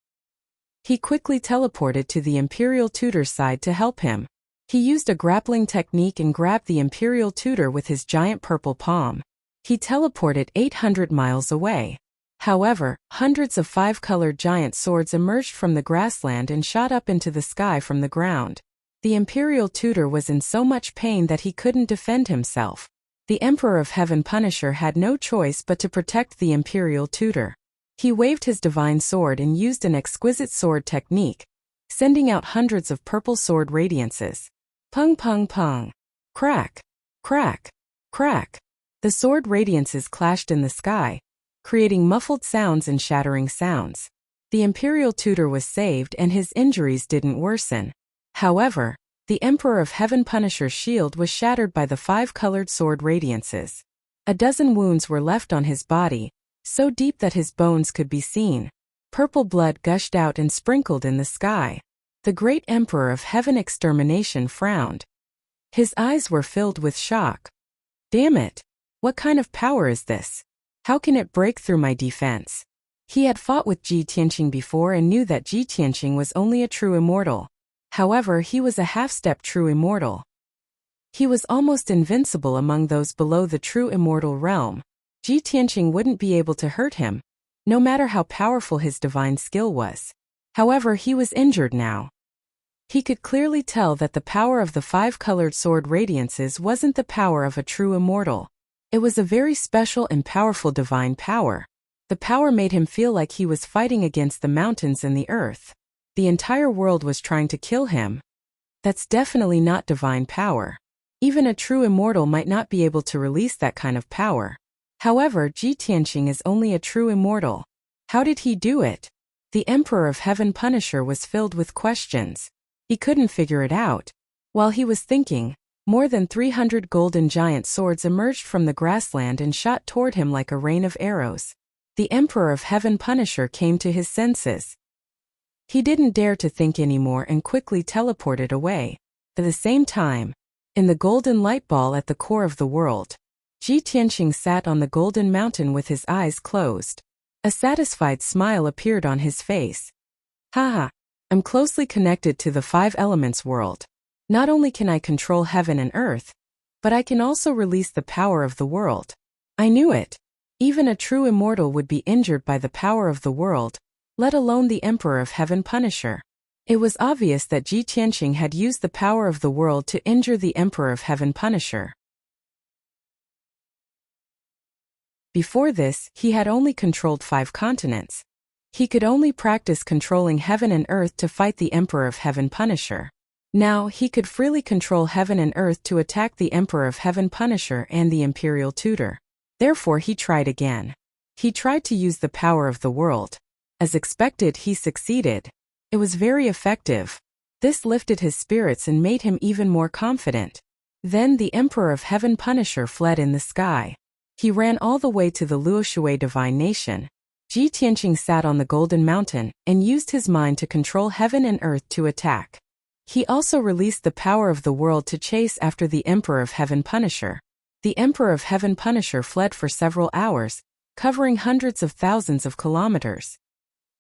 He quickly teleported to the imperial tutor's side to help him. He used a grappling technique and grabbed the imperial tutor with his giant purple palm. He teleported 800 miles away. However, hundreds of 5-colored giant swords emerged from the grassland and shot up into the sky from the ground. The imperial tutor was in so much pain that he couldn't defend himself. The Emperor of Heaven Punisher had no choice but to protect the imperial tutor. He waved his divine sword and used an exquisite sword technique, sending out hundreds of purple sword radiances. Pung pung pung. Crack. Crack. Crack. The sword radiances clashed in the sky, creating muffled sounds and shattering sounds. The imperial tutor was saved and his injuries didn't worsen. However, the Emperor of Heaven Punisher's shield was shattered by the 5-colored sword radiances. A dozen wounds were left on his body, so deep that his bones could be seen. Purple blood gushed out and sprinkled in the sky. The great Emperor of Heaven Extermination frowned. His eyes were filled with shock. Damn it! What kind of power is this? How can it break through my defense? He had fought with Ji Tianqing before and knew that Ji Tianqing was only a true immortal. However, he was a half-step true immortal. He was almost invincible among those below the true immortal realm. Ji Tianqing wouldn't be able to hurt him, no matter how powerful his divine skill was. However, he was injured now. He could clearly tell that the power of the 5-colored sword radiances wasn't the power of a true immortal. It was a very special and powerful divine power. The power made him feel like he was fighting against the mountains and the earth. The entire world was trying to kill him. That's definitely not divine power. Even a true immortal might not be able to release that kind of power. However, Ji Tianqing is only a true immortal. How did he do it? The Emperor of Heaven Punisher was filled with questions. He couldn't figure it out. While he was thinking, more than 300 golden giant swords emerged from the grassland and shot toward him like a rain of arrows. The Emperor of Heaven Punisher came to his senses. He didn't dare to think anymore and quickly teleported away. At the same time, in the golden light ball at the core of the world, Ji Tianqing sat on the golden mountain with his eyes closed. A satisfied smile appeared on his face. Haha, I'm closely connected to the 5 elements world. Not only can I control heaven and earth, but I can also release the power of the world. I knew it. Even a true immortal would be injured by the power of the world, let alone the Emperor of Heaven Punisher. It was obvious that Ji Tianqing had used the power of the world to injure the Emperor of Heaven Punisher. Before this, he had only controlled 5 continents. He could only practice controlling heaven and earth to fight the Emperor of Heaven Punisher. Now, he could freely control heaven and earth to attack the Emperor of Heaven Punisher and the Imperial Tutor. Therefore, he tried again. He tried to use the power of the world. As expected, he succeeded. It was very effective. This lifted his spirits and made him even more confident. Then the Emperor of Heaven Punisher fled in the sky. He ran all the way to the Luoshui Divine Nation. Ji Tianqing sat on the Golden Mountain and used his mind to control heaven and earth to attack. He also released the power of the world to chase after the Emperor of Heaven Punisher. The Emperor of Heaven Punisher fled for several hours, covering hundreds of thousands of kilometers.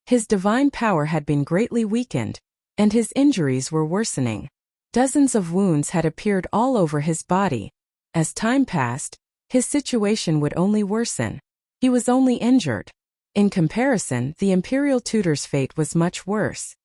His divine power had been greatly weakened, and his injuries were worsening. Dozens of wounds had appeared all over his body. As time passed, his situation would only worsen. He was only injured. In comparison, the Imperial Tutor's fate was much worse.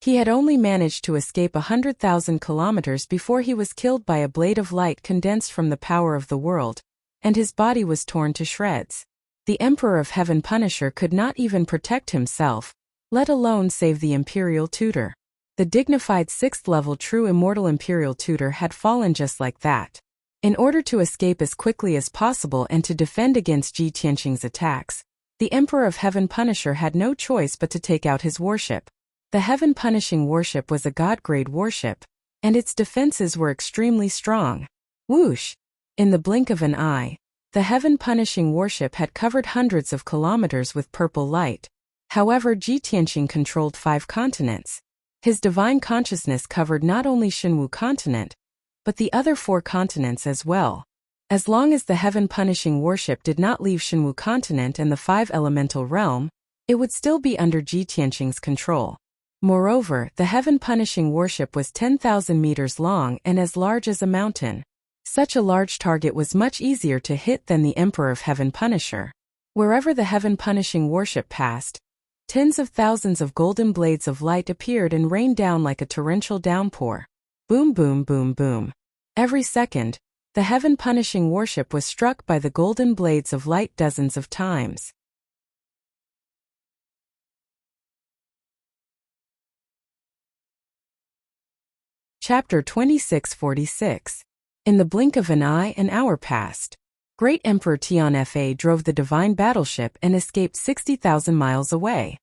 He had only managed to escape 100,000 kilometers before he was killed by a blade of light condensed from the power of the world, and his body was torn to shreds. The Emperor of Heaven Punisher could not even protect himself, let alone save the Imperial Tutor. The dignified 6th-level true immortal Imperial Tutor had fallen just like that. In order to escape as quickly as possible and to defend against Ji Tianqing's attacks, The Emperor of Heaven Punisher had no choice but to take out his warship. The Heaven Punishing warship was a god-grade warship, and its defenses were extremely strong. Whoosh! In the blink of an eye, the Heaven Punishing warship had covered hundreds of kilometers with purple light. However, Ji Tianqing controlled 5 continents. His divine consciousness covered not only Shenwu continent, but the other 4 continents as well. As long as the Heaven Punishing warship did not leave Shenwu continent and the 5 elemental realm, it would still be under Ji Tianqing's control. Moreover, the Heaven Punishing warship was 10,000 meters long and as large as a mountain. Such a large target was much easier to hit than the Emperor of Heaven Punisher. Wherever the Heaven Punishing warship passed, tens of thousands of golden blades of light appeared and rained down like a torrential downpour. Boom, boom, boom, boom. Every second, the Heaven Punishing warship was struck by the golden blades of light dozens of times. Chapter 2646. In the blink of an eye, an hour passed. Great Emperor Tianfa drove the divine battleship and escaped 60,000 miles away.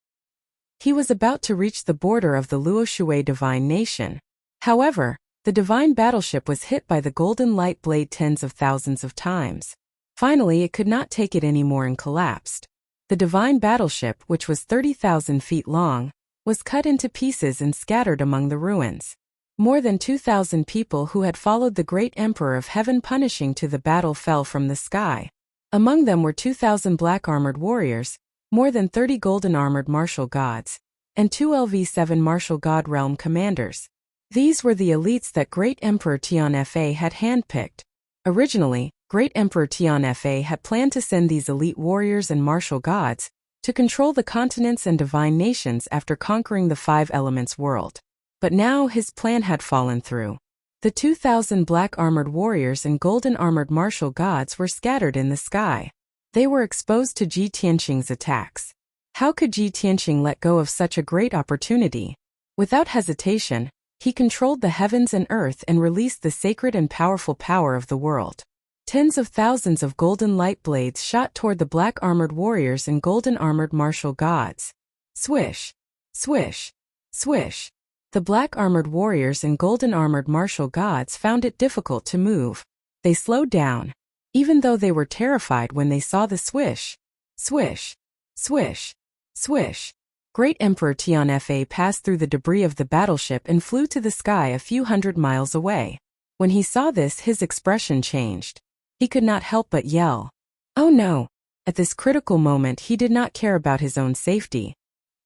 He was about to reach the border of the Luoshui divine nation. However, the divine battleship was hit by the golden light blade tens of thousands of times. Finally, it could not take it anymore and collapsed. The divine battleship, which was 30,000 feet long, was cut into pieces and scattered among the ruins. More than 2,000 people who had followed the great Emperor of Heaven Punishing to the battle fell from the sky. Among them were 2,000 black-armored warriors, more than 30 golden-armored martial gods, and 2 LV7 martial god realm commanders. These were the elites that great Emperor Tianfa had handpicked. Originally, great Emperor Tianfa had planned to send these elite warriors and martial gods to control the continents and divine nations after conquering the 5 elements world. But now his plan had fallen through. The 2,000 black-armored warriors and golden-armored martial gods were scattered in the sky. They were exposed to Ji Tianqing's attacks. How could Ji Tianqing let go of such a great opportunity? Without hesitation, he controlled the heavens and earth and released the sacred and powerful power of the world. Tens of thousands of golden light blades shot toward the black-armored warriors and golden-armored martial gods. Swish! Swish! Swish! The black-armored warriors and golden-armored martial gods found it difficult to move. They slowed down, even though they were terrified when they saw the swish. Swish! Swish! Swish! Great Emperor Tianfa passed through the debris of the battleship and flew to the sky a few hundred miles away. When he saw this, his expression changed. He could not help but yell. Oh no! At this critical moment, he did not care about his own safety.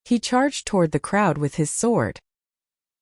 He charged toward the crowd with his sword.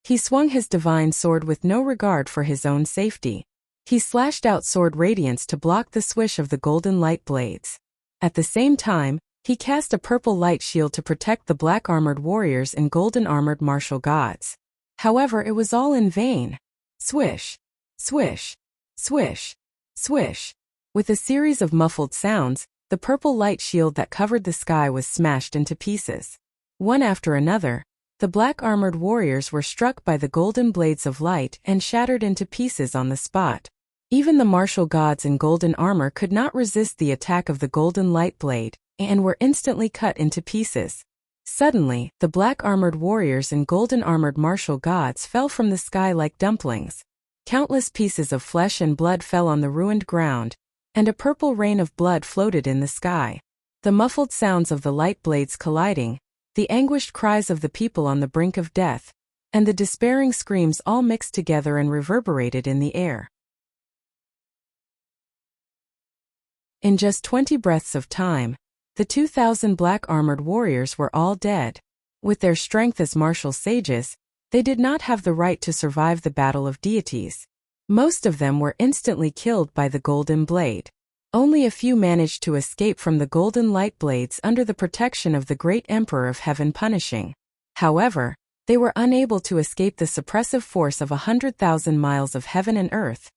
He swung his divine sword with no regard for his own safety. He slashed out sword radiance to block the swish of the golden light blades. At the same time, he cast a purple light shield to protect the black-armored warriors and golden-armored martial gods. However, it was all in vain. Swish! Swish! Swish! Swish! With a series of muffled sounds, the purple light shield that covered the sky was smashed into pieces. One after another, the black-armored warriors were struck by the golden blades of light and shattered into pieces on the spot. Even the martial gods in golden armor could not resist the attack of the golden light blade, and were instantly cut into pieces. Suddenly, the black-armored warriors and golden-armored martial gods fell from the sky like dumplings. Countless pieces of flesh and blood fell on the ruined ground, and a purple rain of blood floated in the sky. The muffled sounds of the light blades colliding, the anguished cries of the people on the brink of death, and the despairing screams all mixed together and reverberated in the air. In just 20 breaths of time, the 2,000 black-armored warriors were all dead. With their strength as martial sages, they did not have the right to survive the battle of deities. Most of them were instantly killed by the golden blade. Only a few managed to escape from the golden light blades under the protection of the great Emperor of Heaven Punishing. However, they were unable to escape the suppressive force of 100,000 miles of heaven and earth,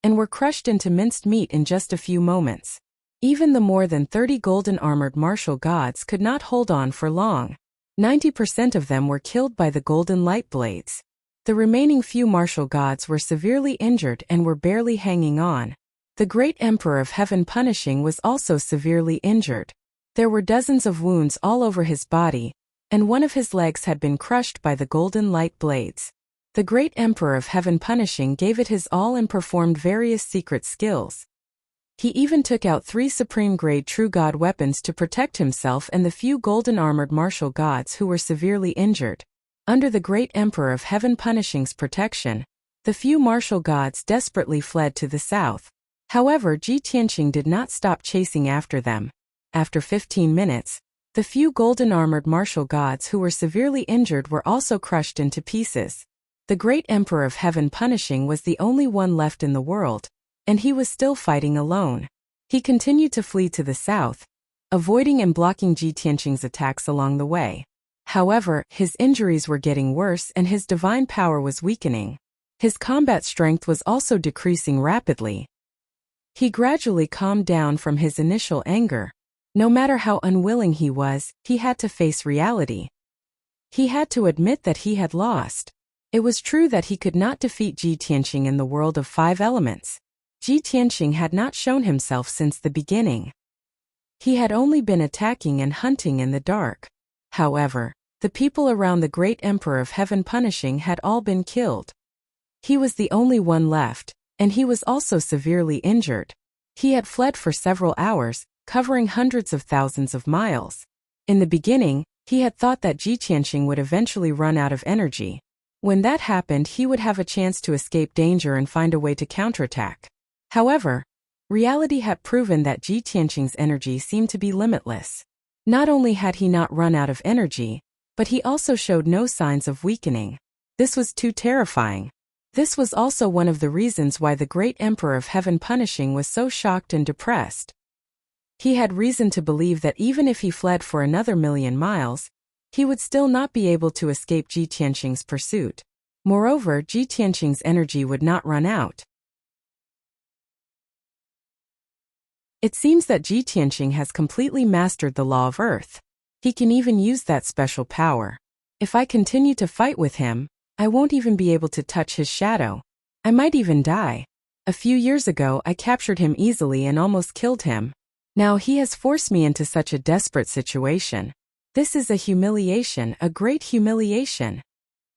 and were crushed into minced meat in just a few moments. Even the more than 30 golden-armored martial gods could not hold on for long. 90% of them were killed by the golden light blades. The remaining few martial gods were severely injured and were barely hanging on. The great Emperor of Heaven Punishing was also severely injured. There were dozens of wounds all over his body, and one of his legs had been crushed by the golden light blades. The great Emperor of Heaven Punishing gave it his all and performed various secret skills. He even took out 3 supreme-grade true god weapons to protect himself and the few golden-armored martial gods who were severely injured. Under the great Emperor of Heaven Punishing's protection, the few martial gods desperately fled to the south. However, Ji Tianqing did not stop chasing after them. After 15 minutes, the few golden-armored martial gods who were severely injured were also crushed into pieces. The great Emperor of Heaven Punishing was the only one left in the world, and he was still fighting alone. He continued to flee to the south, avoiding and blocking Ji Tianqing's attacks along the way. However, his injuries were getting worse and his divine power was weakening. His combat strength was also decreasing rapidly. He gradually calmed down from his initial anger. No matter how unwilling he was, he had to face reality. He had to admit that he had lost. It was true that he could not defeat Ji Tianqing in the world of 5 elements. Ji Tianqing had not shown himself since the beginning. He had only been attacking and hunting in the dark. However, the people around the great Emperor of Heaven Punishing had all been killed. He was the only one left, and he was also severely injured. He had fled for several hours, covering hundreds of thousands of miles. In the beginning, he had thought that Ji Tianqing would eventually run out of energy. When that happened, he would have a chance to escape danger and find a way to counterattack. However, reality had proven that Ji Tianqing's energy seemed to be limitless. Not only had he not run out of energy, but he also showed no signs of weakening. This was too terrifying. This was also one of the reasons why the great Emperor of Heaven Punishing was so shocked and depressed. He had reason to believe that even if he fled for another 1,000,000 miles, he would still not be able to escape Ji Tianqing's pursuit. Moreover, Ji Tianqing's energy would not run out. It seems that Ji Tianqing has completely mastered the law of Earth. He can even use that special power. If I continue to fight with him, I won't even be able to touch his shadow. I might even die. A few years ago, I captured him easily and almost killed him. Now he has forced me into such a desperate situation. This is a humiliation, a great humiliation.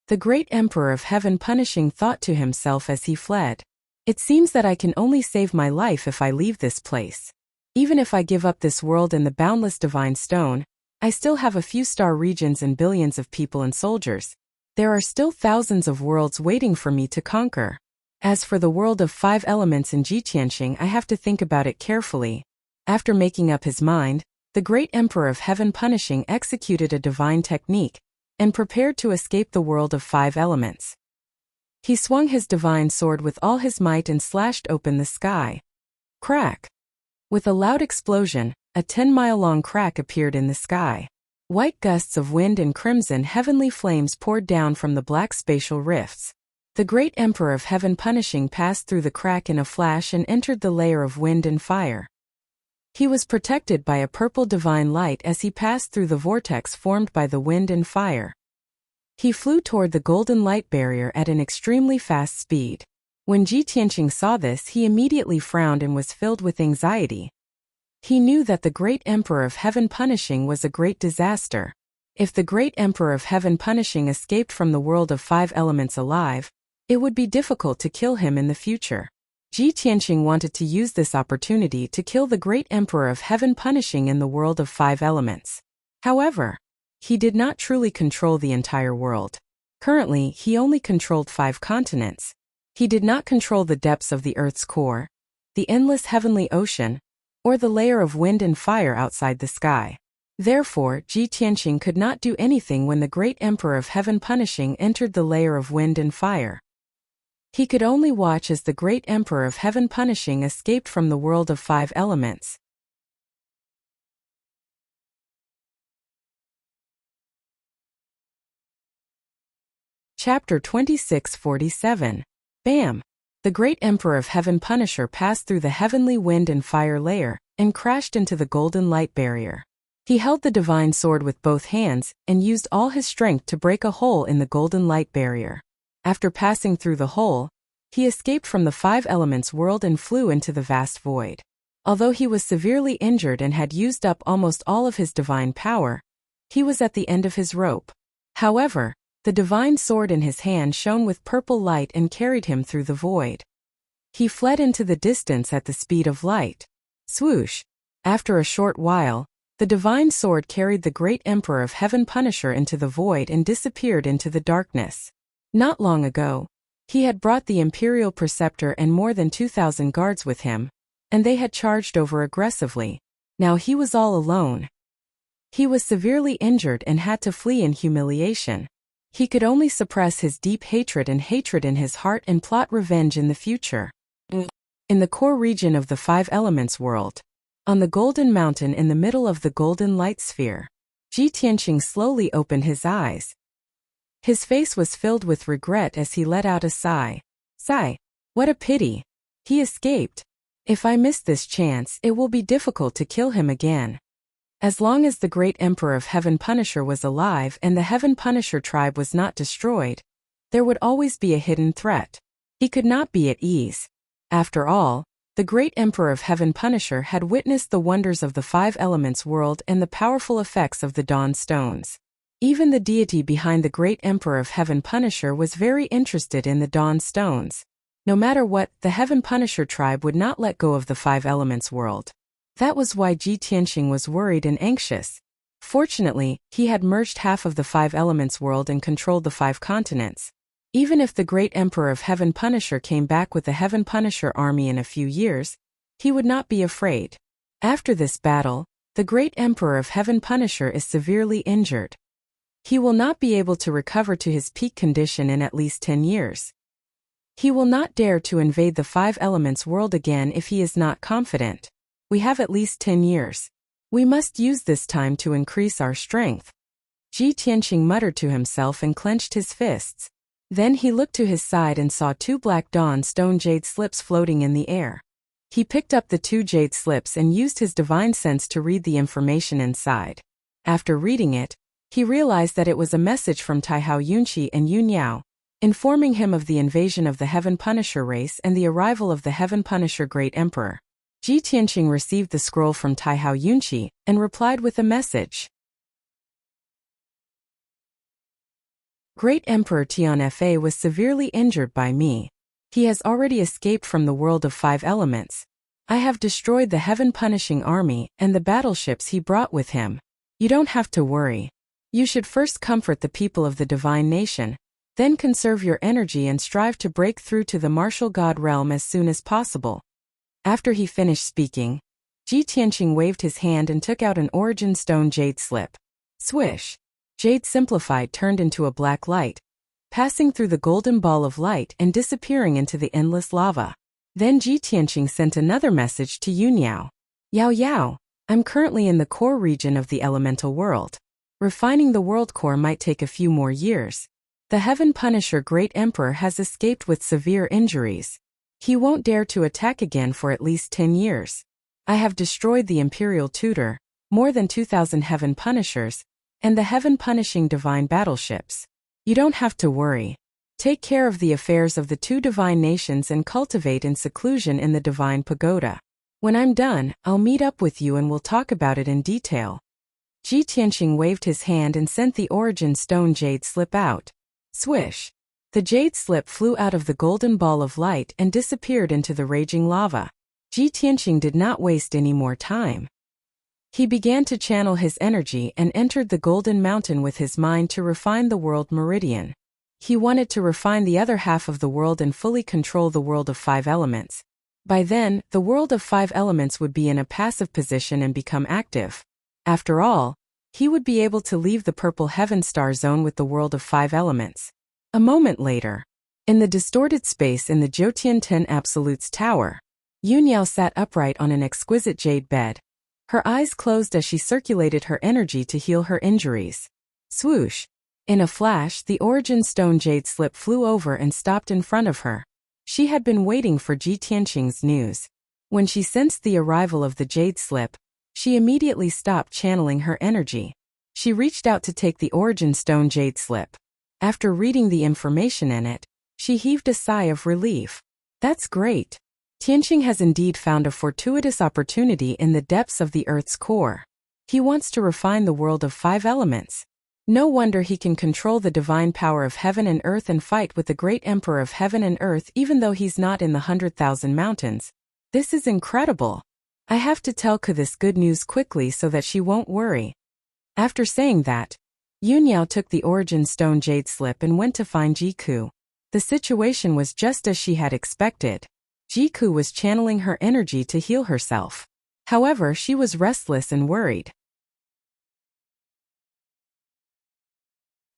The great Emperor of Heaven Punishing thought to himself as he fled. It seems that I can only save my life if I leave this place. Even if I give up this world and the boundless divine stone, I still have a few star regions and billions of people and soldiers. There are still thousands of worlds waiting for me to conquer. As for the world of 5 elements in Ji Tianqing, I have to think about it carefully. After making up his mind, the great Emperor of Heaven Punishing executed a divine technique and prepared to escape the world of 5 elements. He swung his divine sword with all his might and slashed open the sky. Crack! With a loud explosion, a 10-mile-long crack appeared in the sky. White gusts of wind and crimson heavenly flames poured down from the black spatial rifts. The great Emperor of Heaven Punishing passed through the crack in a flash and entered the layer of wind and fire. He was protected by a purple divine light as he passed through the vortex formed by the wind and fire. He flew toward the golden light barrier at an extremely fast speed. When Ji Tianqing saw this, he immediately frowned and was filled with anxiety. He knew that the great Emperor of Heaven Punishing was a great disaster. If the great Emperor of Heaven Punishing escaped from the world of 5 elements alive, it would be difficult to kill him in the future. Ji Tianqing wanted to use this opportunity to kill the great Emperor of Heaven Punishing in the world of 5 elements. However, he did not truly control the entire world. Currently, he only controlled 5 continents. He did not control the depths of the Earth's core, the endless heavenly ocean, or the layer of wind and fire outside the sky. Therefore, Ji Tianqing could not do anything when the great Emperor of Heaven Punishing entered the layer of wind and fire. He could only watch as the great Emperor of Heaven Punishing escaped from the world of 5 elements. Chapter 2647. Bam! The great Emperor of Heaven Punisher passed through the heavenly wind and fire layer and crashed into the golden light barrier. He held the divine sword with both hands and used all his strength to break a hole in the golden light barrier. After passing through the hole, he escaped from the 5 elements world and flew into the vast void. Although he was severely injured and had used up almost all of his divine power, he was at the end of his rope. However, the divine sword in his hand shone with purple light and carried him through the void. He fled into the distance at the speed of light. Swoosh! After a short while, the divine sword carried the great Emperor of Heaven Punisher into the void and disappeared into the darkness. Not long ago, he had brought the Imperial Preceptor and more than 2,000 guards with him, and they had charged over aggressively. Now he was all alone. He was severely injured and had to flee in humiliation. He could only suppress his deep hatred in his heart and plot revenge in the future. In the core region of the Five Elements world, on the Golden Mountain in the middle of the Golden Light Sphere, Ji Tianqing slowly opened his eyes. His face was filled with regret as he let out a sigh. Sigh. What a pity. He escaped. If I miss this chance, it will be difficult to kill him again. As long as the great Emperor of Heaven Punisher was alive and the Heaven Punisher tribe was not destroyed, there would always be a hidden threat. He could not be at ease. After all, the great Emperor of Heaven Punisher had witnessed the wonders of the Five Elements world and the powerful effects of the Dawn Stones. Even the deity behind the great Emperor of Heaven Punisher was very interested in the Dawn Stones. No matter what, the Heaven Punisher tribe would not let go of the Five Elements world. That was why Ji Tianqing was worried and anxious. Fortunately, he had merged half of the Five Elements world and controlled the 5 continents. Even if the great Emperor of Heaven Punisher came back with the Heaven Punisher army in a few years, he would not be afraid. After this battle, the great Emperor of Heaven Punisher is severely injured. He will not be able to recover to his peak condition in at least 10 years. He will not dare to invade the Five Elements world again if he is not confident. We have at least 10 years. We must use this time to increase our strength. Ji Tianqing muttered to himself and clenched his fists. Then he looked to his side and saw 2 black dawn stone jade slips floating in the air. He picked up the 2 jade slips and used his divine sense to read the information inside. After reading it, he realized that it was a message from Taihao Yunqi and Yun Yao, informing him of the invasion of the Heaven Punisher race and the arrival of the Heaven Punisher Great Emperor. Ji Tianqing received the scroll from Taihao Yunqi and replied with a message. Great Emperor Tianfa was severely injured by me. He has already escaped from the world of 5 elements. I have destroyed the Heaven Punishing army and the battleships he brought with him. You don't have to worry. You should first comfort the people of the divine nation, then conserve your energy and strive to break through to the martial god realm as soon as possible. After he finished speaking, Ji Tianqing waved his hand and took out an origin stone jade slip. Swish! Jade simplified turned into a black light, passing through the golden ball of light and disappearing into the endless lava. Then Ji Tianqing sent another message to Yun Yao. Yao Yao, I'm currently in the core region of the elemental world. Refining the world core might take a few more years. The Heaven Punisher Great Emperor has escaped with severe injuries. He won't dare to attack again for at least 10 years. I have destroyed the Imperial Tutor, more than 2,000 Heaven Punishers, and the Heaven Punishing divine battleships. You don't have to worry. Take care of the affairs of the 2 divine nations and cultivate in seclusion in the divine pagoda. When I'm done, I'll meet up with you and we'll talk about it in detail. Ji Tianqing waved his hand and sent the origin stone jade slip out. Swish! The jade slip flew out of the golden ball of light and disappeared into the raging lava. Ji Tianqing did not waste any more time. He began to channel his energy and entered the Golden Mountain with his mind to refine the world meridian. He wanted to refine the other half of the world and fully control the world of 5 elements. By then, the world of 5 elements would be in a passive position and become active. After all, he would be able to leave the purple heaven star zone with the world of 5 elements. A moment later, in the distorted space in the Jiutian 10 Absolutes Tower, Yun Yao sat upright on an exquisite jade bed. Her eyes closed as she circulated her energy to heal her injuries. Swoosh! In a flash, the origin stone jade slip flew over and stopped in front of her. She had been waiting for Ji Tianqing's news. When she sensed the arrival of the jade slip, she immediately stopped channeling her energy. She reached out to take the origin stone jade slip. After reading the information in it, she heaved a sigh of relief. That's great. Tianqing has indeed found a fortuitous opportunity in the depths of the Earth's core. He wants to refine the world of 5 elements. No wonder he can control the divine power of heaven and earth and fight with the great emperor of heaven and earth even though he's not in the 100,000 mountains. This is incredible. I have to tell Ke this good news quickly so that she won't worry. After saying that, Yunyao took the origin stone jade slip and went to find Jiku. The situation was just as she had expected. Jiku was channeling her energy to heal herself. However, she was restless and worried.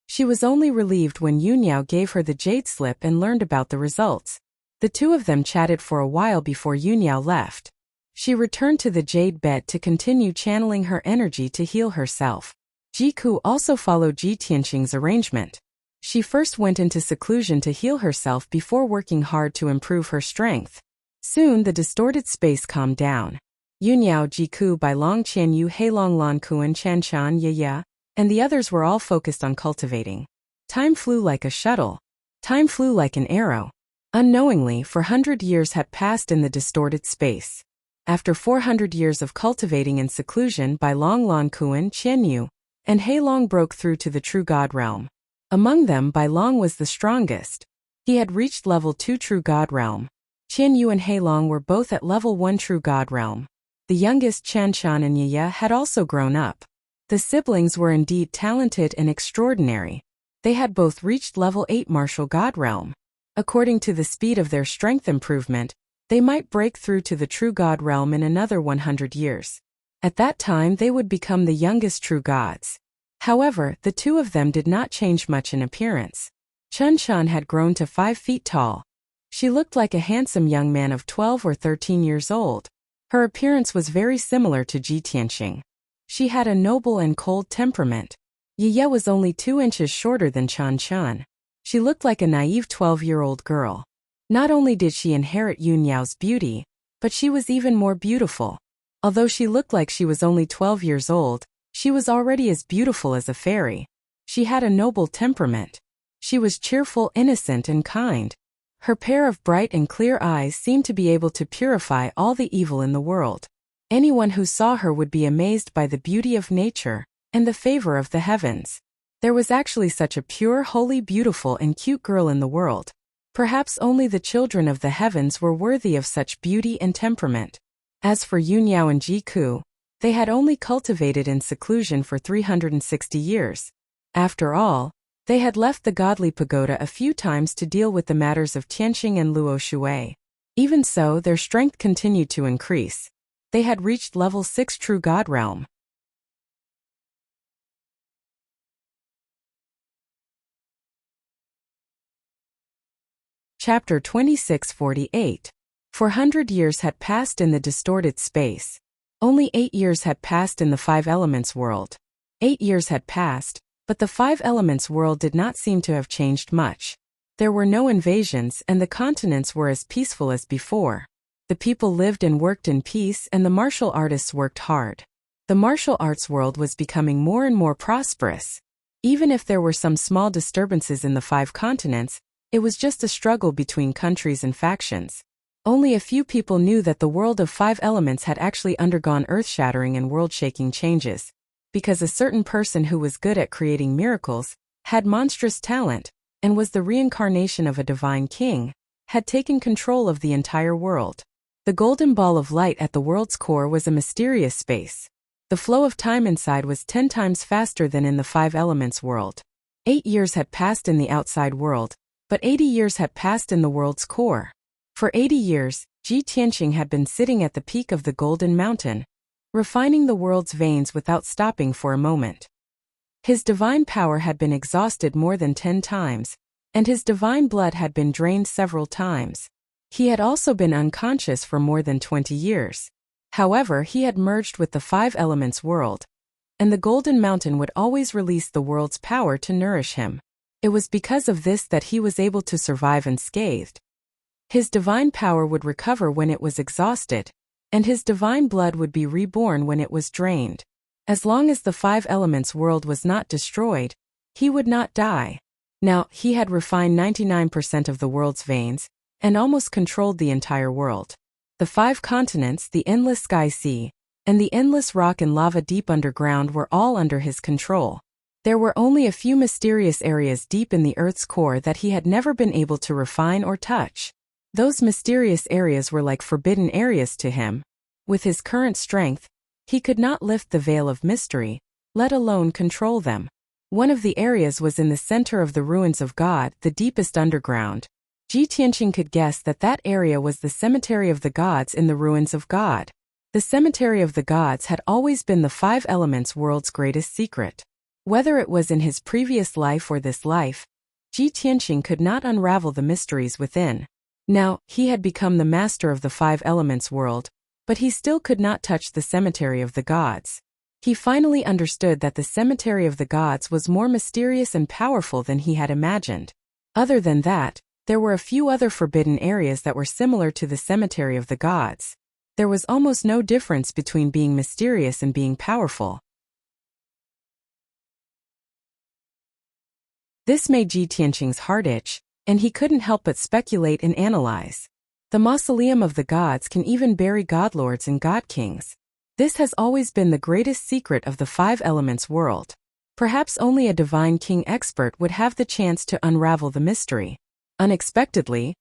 She was only relieved when Yunyao gave her the jade slip and learned about the results. The two of them chatted for a while before Yunyao left. She returned to the jade bed to continue channeling her energy to heal herself. Jiku also followed Ji Tianqing's arrangement. She first went into seclusion to heal herself before working hard to improve her strength. Soon the distorted space calmed down. Yunyao, Jiku, Bailong, Qianyu, Heilong, Lan Kuan, Chanshan, Yaya, and the others were all focused on cultivating. Time flew like a shuttle. Time flew like an arrow. Unknowingly, 400 years had passed in the distorted space. After 400 years of cultivating in seclusion, Bailong, Lan Kuan, Qianyu, and Heilong broke through to the true God realm. Among them, Bailong was the strongest. He had reached level 2 true God realm. Qianyu and Heilong were both at level 1 true God realm. The youngest Chanshan and Yaya had also grown up. The siblings were indeed talented and extraordinary. They had both reached level 8 martial God realm. According to the speed of their strength improvement, they might break through to the true God realm in another 100 years. At that time they would become the youngest true gods. However, the two of them did not change much in appearance. Chanshan had grown to 5 feet tall. She looked like a handsome young man of 12 or 13 years old. Her appearance was very similar to Ji Tianqing. She had a noble and cold temperament. Yaya was only 2 inches shorter than Chanshan. She looked like a naive 12-year-old girl. Not only did she inherit Yunyao's beauty, but she was even more beautiful. Although she looked like she was only 12 years old, she was already as beautiful as a fairy. She had a noble temperament. She was cheerful, innocent, and kind. Her pair of bright and clear eyes seemed to be able to purify all the evil in the world. Anyone who saw her would be amazed by the beauty of nature and the favor of the heavens. There was actually such a pure, holy, beautiful, and cute girl in the world. Perhaps only the children of the heavens were worthy of such beauty and temperament. As for Yunyao and Jiku, they had only cultivated in seclusion for 360 years. After all, they had left the godly pagoda a few times to deal with the matters of Tianqing and Luo Shui. Even so, their strength continued to increase. They had reached level 6 true God realm. Chapter 2648. 400 years had passed in the distorted space. Only 8 years had passed in the 5 elements world. 8 years had passed, but the 5 elements world did not seem to have changed much. There were no invasions and the continents were as peaceful as before. The people lived and worked in peace and the martial artists worked hard. The martial arts world was becoming more and more prosperous. Even if there were some small disturbances in the 5 continents, it was just a struggle between countries and factions. Only a few people knew that the world of 5 elements had actually undergone earth-shattering and world-shaking changes. Because a certain person who was good at creating miracles, had monstrous talent, and was the reincarnation of a divine king, had taken control of the entire world. The golden ball of light at the world's core was a mysterious space. The flow of time inside was 10 times faster than in the 5 elements world. 8 years had passed in the outside world, but 80 years had passed in the world's core. For 80 years, Ji Tianqing had been sitting at the peak of the Golden Mountain, refining the world's veins without stopping for a moment. His divine power had been exhausted more than 10 times, and his divine blood had been drained several times. He had also been unconscious for more than 20 years. However, he had merged with the 5 elements world, and the Golden Mountain would always release the world's power to nourish him. It was because of this that he was able to survive unscathed. His divine power would recover when it was exhausted, and his divine blood would be reborn when it was drained. As long as the 5 elements world was not destroyed, he would not die. Now, he had refined 99% of the world's veins, and almost controlled the entire world. The 5 continents, the endless sky sea, and the endless rock and lava deep underground were all under his control. There were only a few mysterious areas deep in the Earth's core that he had never been able to refine or touch. Those mysterious areas were like forbidden areas to him. With his current strength, he could not lift the veil of mystery, let alone control them. One of the areas was in the center of the ruins of God, the deepest underground. Ji Tianqing could guess that that area was the cemetery of the gods in the ruins of God. The cemetery of the gods had always been the 5 elements world's greatest secret. Whether it was in his previous life or this life, Ji Tianqing could not unravel the mysteries within. Now, he had become the master of the 5 elements world, but he still could not touch the cemetery of the gods. He finally understood that the cemetery of the gods was more mysterious and powerful than he had imagined. Other than that, there were a few other forbidden areas that were similar to the cemetery of the gods. There was almost no difference between being mysterious and being powerful. This made Ji Tianqing's heart itch, and he couldn't help but speculate and analyze. The mausoleum of the gods can even bury godlords and god-kings. This has always been the greatest secret of the 5 elements world. Perhaps only a divine king expert would have the chance to unravel the mystery. Unexpectedly,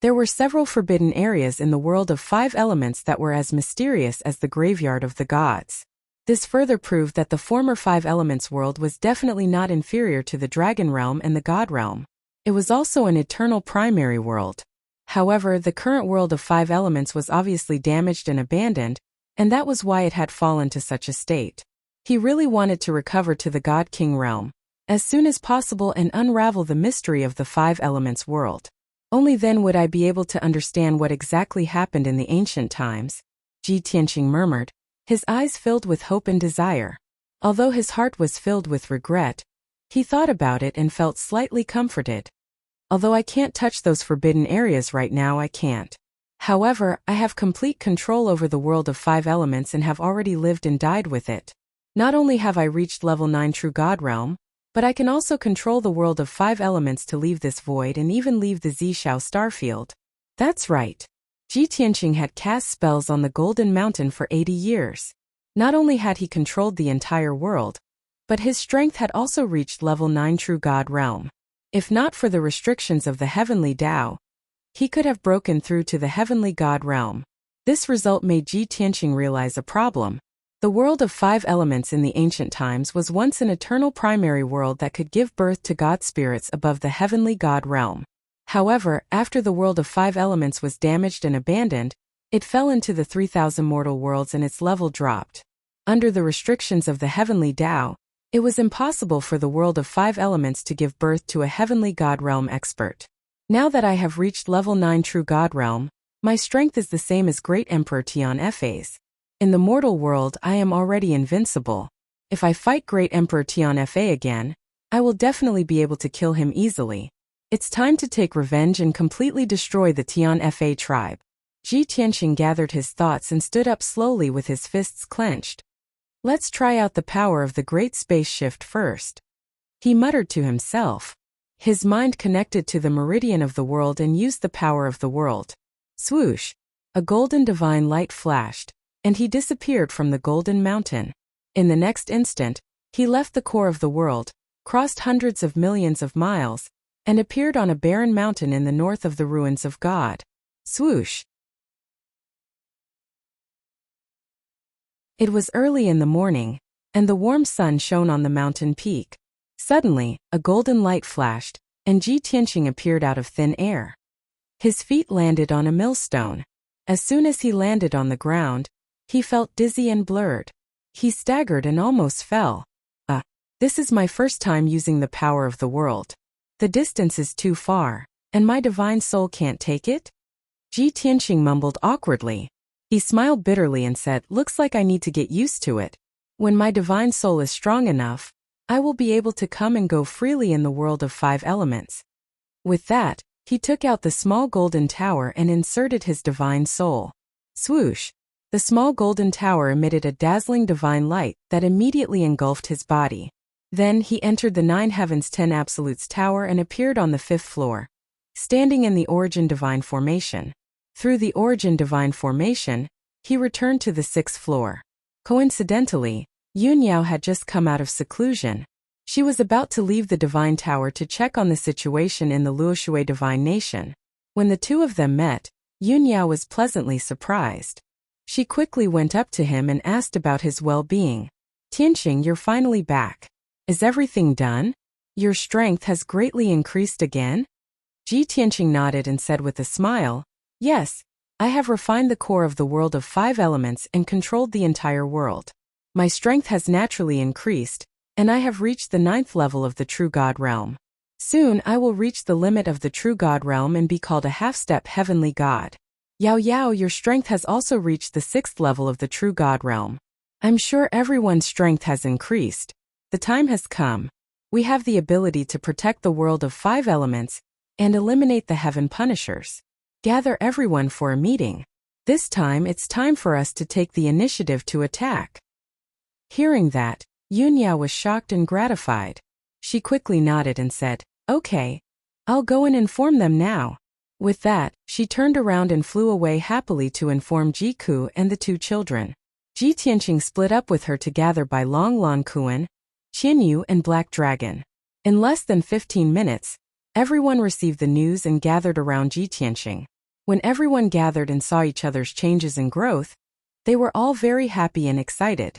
there were several forbidden areas in the world of 5 elements that were as mysterious as the graveyard of the gods. This further proved that the former 5 elements world was definitely not inferior to the dragon realm and the god realm. It was also an eternal primary world. However, the current world of 5 elements was obviously damaged and abandoned, and that was why it had fallen to such a state. He really wanted to recover to the God King realm as soon as possible and unravel the mystery of the 5 elements world. Only then would I be able to understand what exactly happened in the ancient times, Ji Tianqing murmured, his eyes filled with hope and desire. Although his heart was filled with regret, he thought about it and felt slightly comforted. Although I can't touch those forbidden areas right now, I can't. However, I have complete control over the world of 5 elements and have already lived and died with it. Not only have I reached level 9 True God Realm, but I can also control the world of 5 elements to leave this void and even leave the Zishao starfield. That's right. Ji Tianqing had cast spells on the Golden Mountain for 80 years. Not only had he controlled the entire world, but his strength had also reached level 9 True God Realm. If not for the restrictions of the Heavenly Tao, he could have broken through to the Heavenly God Realm. This result made Ji Tianqing realize a problem. The world of 5 elements in the ancient times was once an eternal primary world that could give birth to god spirits above the Heavenly God Realm. However, after the world of 5 elements was damaged and abandoned, it fell into the 3,000 mortal worlds and its level dropped. Under the restrictions of the Heavenly Tao, it was impossible for the world of 5 elements to give birth to a Heavenly God Realm expert. Now that I have reached level 9 True God Realm, my strength is the same as Great Emperor Tian Fe's. In the mortal world, I am already invincible. If I fight Great Emperor Tian Fe again, I will definitely be able to kill him easily. It's time to take revenge and completely destroy the Tian Fe tribe. Ji Tianqing gathered his thoughts and stood up slowly with his fists clenched. Let's try out the power of the Great Space Shift first, he muttered to himself. His mind connected to the meridian of the world and used the power of the world. Swoosh! A golden divine light flashed, and he disappeared from the Golden Mountain. In the next instant, he left the core of the world, crossed hundreds of millions of miles, and appeared on a barren mountain in the north of the ruins of God. Swoosh! It was early in the morning, and the warm sun shone on the mountain peak. Suddenly, a golden light flashed, and Ji Tianqing appeared out of thin air. His feet landed on a millstone. As soon as he landed on the ground, he felt dizzy and blurred. He staggered and almost fell. This is my first time using the power of the world. The distance is too far, and my divine soul can't take it? Ji Tianqing mumbled awkwardly. He smiled bitterly and said, "Looks like I need to get used to it. When my divine soul is strong enough, I will be able to come and go freely in the world of 5 elements." With that, he took out the small golden tower and inserted his divine soul. Swoosh! The small golden tower emitted a dazzling divine light that immediately engulfed his body. Then he entered the 9 Heavens 10 Absolutes tower and appeared on the 5th floor, standing in the origin divine formation. Through the origin divine formation, he returned to the 6th floor. Coincidentally, Yunyao had just come out of seclusion. She was about to leave the divine tower to check on the situation in the Luoshui divine nation. When the two of them met, Yunyao was pleasantly surprised. She quickly went up to him and asked about his well-being. Tianqing, you're finally back. Is everything done? Your strength has greatly increased again? Ji Tianqing nodded and said with a smile, yes, I have refined the core of the world of 5 elements and controlled the entire world. My strength has naturally increased, and I have reached the 9th level of the true God realm. Soon I will reach the limit of the true God realm and be called a half-step heavenly God. Yao Yao, your strength has also reached the 6th level of the true God realm. I'm sure everyone's strength has increased. The time has come. We have the ability to protect the world of 5 elements and eliminate the heaven punishers. Gather everyone for a meeting. This time it's time for us to take the initiative to attack. Hearing that, Yunyao was shocked and gratified. She quickly nodded and said, okay, I'll go and inform them now. With that, she turned around and flew away happily to inform Jiku and the 2 children. Ji Tianqing split up with her to gather by Long Lan Kuan, Qianyu and Black Dragon. In less than 15 minutes, everyone received the news and gathered around Ji Tianqing. When everyone gathered and saw each other's changes and growth, they were all very happy and excited.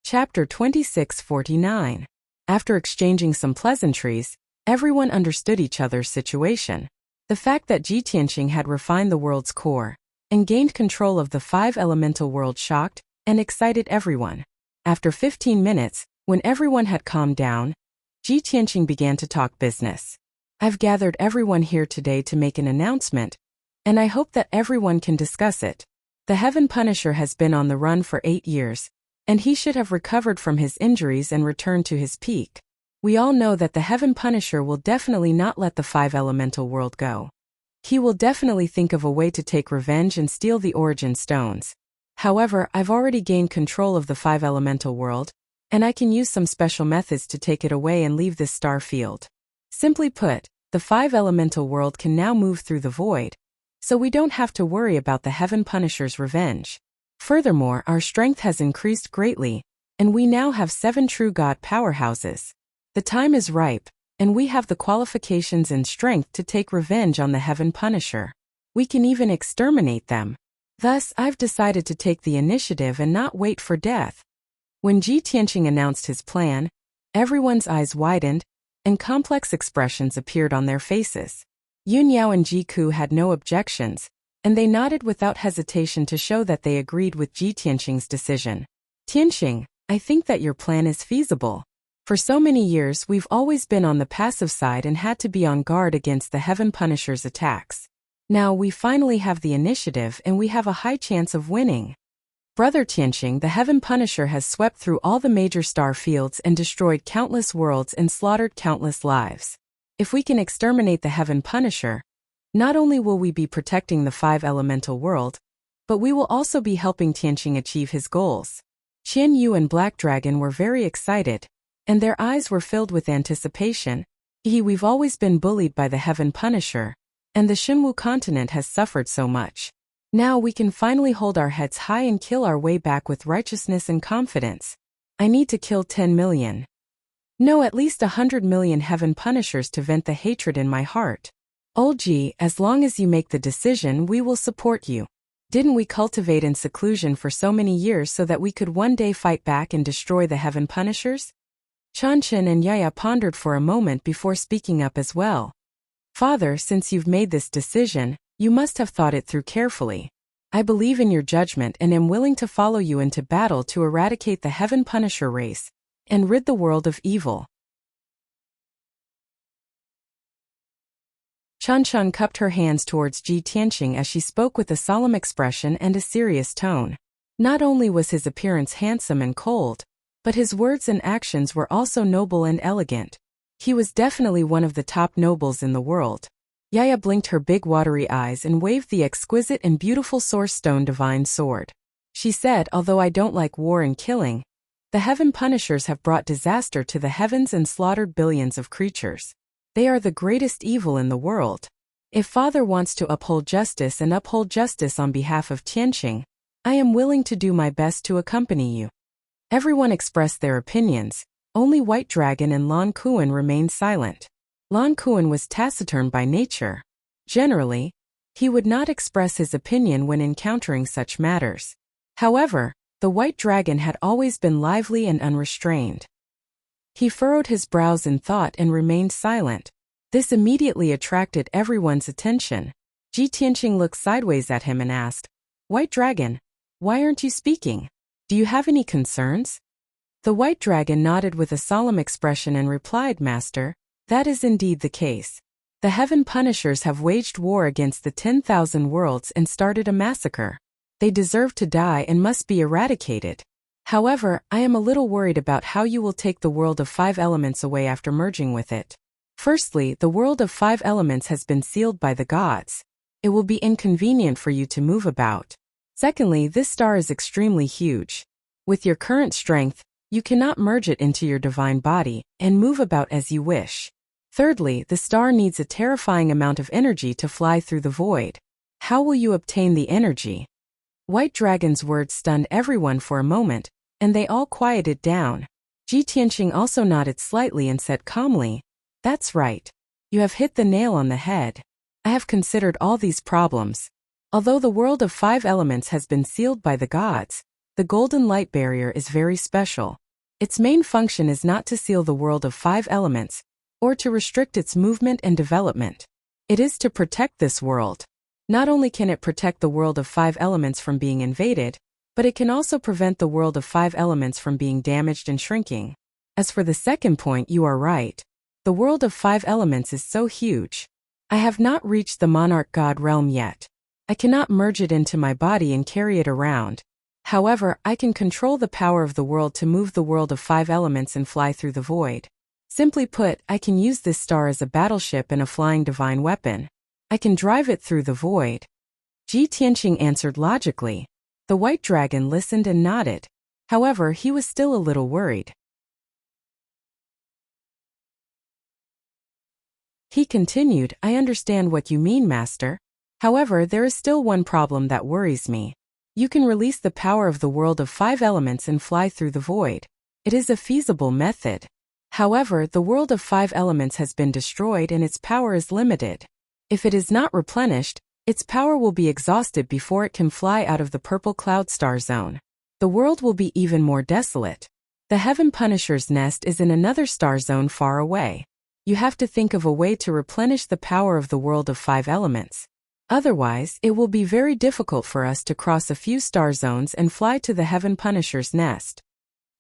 Chapter 2649. After exchanging some pleasantries, everyone understood each other's situation. The fact that Ji Tianqing had refined the world's core and gained control of the 5 elemental world shocked and excited everyone. After 15 minutes, when everyone had calmed down, Ji Tianqing began to talk business. I've gathered everyone here today to make an announcement, and I hope that everyone can discuss it. The Heaven Punisher has been on the run for 8 years, and he should have recovered from his injuries and returned to his peak. We all know that the Heaven Punisher will definitely not let the 5 elemental world go. He will definitely think of a way to take revenge and steal the origin stones. However, I've already gained control of the 5 elemental world, and I can use some special methods to take it away and leave this star field. Simply put, the 5 elemental world can now move through the void, so we don't have to worry about the Heaven Punisher's revenge. Furthermore, our strength has increased greatly, and we now have 7 true God powerhouses. The time is ripe, and we have the qualifications and strength to take revenge on the Heaven Punisher. We can even exterminate them. Thus, I've decided to take the initiative and not wait for death. When Ji Tianqing announced his plan, everyone's eyes widened, and complex expressions appeared on their faces. Yunyao and Jiku had no objections, and they nodded without hesitation to show that they agreed with Ji Tianqing's decision. Tianqing, I think that your plan is feasible. For so many years we've always been on the passive side and had to be on guard against the Heaven Punisher's attacks. Now we finally have the initiative and we have a high chance of winning. Brother Tianqing, the Heaven Punisher has swept through all the major star fields and destroyed countless worlds and slaughtered countless lives. If we can exterminate the Heaven Punisher, not only will we be protecting the 5 elemental world, but we will also be helping Tianqing achieve his goals. Qianyu and Black Dragon were very excited, and their eyes were filled with anticipation. We've always been bullied by the Heaven Punisher, and the Shinwu continent has suffered so much. Now we can finally hold our heads high and kill our way back with righteousness and confidence. I need to kill 10 million. No, at least 100 million Heaven Punishers to vent the hatred in my heart. Old Ji, as long as you make the decision, we will support you. Didn't we cultivate in seclusion for so many years so that we could one day fight back and destroy the Heaven Punishers? Chanshin and Yaya pondered for a moment before speaking up as well. Father, since you've made this decision, you must have thought it through carefully. I believe in your judgment and am willing to follow you into battle to eradicate the Heaven Punisher race and rid the world of evil. Chanshan cupped her hands towards Ji Tianqing as she spoke with a solemn expression and a serious tone. Not only was his appearance handsome and cold, but his words and actions were also noble and elegant. He was definitely one of the top nobles in the world. Yaya blinked her big watery eyes and waved the exquisite and beautiful Source Stone Divine Sword. She said, although I don't like war and killing, The heaven punishers have brought disaster to the heavens and slaughtered billions of creatures. They are the greatest evil in the world. If Father wants to uphold justice on behalf of Tianqing, I am willing to do my best to accompany you. Everyone expressed their opinions. Only White Dragon and Lan Kuan remained silent. Lan Kuan was taciturn by nature. Generally, he would not express his opinion when encountering such matters. However, the White Dragon had always been lively and unrestrained. He furrowed his brows in thought and remained silent. This immediately attracted everyone's attention. Ji Tianqing looked sideways at him and asked, "White Dragon, why aren't you speaking? Do you have any concerns?" The White Dragon nodded with a solemn expression and replied, "Master, that is indeed the case. The heaven punishers have waged war against the 10,000 worlds and started a massacre. They deserve to die and must be eradicated. However, I am a little worried about how you will take the world of 5 elements away after merging with it. Firstly, the world of 5 elements has been sealed by the gods. It will be inconvenient for you to move about. Secondly, this star is extremely huge. With your current strength, you cannot merge it into your divine body and move about as you wish. Thirdly, the star needs a terrifying amount of energy to fly through the void. How will you obtain the energy?" White Dragon's words stunned everyone for a moment, and they all quieted down. Ji Tianqing also nodded slightly and said calmly, "That's right. You have hit the nail on the head. I have considered all these problems. Although the world of 5 elements has been sealed by the gods, the golden light barrier is very special. Its main function is not to seal the world of 5 elements, or to restrict its movement and development. It is to protect this world. Not only can it protect the world of 5 elements from being invaded, but it can also prevent the world of 5 elements from being damaged and shrinking. As for the second point, you are right. The world of 5 elements is so huge. I have not reached the monarch god realm yet. I cannot merge it into my body and carry it around. However, I can control the power of the world to move the world of 5 elements and fly through the void. Simply put, I can use this star as a battleship and a flying divine weapon. I can drive it through the void." Ji Tianqing answered logically. The White Dragon listened and nodded. However, he was still a little worried. He continued, "I understand what you mean, Master. However, there is still one problem that worries me. You can release the power of the world of 5 elements and fly through the void. It is a feasible method. However, the world of 5 elements has been destroyed and its power is limited. If it is not replenished, its power will be exhausted before it can fly out of the purple cloud star zone. The world will be even more desolate. The heaven punisher's nest is in another star zone far away. You have to think of a way to replenish the power of the world of 5 elements. Otherwise, it will be very difficult for us to cross a few star zones and fly to the heaven punisher's nest."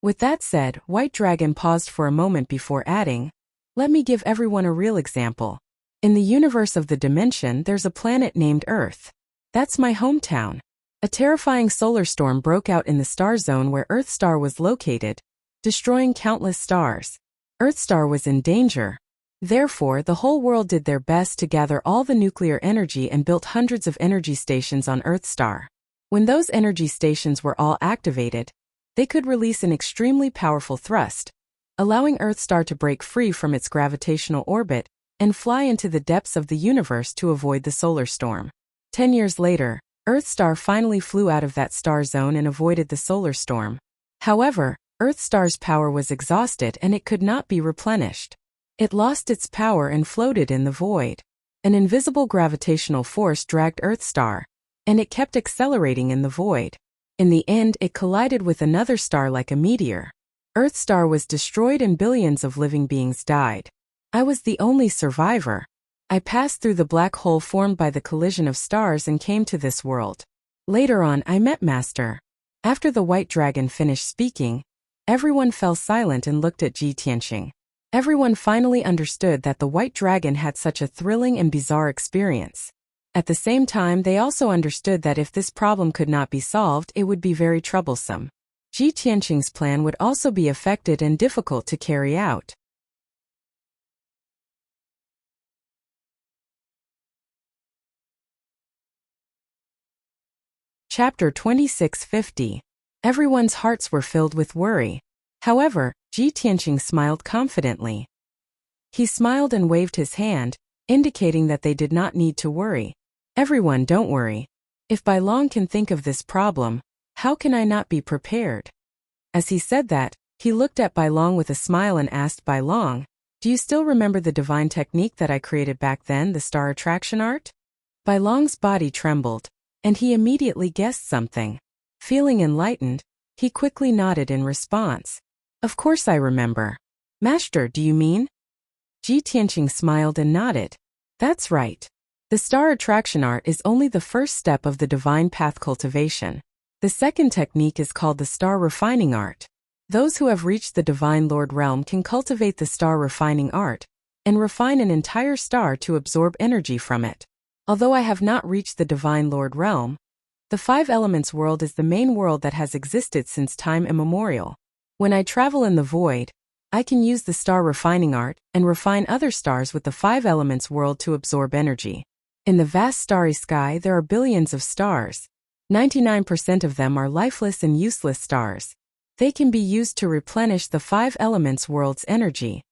With that said, White Dragon paused for a moment before adding, "Let me give everyone a real example. In the universe of the dimension, there's a planet named Earth. That's my hometown. A terrifying solar storm broke out in the star zone where Earth Star was located, destroying countless stars. Earth Star was in danger. Therefore, the whole world did their best to gather all the nuclear energy and built hundreds of energy stations on Earth Star. When those energy stations were all activated, they could release an extremely powerful thrust, allowing Earth Star to break free from its gravitational orbit and fly into the depths of the universe to avoid the solar storm. 10 years later, Earth Star finally flew out of that star zone and avoided the solar storm. However, Earth Star's power was exhausted and it could not be replenished. It lost its power and floated in the void. An invisible gravitational force dragged Earth Star, and it kept accelerating in the void. In the end, it collided with another star like a meteor. Earth Star was destroyed and billions of living beings died. I was the only survivor. I passed through the black hole formed by the collision of stars and came to this world. Later on, I met Master." After the White Dragon finished speaking, everyone fell silent and looked at Ji Tianqing. Everyone finally understood that the White Dragon had such a thrilling and bizarre experience. At the same time, they also understood that if this problem could not be solved, it would be very troublesome. Ji Tianqing's plan would also be affected and difficult to carry out. Chapter 2650. Everyone's hearts were filled with worry. However, Ji Tianqing smiled confidently. He smiled and waved his hand, indicating that they did not need to worry. Everyone, don't worry. If Bai Long can think of this problem, how can I not be prepared? As he said that, he looked at Bai Long with a smile and asked Bai Long, do you still remember the divine technique that I created back then, the star attraction art? Bai Long's body trembled, and he immediately guessed something. Feeling enlightened, he quickly nodded in response. Of course I remember. Master, do you mean? Ji Tianqing smiled and nodded. That's right. The star attraction art is only the first step of the divine path cultivation. The second technique is called the star refining art. Those who have reached the divine Lord realm can cultivate the star refining art and refine an entire star to absorb energy from it. Although I have not reached the divine Lord realm, the five elements world is the main world that has existed since time immemorial. When I travel in the void, I can use the star refining art and refine other stars with the five elements world to absorb energy. In the vast starry sky there are billions of stars. 99% of them are lifeless and useless stars. They can be used to replenish the five elements world's energy.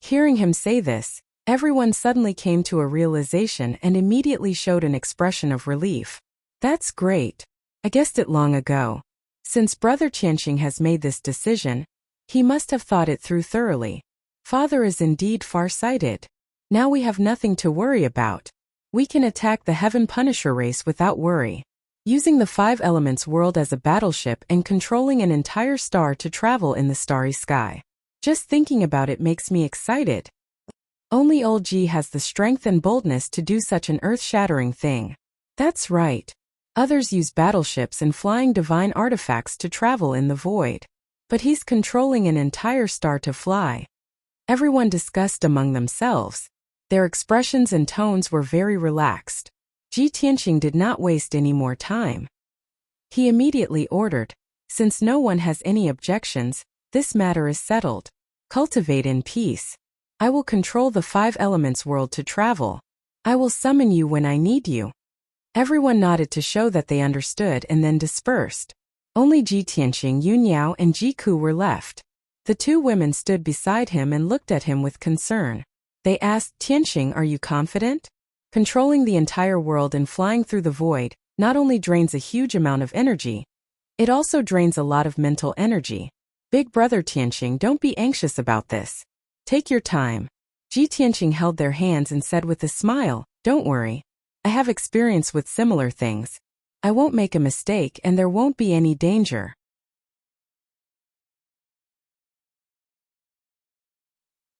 Hearing him say this, everyone suddenly came to a realization and immediately showed an expression of relief. That's great. I guessed it long ago. Since Brother Tianqing has made this decision, he must have thought it through thoroughly. Father is indeed far-sighted. Now we have nothing to worry about. We can attack the Heaven Punisher race without worry. Using the five elements world as a battleship and controlling an entire star to travel in the starry sky. Just thinking about it makes me excited. Only old Ji has the strength and boldness to do such an earth-shattering thing. That's right. Others use battleships and flying divine artifacts to travel in the void. But he's controlling an entire star to fly. Everyone discussed among themselves. Their expressions and tones were very relaxed. Ji Tianqing did not waste any more time. He immediately ordered, since no one has any objections, this matter is settled. Cultivate in peace. I will control the five elements world to travel. I will summon you when I need you. Everyone nodded to show that they understood and then dispersed. Only Ji Tianqing, Yun Yao and Ji Ku were left. The two women stood beside him and looked at him with concern. They asked, Tianqing, are you confident? Controlling the entire world and flying through the void not only drains a huge amount of energy, it also drains a lot of mental energy. Big brother Tianqing, don't be anxious about this. Take your time. Ji Tianqing held their hands and said with a smile, don't worry. I have experience with similar things. I won't make a mistake and there won't be any danger.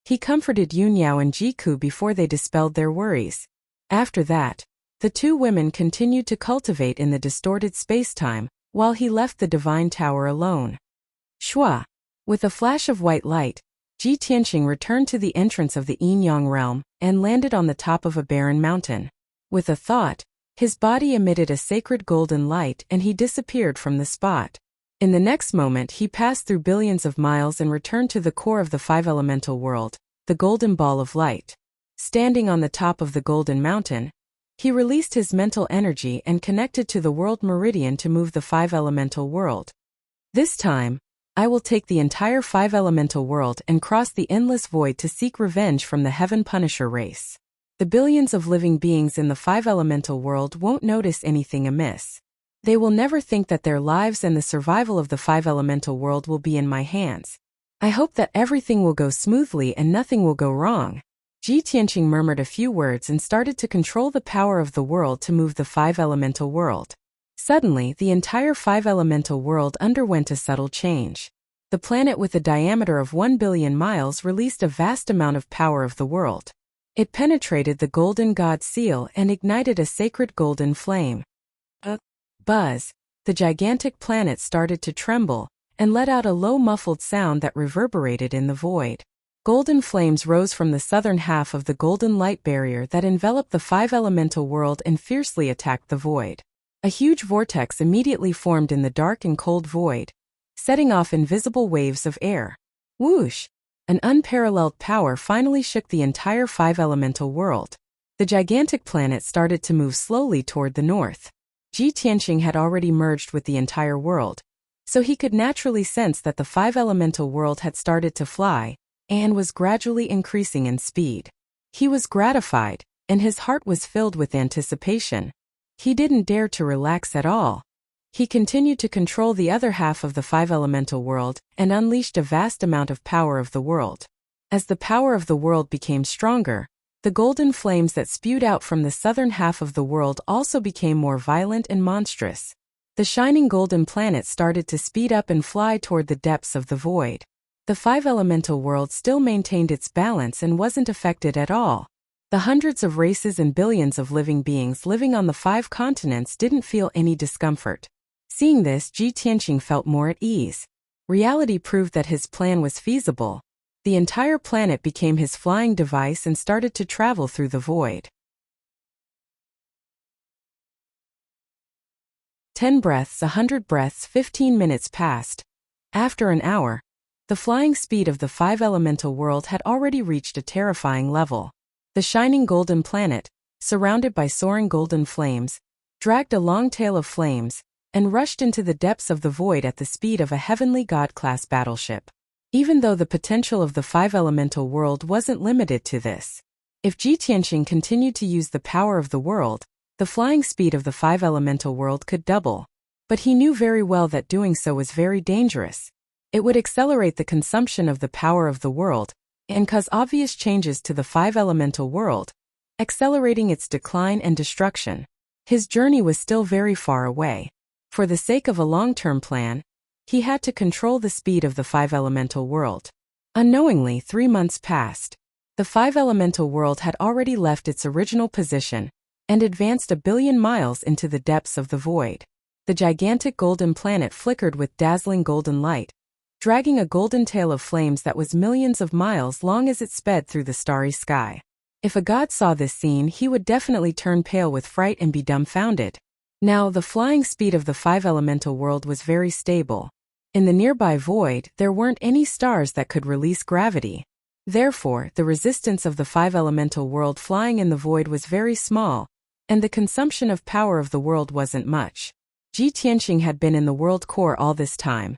He comforted Yun Yao and Ji Ku before they dispelled their worries. After that, the two women continued to cultivate in the distorted space-time, while he left the divine tower alone. Shua! With a flash of white light, Ji Tianqing returned to the entrance of the Yin-Yang realm and landed on the top of a barren mountain. With a thought, his body emitted a sacred golden light and he disappeared from the spot. In the next moment he passed through billions of miles and returned to the core of the five-elemental world, the golden ball of light. Standing on the top of the golden mountain, he released his mental energy and connected to the world meridian to move the five-elemental world. This time, I will take the entire five-elemental world and cross the endless void to seek revenge from the Heaven Punisher race. The billions of living beings in the five-elemental world won't notice anything amiss. They will never think that their lives and the survival of the five-elemental world will be in my hands. I hope that everything will go smoothly and nothing will go wrong. Ji Tianqing murmured a few words and started to control the power of the world to move the five-elemental world. Suddenly, the entire five-elemental world underwent a subtle change. The planet with a diameter of 1 billion miles released a vast amount of power of the world. It penetrated the golden god seal and ignited a sacred golden flame. A buzz, the gigantic planet started to tremble and let out a low muffled sound that reverberated in the void. Golden flames rose from the southern half of the golden light barrier that enveloped the five-elemental world and fiercely attacked the void. A huge vortex immediately formed in the dark and cold void, setting off invisible waves of air. Whoosh! An unparalleled power finally shook the entire five-elemental world. The gigantic planet started to move slowly toward the north. Ji Tianqing had already merged with the entire world, So he could naturally sense that the five-elemental world had started to fly, and was gradually increasing in speed. He was gratified, and his heart was filled with anticipation. He didn't dare to relax at all. He continued to control the other half of the five-elemental world and unleashed a vast amount of power of the world. As the power of the world became stronger, the golden flames that spewed out from the southern half of the world also became more violent and monstrous. The shining golden planet started to speed up and fly toward the depths of the void. The five-elemental world still maintained its balance and wasn't affected at all. The hundreds of races and billions of living beings living on the 5 continents didn't feel any discomfort. Seeing this, Ji Tianqing felt more at ease. Reality proved that his plan was feasible. The entire planet became his flying device and started to travel through the void. 10 breaths, 100 breaths, 15 minutes passed. After an hour, the flying speed of the five-elemental world had already reached a terrifying level. The shining golden planet, surrounded by soaring golden flames, dragged a long tail of flames, and rushed into the depths of the void at the speed of a heavenly god-class battleship. Even though the potential of the five-elemental world wasn't limited to this. If Ji Tianqing continued to use the power of the world, the flying speed of the five-elemental world could double. But he knew very well that doing so was very dangerous. It would accelerate the consumption of the power of the world, and cause obvious changes to the five-elemental world, accelerating its decline and destruction. His journey was still very far away. For the sake of a long-term plan, he had to control the speed of the five-elemental world. Unknowingly, 3 months passed. The five-elemental world had already left its original position and advanced 1 billion miles into the depths of the void. The gigantic golden planet flickered with dazzling golden light, dragging a golden tail of flames that was millions of miles long as it sped through the starry sky. If a god saw this scene, he would definitely turn pale with fright and be dumbfounded. Now, the flying speed of the five-elemental world was very stable. In the nearby void, there weren't any stars that could release gravity. Therefore, the resistance of the five-elemental world flying in the void was very small, and the consumption of power of the world wasn't much. Ji Tianqing had been in the world core all this time,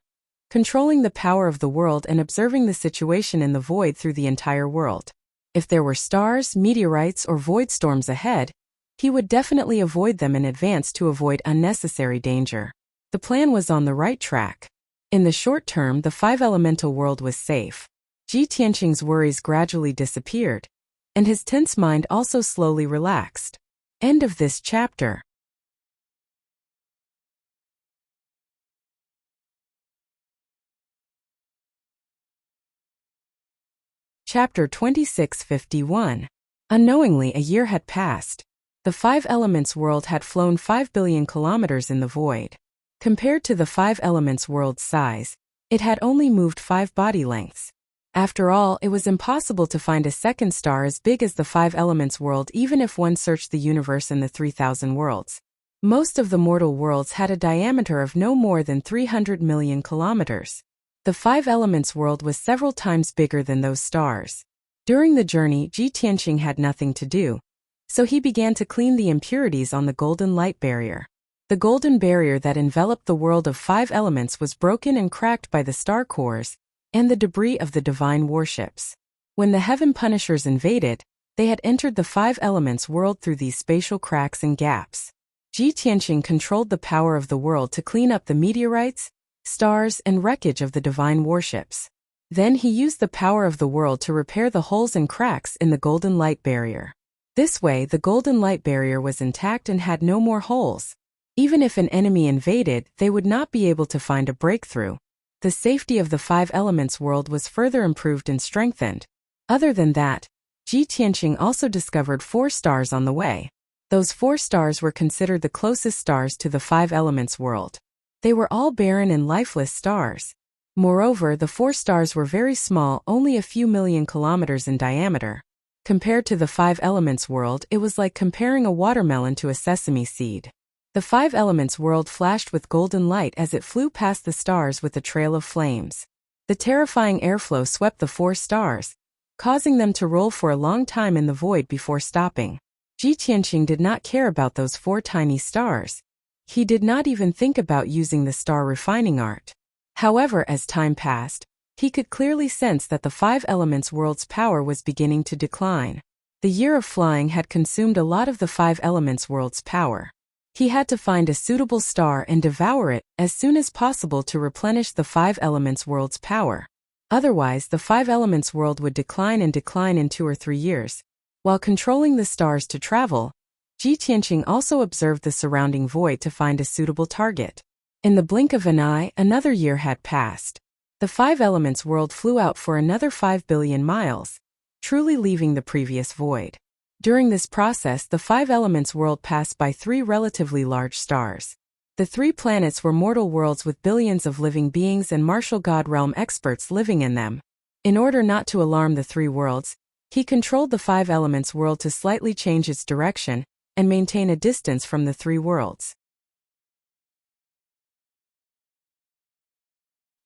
controlling the power of the world and observing the situation in the void through the entire world. If there were stars, meteorites, or void storms ahead, he would definitely avoid them in advance to avoid unnecessary danger. The plan was on the right track. In the short term, the five-elemental world was safe. Ji Tianqing's worries gradually disappeared, and his tense mind also slowly relaxed. End of this chapter. Chapter 2651. Unknowingly, a year had passed. The five elements world had flown 5 billion kilometers in the void. Compared to the five elements world's size, it had only moved 5 body lengths. After all, it was impossible to find a second star as big as the five elements world even if one searched the universe in the 3,000 worlds. Most of the mortal worlds had a diameter of no more than 300 million kilometers. The five elements world was several times bigger than those stars. During the journey, Ji Tianqing had nothing to do, so he began to clean the impurities on the golden light barrier. The golden barrier that enveloped the world of 5 elements was broken and cracked by the star cores and the debris of the divine warships. When the heaven punishers invaded, they had entered the 5 elements world through these spatial cracks and gaps. Ji Tianqing controlled the power of the world to clean up the meteorites, stars, and wreckage of the divine warships. Then he used the power of the world to repair the holes and cracks in the golden light barrier. This way, the golden light barrier was intact and had no more holes. Even if an enemy invaded, they would not be able to find a breakthrough. The safety of the 5 elements world was further improved and strengthened. Other than that, Ji Tianqing also discovered 4 stars on the way. Those 4 stars were considered the closest stars to the 5 elements world. They were all barren and lifeless stars. Moreover, the 4 stars were very small, only a few million kilometers in diameter. Compared to the 5 elements world, it was like comparing a watermelon to a sesame seed. The 5 elements world flashed with golden light as it flew past the stars with a trail of flames. The terrifying airflow swept the 4 stars, causing them to roll for a long time in the void before stopping. Ji Tianqing did not care about those 4 tiny stars. He did not even think about using the star refining art. However, as time passed, he could clearly sense that the Five Elements world's power was beginning to decline. The year of flying had consumed a lot of the Five Elements world's power. He had to find a suitable star and devour it as soon as possible to replenish the Five Elements world's power. Otherwise, the Five Elements world would decline in 2 or 3 years. While controlling the stars to travel, Ji Tianqing also observed the surrounding void to find a suitable target. In the blink of an eye, another year had passed. The Five Elements world flew out for another 5 billion miles, truly leaving the previous void. During this process, the Five Elements world passed by 3 relatively large stars. The 3 planets were mortal worlds with billions of living beings and martial god realm experts living in them. In order not to alarm the 3 worlds, he controlled the Five Elements world to slightly change its direction and maintain a distance from the 3 worlds.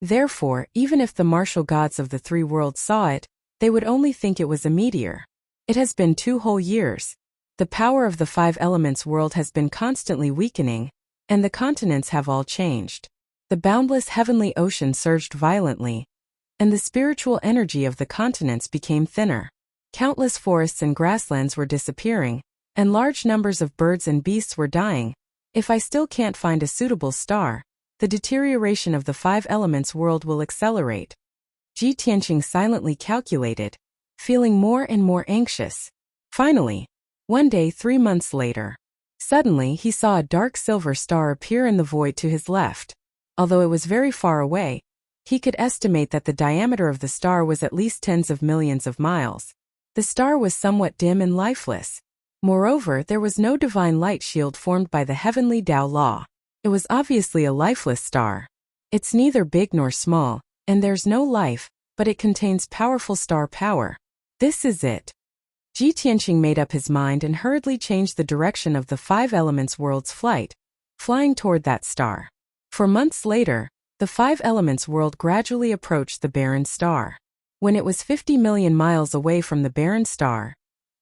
Therefore, even if the martial gods of the 3 worlds saw it, they would only think it was a meteor. It has been 2 whole years. The power of the Five Elements world has been constantly weakening, and the continents have all changed. The boundless heavenly ocean surged violently, and the spiritual energy of the continents became thinner. Countless forests and grasslands were disappearing, and large numbers of birds and beasts were dying. If I still can't find a suitable star, the deterioration of the Five Elements world will accelerate. Ji Tianqing silently calculated, feeling more and more anxious. Finally, one day 3 months later, suddenly he saw a dark silver star appear in the void to his left. Although it was very far away, he could estimate that the diameter of the star was at least tens of millions of miles. The star was somewhat dim and lifeless. Moreover, there was no divine light shield formed by the heavenly Tao law. It was obviously a lifeless star. It's neither big nor small, and there's no life, but it contains powerful star power. This is it. Ji Tianqing made up his mind and hurriedly changed the direction of the Five Elements world's flight, flying toward that star. For months later, the Five Elements world gradually approached the barren star. When it was 50 million miles away from the barren star,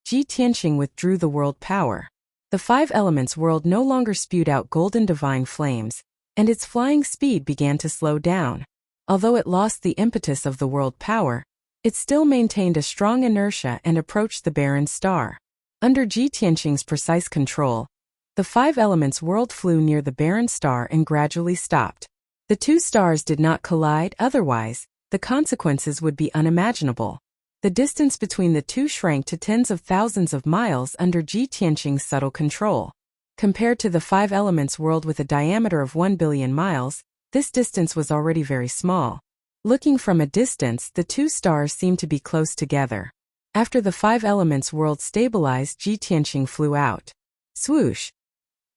Ji Tianqing withdrew the world power. The Five Elements world no longer spewed out golden divine flames, and its flying speed began to slow down. Although it lost the impetus of the world power, it still maintained a strong inertia and approached the barren star. Under Ji Tianqing's precise control, the Five Elements world flew near the barren star and gradually stopped. The 2 stars did not collide, otherwise, the consequences would be unimaginable. The distance between the 2 shrank to tens of thousands of miles under Ji Tianqing's subtle control. Compared to the Five Elements world with a diameter of 1 billion miles, this distance was already very small. Looking from a distance, the 2 stars seemed to be close together. After the Five Elements world stabilized, Ji Tianqing flew out. Swoosh!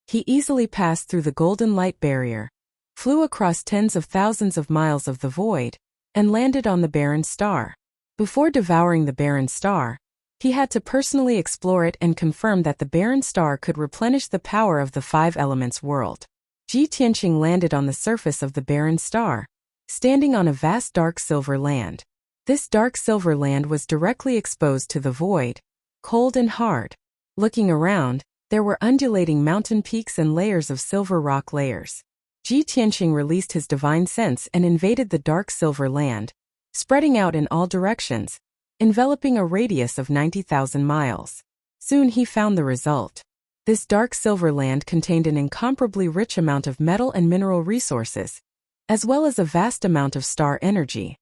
He easily passed through the golden light barrier, flew across tens of thousands of miles of the void, and landed on the barren star. Before devouring the barren star, he had to personally explore it and confirm that the barren star could replenish the power of the Five Elements world. Ji Tianqing landed on the surface of the barren star, standing on a vast dark silver land. This dark silver land was directly exposed to the void, cold and hard. Looking around, there were undulating mountain peaks and layers of silver rock layers. Ji Tianqing released his divine sense and invaded the dark silver land, spreading out in all directions, enveloping a radius of 90,000 miles. Soon he found the result. This dark silver land contained an incomparably rich amount of metal and mineral resources, as well as a vast amount of star energy.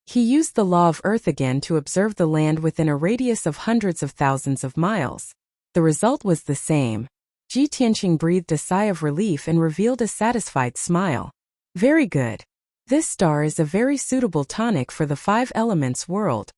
He used the law of Earth again to observe the land within a radius of hundreds of thousands of miles. The result was the same. Ji Tianqing breathed a sigh of relief and revealed a satisfied smile. Very good. This star is a very suitable tonic for the Five Elements world.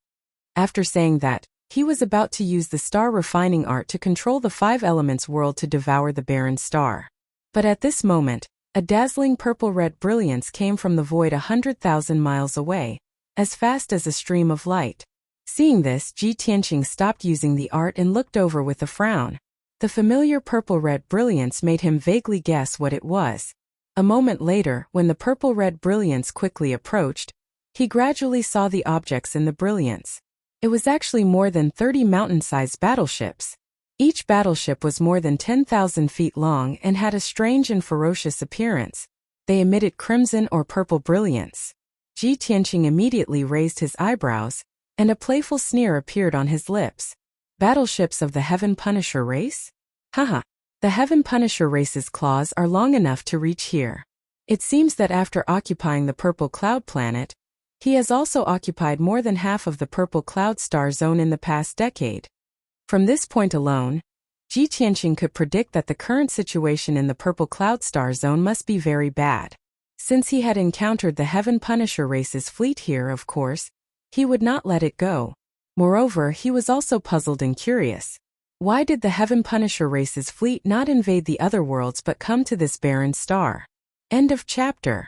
After saying that, he was about to use the star refining art to control the Five Elements world to devour the barren star. But at this moment, a dazzling purple-red brilliance came from the void 100,000 miles away, as fast as a stream of light. Seeing this, Ji Tianqing stopped using the art and looked over with a frown. The familiar purple-red brilliance made him vaguely guess what it was. A moment later, when the purple-red brilliance quickly approached, he gradually saw the objects in the brilliance. It was actually more than 30 mountain-sized battleships. Each battleship was more than 10,000 feet long and had a strange and ferocious appearance. They emitted crimson or purple brilliance. Ji Tianqing immediately raised his eyebrows, and a playful sneer appeared on his lips. Battleships of the Heaven Punisher race? Haha. The Heaven Punisher race's claws are long enough to reach here. It seems that after occupying the Purple Cloud planet, he has also occupied more than half of the Purple Cloud star zone in the past decade. From this point alone, Ji Tianqing could predict that the current situation in the Purple Cloud star zone must be very bad. Since he had encountered the Heaven Punisher race's fleet here, of course, he would not let it go. Moreover, he was also puzzled and curious. Why did the Heaven Punisher race's fleet not invade the other worlds but come to this barren star? End of chapter.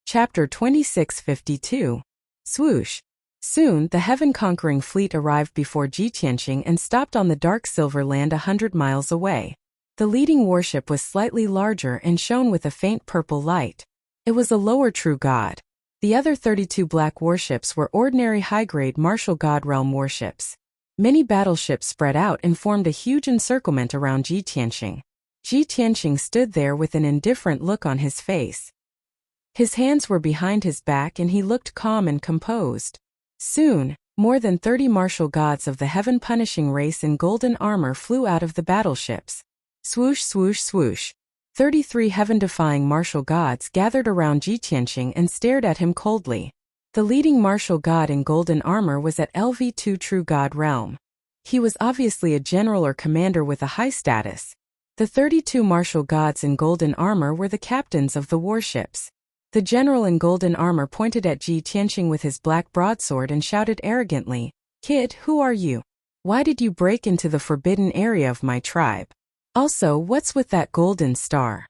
Chapter 2652. Swoosh. Soon, the heaven-conquering fleet arrived before Ji Tianqing and stopped on the dark silver land 100 miles away. The leading warship was slightly larger and shone with a faint purple light. It was a lower true god. The other 32 black warships were ordinary high-grade Martial God Realm warships. Many battleships spread out and formed a huge encirclement around Ji Tianqing. Ji Tianqing stood there with an indifferent look on his face. His hands were behind his back and he looked calm and composed. Soon, more than 30 martial gods of the heaven-punishing race in golden armor flew out of the battleships. Swoosh, swoosh, swoosh. 33 heaven-defying martial gods gathered around Ji Tianqing and stared at him coldly. The leading martial god in golden armor was at LV2 True God Realm. He was obviously a general or commander with a high status. The 32 martial gods in golden armor were the captains of the warships. The general in golden armor pointed at Ji Tianqing with his black broadsword and shouted arrogantly, "Kid, who are you? Why did you break into the forbidden area of my tribe? Also, what's with that golden star?"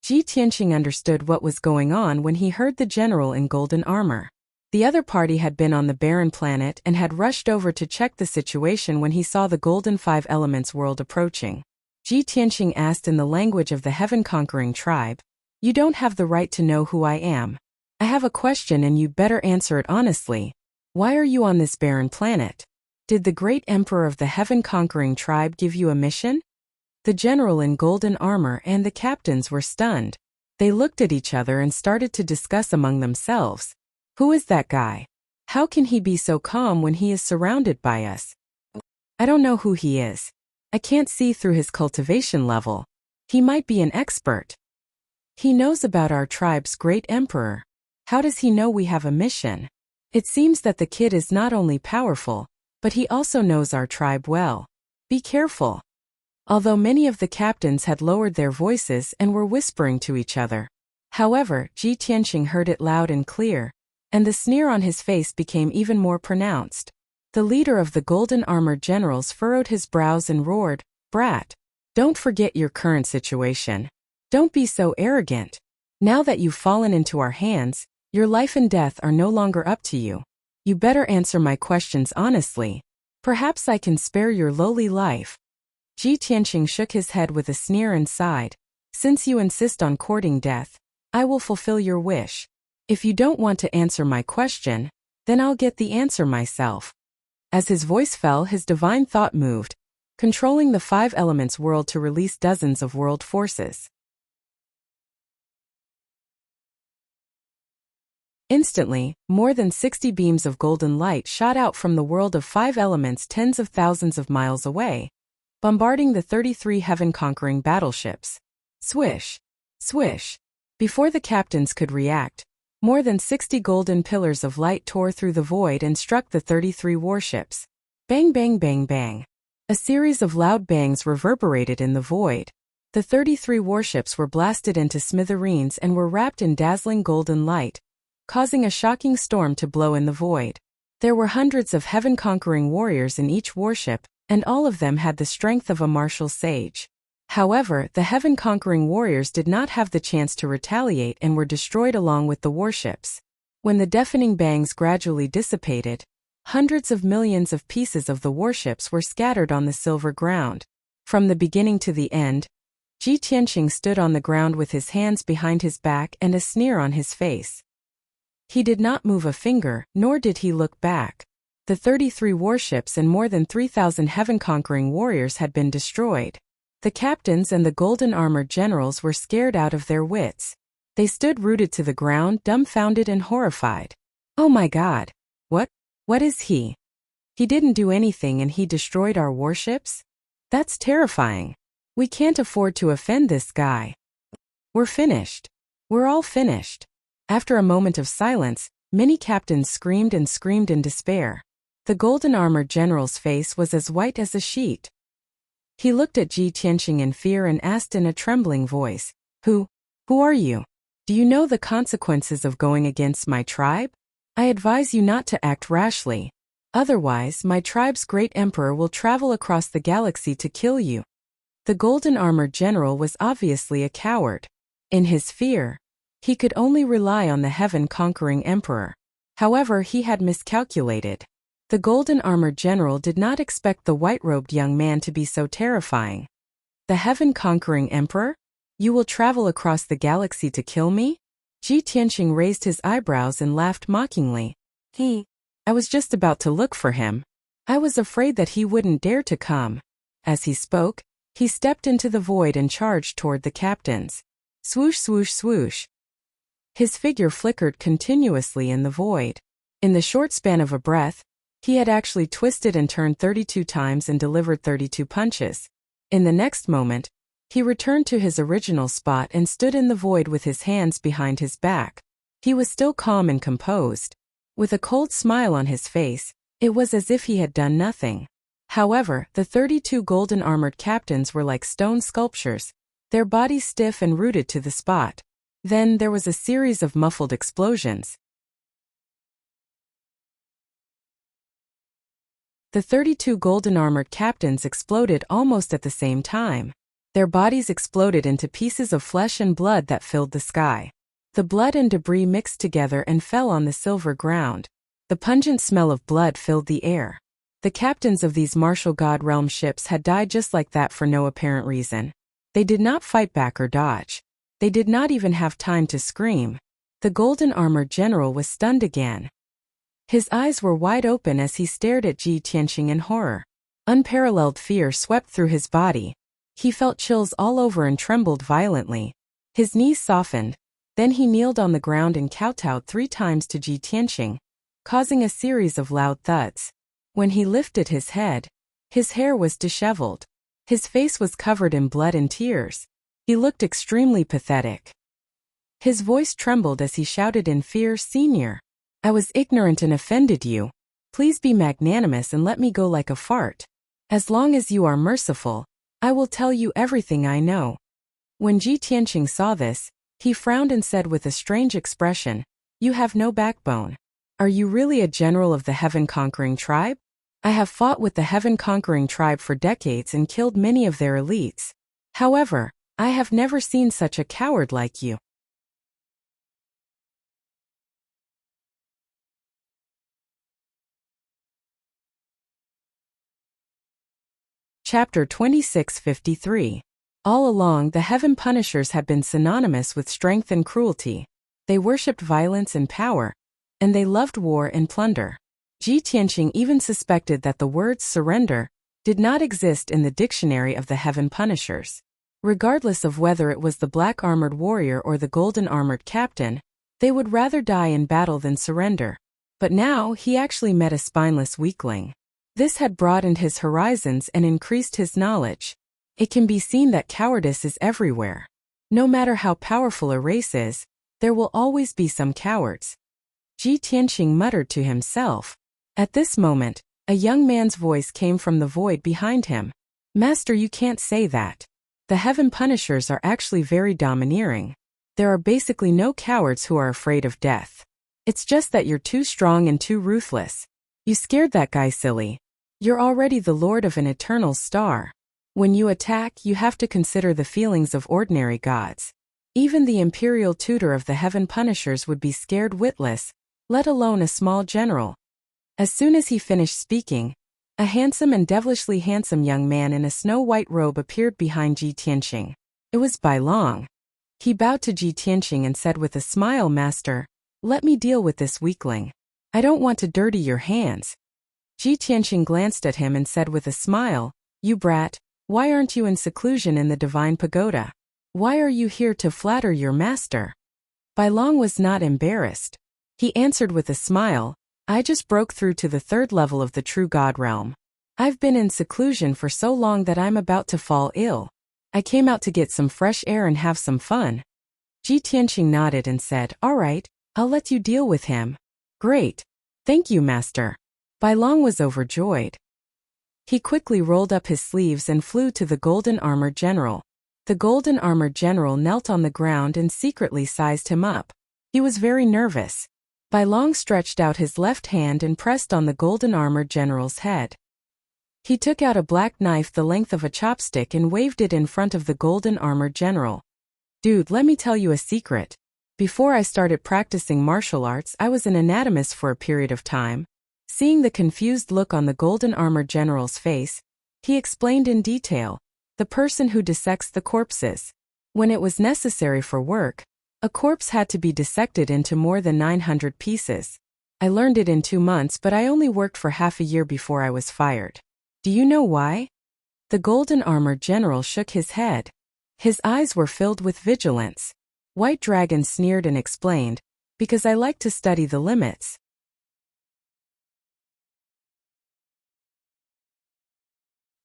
Ji Tianqing understood what was going on when he heard the general in golden armor. The other party had been on the barren planet and had rushed over to check the situation when he saw the golden five elements world approaching. Ji Tianqing asked in the language of the heaven-conquering tribe, "You don't have the right to know who I am. I have a question and you'd better answer it honestly. Why are you on this barren planet? Did the great emperor of the heaven-conquering tribe give you a mission?" The general in golden armor and the captains were stunned. They looked at each other and started to discuss among themselves. Who is that guy? How can he be so calm when he is surrounded by us? I don't know who he is. I can't see through his cultivation level. He might be an expert. He knows about our tribe's great emperor. How does he know we have a mission? It seems that the kid is not only powerful, but he also knows our tribe well. Be careful. Although many of the captains had lowered their voices and were whispering to each other. However, Ji Tianqing heard it loud and clear, and the sneer on his face became even more pronounced. The leader of the golden armored generals furrowed his brows and roared, "Brat! Don't forget your current situation. Don't be so arrogant. Now that you've fallen into our hands, your life and death are no longer up to you. You better answer my questions honestly. Perhaps I can spare your lowly life." Ji Tianqing shook his head with a sneer and sighed. "Since you insist on courting death, I will fulfill your wish. If you don't want to answer my question, then I'll get the answer myself." As his voice fell, his divine thought moved, controlling the five elements world to release dozens of world forces. Instantly, more than 60 beams of golden light shot out from the world of five elements tens of thousands of miles away, bombarding the 33 heaven-conquering battleships. Swish! Swish! Before the captains could react, more than 60 golden pillars of light tore through the void and struck the 33 warships. Bang bang bang bang. A series of loud bangs reverberated in the void. The 33 warships were blasted into smithereens and were wrapped in dazzling golden light, causing a shocking storm to blow in the void. There were hundreds of heaven-conquering warriors in each warship, and all of them had the strength of a martial sage. However, the heaven-conquering warriors did not have the chance to retaliate and were destroyed along with the warships. When the deafening bangs gradually dissipated, hundreds of millions of pieces of the warships were scattered on the silver ground. From the beginning to the end, Ji Tianqing stood on the ground with his hands behind his back and a sneer on his face. He did not move a finger, nor did he look back. The 33 warships and more than 3,000 heaven-conquering warriors had been destroyed. The captains and the golden-armored generals were scared out of their wits. They stood rooted to the ground, dumbfounded and horrified. Oh my God! What is he? He didn't do anything and he destroyed our warships? That's terrifying. We can't afford to offend this guy. We're finished. We're all finished. After a moment of silence, many captains screamed and screamed in despair. The golden-armored general's face was as white as a sheet. He looked at Ji Tianqing in fear and asked in a trembling voice, Who are you? Do you know the consequences of going against my tribe? I advise you not to act rashly. Otherwise, my tribe's great emperor will travel across the galaxy to kill you. The golden-armored general was obviously a coward. In his fear, he could only rely on the heaven-conquering emperor. However, he had miscalculated. The golden-armored general did not expect the white-robed young man to be so terrifying. The heaven-conquering emperor? You will travel across the galaxy to kill me? Ji Tianqing raised his eyebrows and laughed mockingly. I was just about to look for him. I was afraid that he wouldn't dare to come. As he spoke, he stepped into the void and charged toward the captains. Swoosh, swoosh, swoosh. His figure flickered continuously in the void. In the short span of a breath, he had actually twisted and turned 32 times and delivered 32 punches. In the next moment, he returned to his original spot and stood in the void with his hands behind his back. He was still calm and composed. With a cold smile on his face, it was as if he had done nothing. However, the 32 golden-armored captains were like stone sculptures, their bodies stiff and rooted to the spot. Then there was a series of muffled explosions. The 32 golden-armored captains exploded almost at the same time. Their bodies exploded into pieces of flesh and blood that filled the sky. The blood and debris mixed together and fell on the silver ground. The pungent smell of blood filled the air. The captains of these martial god realm ships had died just like that for no apparent reason. They did not fight back or dodge. They did not even have time to scream. The golden-armored general was stunned again. His eyes were wide open as he stared at Ji Tianqing in horror. Unparalleled fear swept through his body. He felt chills all over and trembled violently. His knees softened. Then he kneeled on the ground and kowtowed 3 times to Ji Tianqing, causing a series of loud thuds. When he lifted his head, his hair was disheveled. His face was covered in blood and tears. He looked extremely pathetic. His voice trembled as he shouted in fear, Senior, I was ignorant and offended you. Please be magnanimous and let me go like a fart. As long as you are merciful, I will tell you everything I know. When Ji Tianqing saw this, he frowned and said with a strange expression, You have no backbone. Are you really a general of the heaven-conquering tribe? I have fought with the heaven-conquering tribe for decades and killed many of their elites. However, I have never seen such a coward like you. Chapter 2653. All along, the Heaven Punishers had been synonymous with strength and cruelty. They worshipped violence and power, and they loved war and plunder. Ji Tianqing even suspected that the words surrender did not exist in the dictionary of the Heaven Punishers. Regardless of whether it was the black-armored warrior or the golden-armored captain, they would rather die in battle than surrender. But now, he actually met a spineless weakling. This had broadened his horizons and increased his knowledge. It can be seen that cowardice is everywhere. No matter how powerful a race is, there will always be some cowards. Ji Tianqing muttered to himself. At this moment, a young man's voice came from the void behind him. Master, you can't say that. The Heaven Punishers are actually very domineering. There are basically no cowards who are afraid of death. It's just that you're too strong and too ruthless. You scared that guy silly. You're already the lord of an eternal star. When you attack, you have to consider the feelings of ordinary gods. Even the imperial tutor of the Heaven Punishers would be scared witless, let alone a small general. As soon as he finished speaking, a handsome and devilishly handsome young man in a snow-white robe appeared behind Ji Tianqing. It was Bai Long. He bowed to Ji Tianqing and said with a smile, "Master, let me deal with this weakling. I don't want to dirty your hands." Ji Tianqing glanced at him and said with a smile, "You brat, why aren't you in seclusion in the divine pagoda? Why are you here to flatter your master?" Bai Long was not embarrassed. He answered with a smile, "I just broke through to the 3rd level of the true God realm. I've been in seclusion for so long that I'm about to fall ill. I came out to get some fresh air and have some fun." Ji Tianqing nodded and said, "All right, I'll let you deal with him." "Great. Thank you, master." Bai Long was overjoyed. He quickly rolled up his sleeves and flew to the Golden Armored General. The Golden Armored General knelt on the ground and secretly sized him up. He was very nervous. Bai Long stretched out his left hand and pressed on the Golden Armored General's head. He took out a black knife the length of a chopstick and waved it in front of the Golden Armored General. "Dude, let me tell you a secret. Before I started practicing martial arts, I was an anatomist for a period of time." Seeing the confused look on the Golden Armored General's face, he explained in detail, "The person who dissects the corpses. When it was necessary for work, a corpse had to be dissected into more than 900 pieces. I learned it in 2 months, but I only worked for half a year before I was fired. Do you know why?" The Golden Armored General shook his head. His eyes were filled with vigilance. White Dragon sneered and explained, "Because I like to study the limits.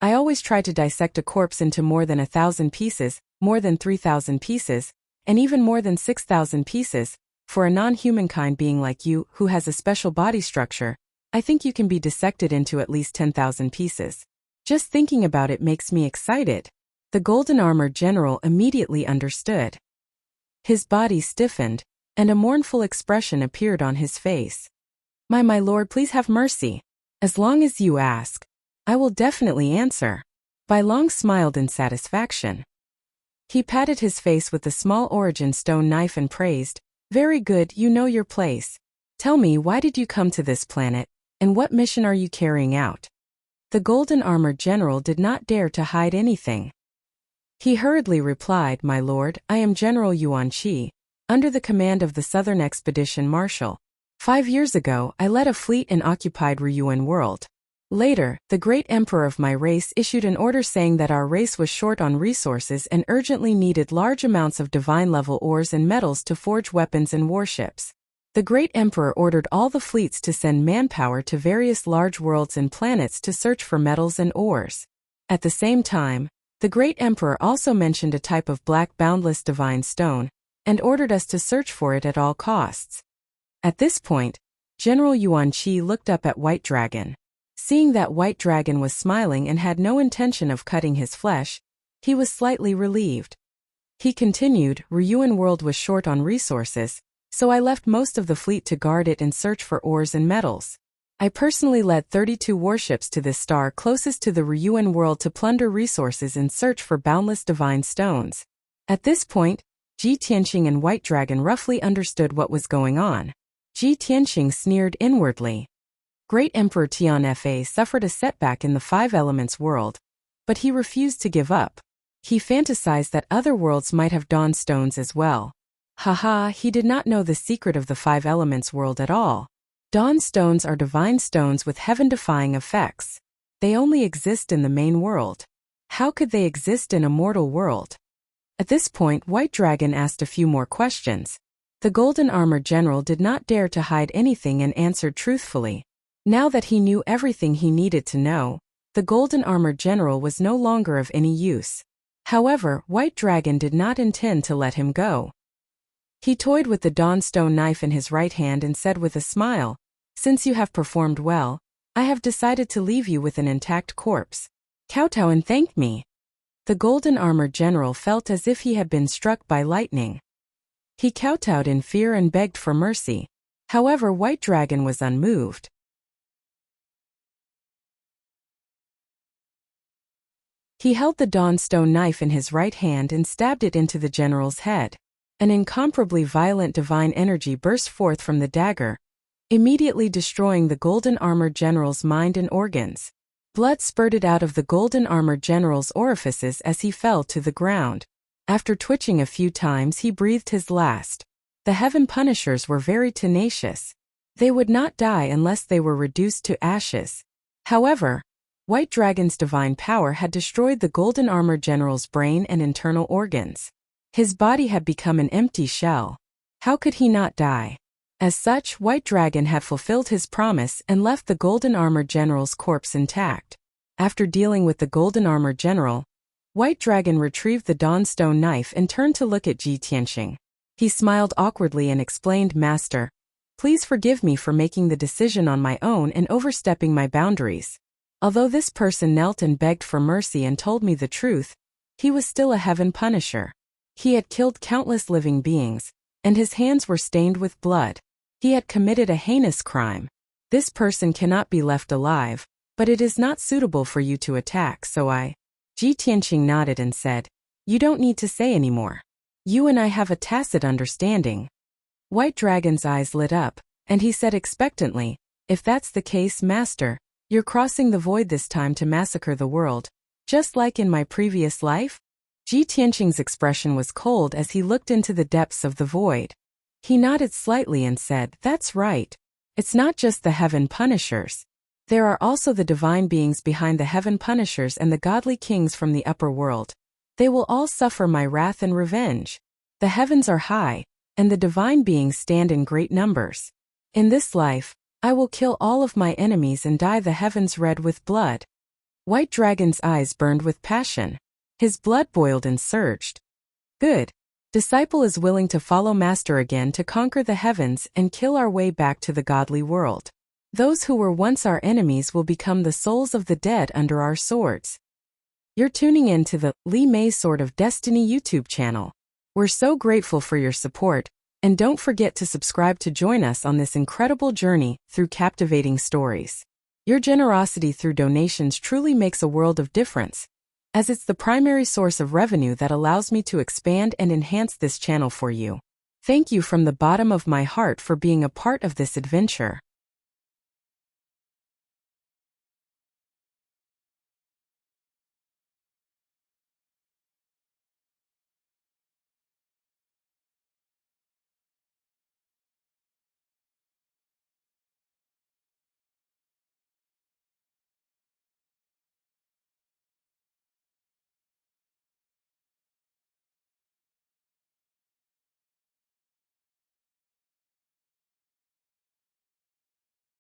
I always try to dissect a corpse into more than 1,000 pieces, more than 3,000 pieces, and even more than 6,000 pieces. For a non-humankind being like you, who has a special body structure, I think you can be dissected into at least 10,000 pieces. Just thinking about it makes me excited." The Golden Armored General immediately understood. His body stiffened, and a mournful expression appeared on his face. My lord, please have mercy. As long as you ask, I will definitely answer." Bai Long smiled in satisfaction. He patted his face with the small origin stone knife and praised, "Very good, you know your place. Tell me, why did you come to this planet, and what mission are you carrying out?" The Golden Armored General did not dare to hide anything. He hurriedly replied, "My lord, I am General Yuan Qi, under the command of the Southern Expedition Marshal. 5 years ago, I led a fleet and occupied Ryuan world. Later, the great emperor of my race issued an order saying that our race was short on resources and urgently needed large amounts of divine-level ores and metals to forge weapons and warships. The great emperor ordered all the fleets to send manpower to various large worlds and planets to search for metals and ores. At the same time, the great emperor also mentioned a type of black boundless divine stone, and ordered us to search for it at all costs." At this point, General Yuan Qi looked up at White Dragon. Seeing that White Dragon was smiling and had no intention of cutting his flesh, he was slightly relieved. He continued, "Ryuan world was short on resources, so I left most of the fleet to guard it and search for ores and metals. I personally led 32 warships to this star closest to the Ryuan world to plunder resources and search for boundless divine stones." At this point, Ji Tianqing and White Dragon roughly understood what was going on. Ji Tianqing sneered inwardly. Great Emperor Tianfa suffered a setback in the 5 elements world, but he refused to give up. He fantasized that other worlds might have dawn stones as well. Haha, he did not know the secret of the 5 elements world at all. Dawn stones are divine stones with heaven-defying effects. They only exist in the main world. How could they exist in a mortal world? At this point, White Dragon asked a few more questions. The Golden Armored General did not dare to hide anything and answered truthfully. Now that he knew everything he needed to know, the Golden Armored General was no longer of any use. However, White Dragon did not intend to let him go. He toyed with the Dawnstone knife in his right hand and said with a smile, "Since you have performed well, I have decided to leave you with an intact corpse. Kowtow and thank me." The Golden Armored General felt as if he had been struck by lightning. He kowtowed in fear and begged for mercy. However, White Dragon was unmoved. He held the Dawnstone knife in his right hand and stabbed it into the general's head. An incomparably violent divine energy burst forth from the dagger, immediately destroying the Golden Armored General's mind and organs. Blood spurted out of the Golden Armored General's orifices as he fell to the ground. After twitching a few times, he breathed his last. The Heaven Punishers were very tenacious. They would not die unless they were reduced to ashes. However, White Dragon's divine power had destroyed the Golden Armor General's brain and internal organs. His body had become an empty shell. How could he not die? As such, White Dragon had fulfilled his promise and left the Golden Armor General's corpse intact. After dealing with the Golden Armor General, White Dragon retrieved the Dawnstone knife and turned to look at Ji Tianqing. He smiled awkwardly and explained, "Master, please forgive me for making the decision on my own and overstepping my boundaries." Although this person knelt and begged for mercy and told me the truth, he was still a Heaven Punisher. He had killed countless living beings, and his hands were stained with blood. He had committed a heinous crime. This person cannot be left alive, but it is not suitable for you to attack, so I... Ji Tianqing nodded and said, "You don't need to say any more. You and I have a tacit understanding." White Dragon's eyes lit up, and he said expectantly, "If that's the case, Master, you're crossing the void this time to massacre the world, just like in my previous life?" Ji Tianqing's expression was cold as he looked into the depths of the void. He nodded slightly and said, "That's right. It's not just the Heaven Punishers. There are also the divine beings behind the Heaven Punishers and the godly kings from the upper world. They will all suffer my wrath and revenge. The heavens are high, and the divine beings stand in great numbers. In this life, I will kill all of my enemies and dye the heavens red with blood." White Dragon's eyes burned with passion. His blood boiled and surged. "Good. Disciple is willing to follow Master again to conquer the heavens and kill our way back to the godly world. Those who were once our enemies will become the souls of the dead under our swords." You're tuning in to the Li Mei's Sword of Destiny YouTube channel. We're so grateful for your support, and don't forget to subscribe to join us on this incredible journey through captivating stories. Your generosity through donations truly makes a world of difference, as it's the primary source of revenue that allows me to expand and enhance this channel for you. Thank you from the bottom of my heart for being a part of this adventure.